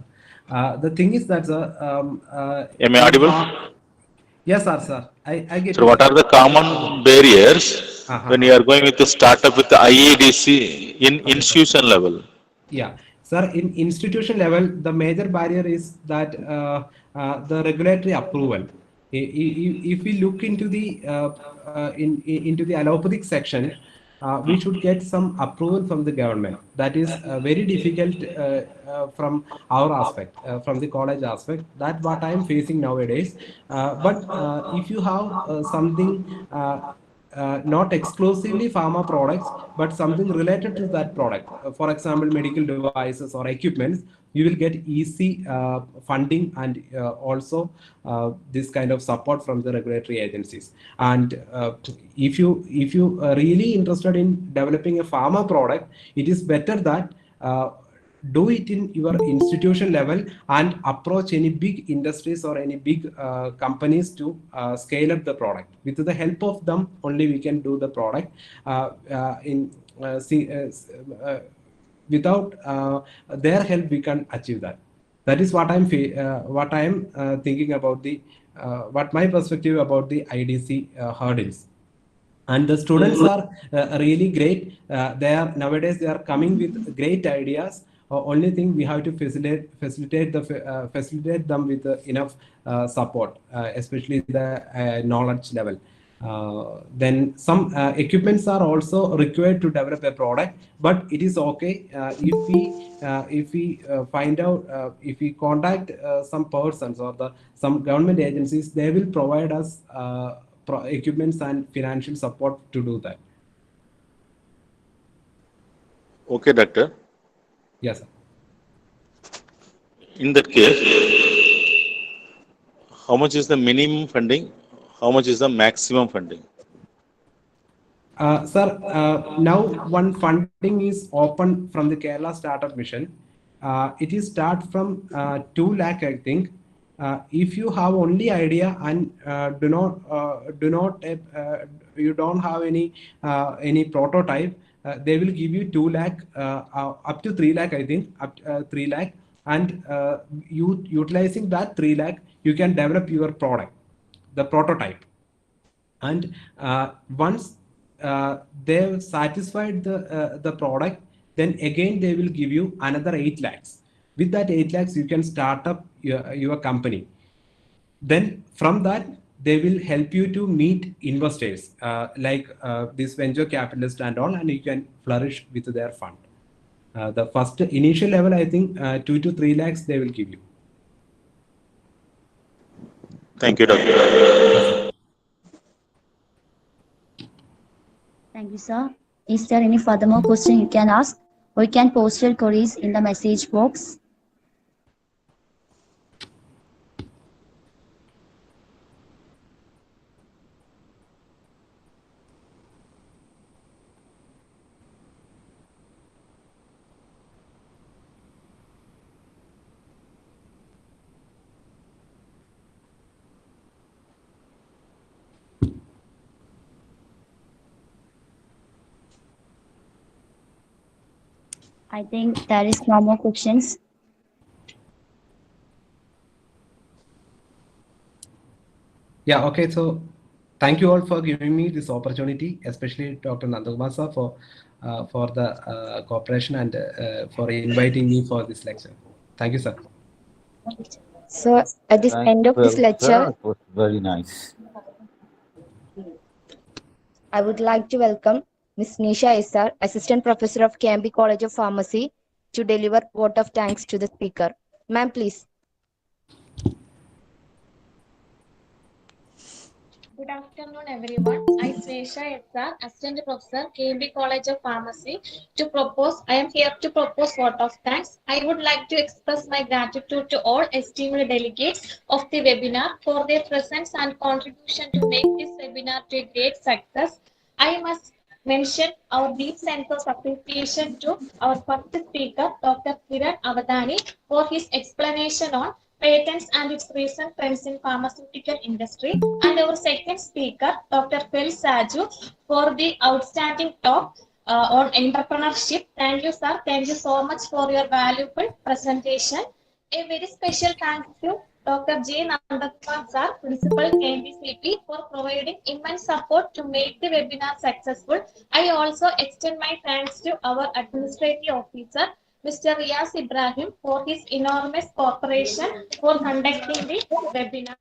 J: The thing is that, sir,
H: am I audible?
J: Yes, sir. I get.
H: So what are the common barriers when you are going with the startup with the IEDC in institution level?
J: Yeah, sir, in institution level, the major barrier is that the regulatory approval. If we look into the into the allopathic section, we should get some approval from the government. That is very difficult from our aspect, from the college aspect. That's what I am facing nowadays. But if you have something not exclusively pharma products, but something related to that product, for example, medical devices or equipments, you will get easy funding and also this kind of support from the regulatory agencies. And if you are really interested in developing a pharma product, it is better that do it in your institution level and approach any big industries or any big companies to scale up the product. With the help of them only we can do the product. Without their help we can achieve that. That is what I'm thinking about the what my perspective about the IDC hurdles. And the students are really great. Nowadays they are coming with great ideas. Only thing we have to facilitate them with enough support, especially the knowledge level. Then some equipments are also required to develop a product, but it is okay if we find out, if we contact some persons or some government agencies, they will provide us equipments and financial support to do that.
H: Okay, Doctor.
J: Yes, sir.
H: In that case, how much is the minimum funding? How much is the maximum funding?
J: Sir, now one funding is open from the Kerala Startup Mission. it is start from 2 lakh, I think. If you have only idea and you don't have any prototype, they will give you 2 lakh, up to 3 lakh, I think, up 3 lakh. And you utilizing that 3 lakh, you can develop your product, the prototype. And once they've satisfied the product, then again they will give you another 8 lakhs. With that 8 lakhs, you can start up your company. Then from that, they will help you to meet investors like this venture capitalist and all, and you can flourish with their fund. The first initial level, I think 2 to 3 lakhs they will give you.
H: Thank you, Doctor.
G: Thank you, sir. Is there any furthermore question you can ask, or you can post your queries in the message box? I think there is no more questions.
J: Yeah, okay. So thank you all for giving me this opportunity, especially Dr. Nandakumar sir for the cooperation and for inviting me for this lecture. Thank you, sir.
G: So at this
D: Thank
G: end of this
D: well,
G: lecture,
D: sir. It was very nice.
G: I would like to welcome Ms. Nisha SR, Assistant Professor of KMB College of Pharmacy, to deliver vote of thanks to the speaker. Ma'am, please.
K: Good afternoon, everyone. I, Swesha SR, Assistant Professor, KMB College of Pharmacy, I am here to propose vote of thanks. I would like to express my gratitude to all esteemed delegates of the webinar for their presence and contribution to make this webinar to a great success. I must mention our deep sense of appreciation to our first speaker, Dr. Kiran Avadani, for his explanation on patents and its recent trends in pharmaceutical industry, and our second speaker, Dr. Phil Saju, for the outstanding talk on entrepreneurship. Thank you, sir. Thank you so much for your valuable presentation. A very special thanks to Dr. J. Nandakumar sir, Principal KMBCP, for providing immense support to make the webinar successful. I also extend my thanks to our administrative officer, Mr. Riaz Ibrahim, for his enormous cooperation for conducting the webinar.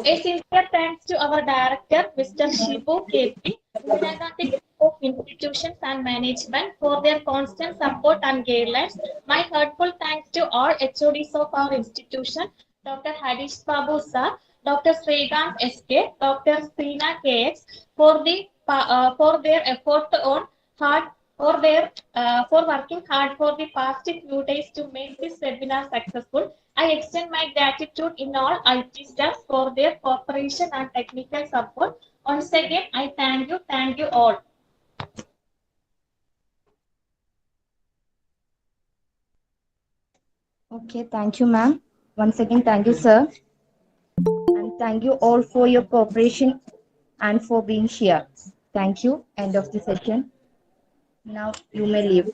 K: A sincere thanks to our director, Mr. Shibu KP, Indira Gandhi Group of Institutions and Management, for their constant support and guidelines. My heartfelt thanks to all HODs of our institution, Dr. Harish Babu sir, Dr. Srikanth SK, Dr. Sreena KX, for their effort on hard for working hard for the past few days to make this webinar successful. I extend my gratitude in all IT staff for their cooperation and technical support. Once again, I thank you all.
G: Okay, thank you, ma'am. Once again, thank you, sir. And thank you all for your cooperation and for being here. Thank you. End of the session. Now you may leave.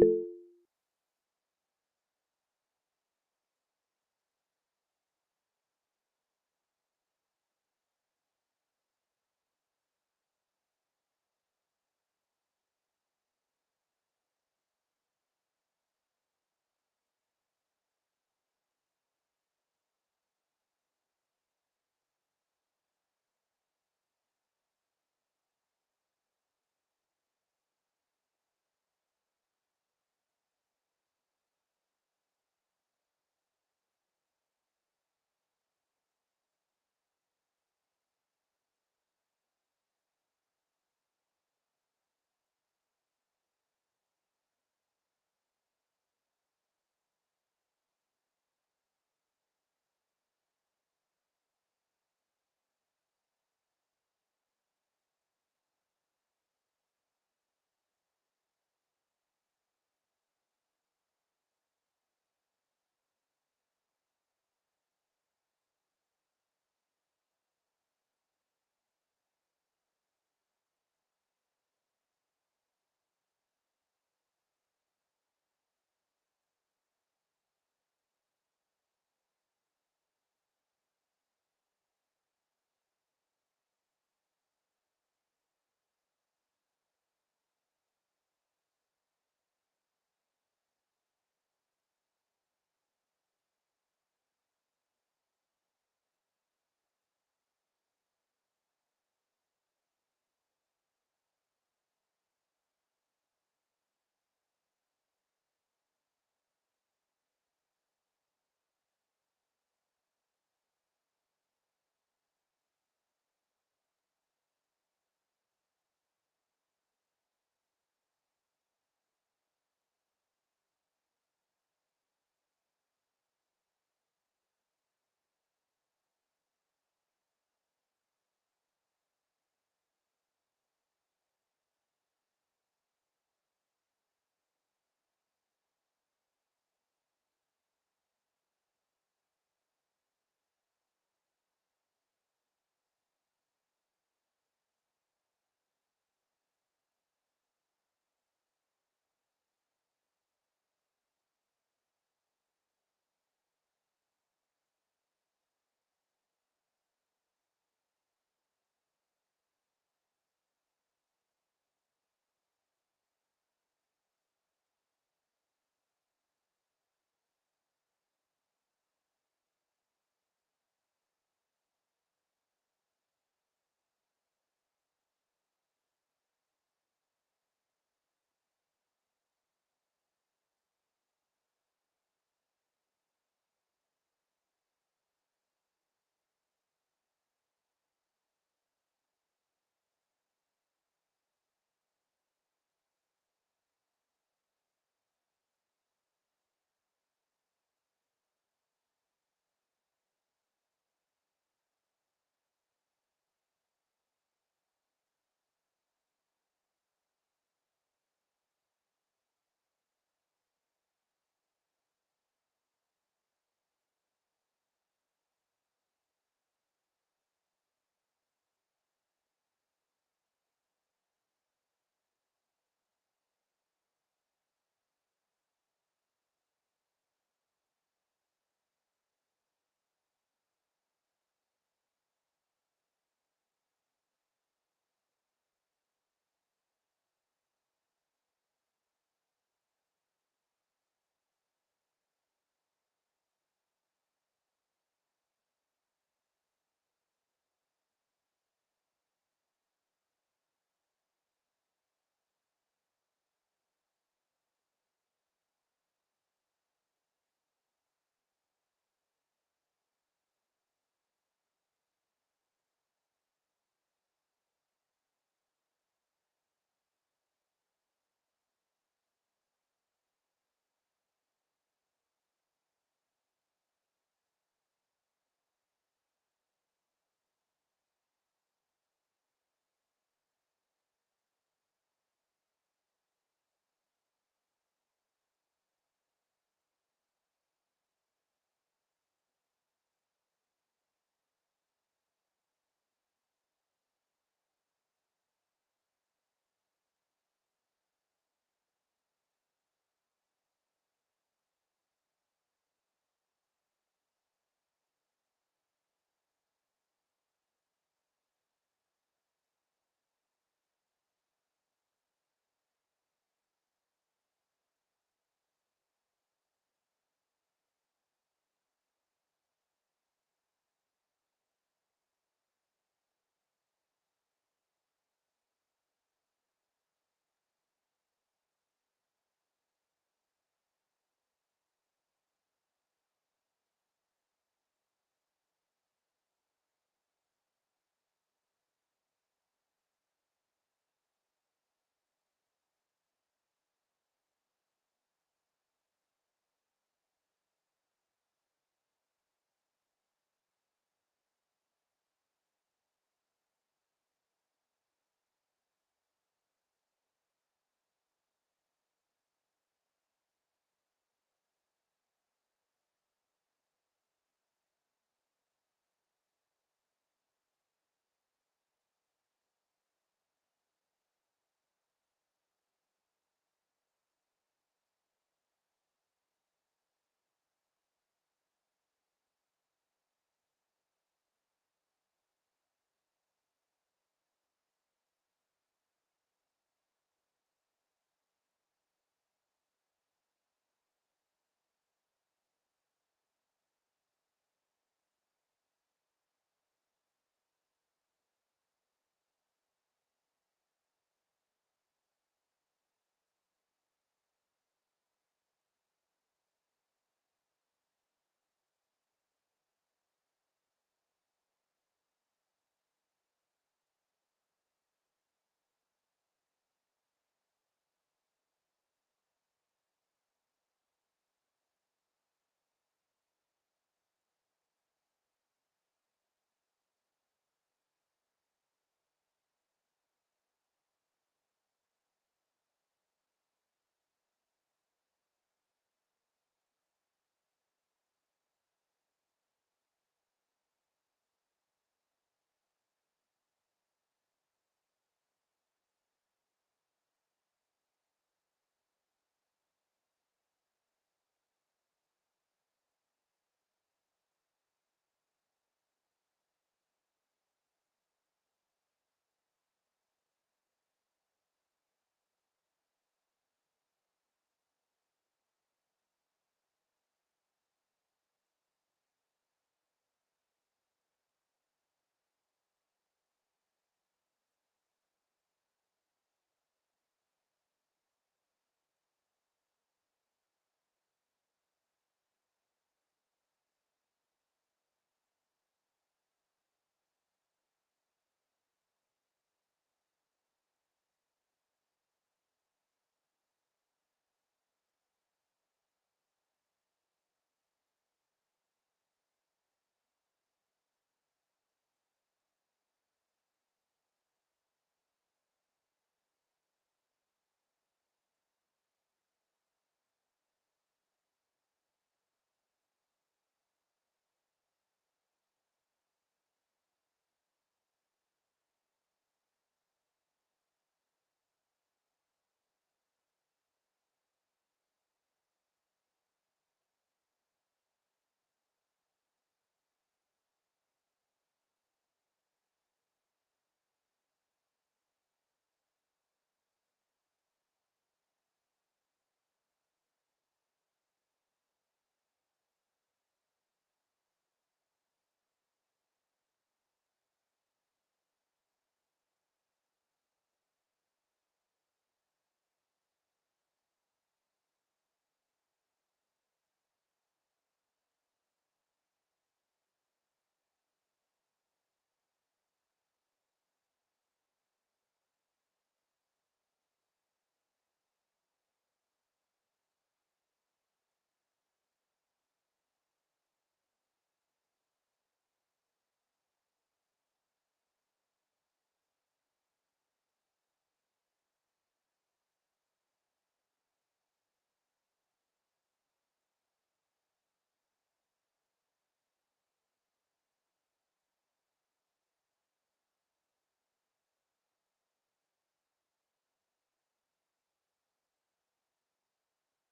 E: you.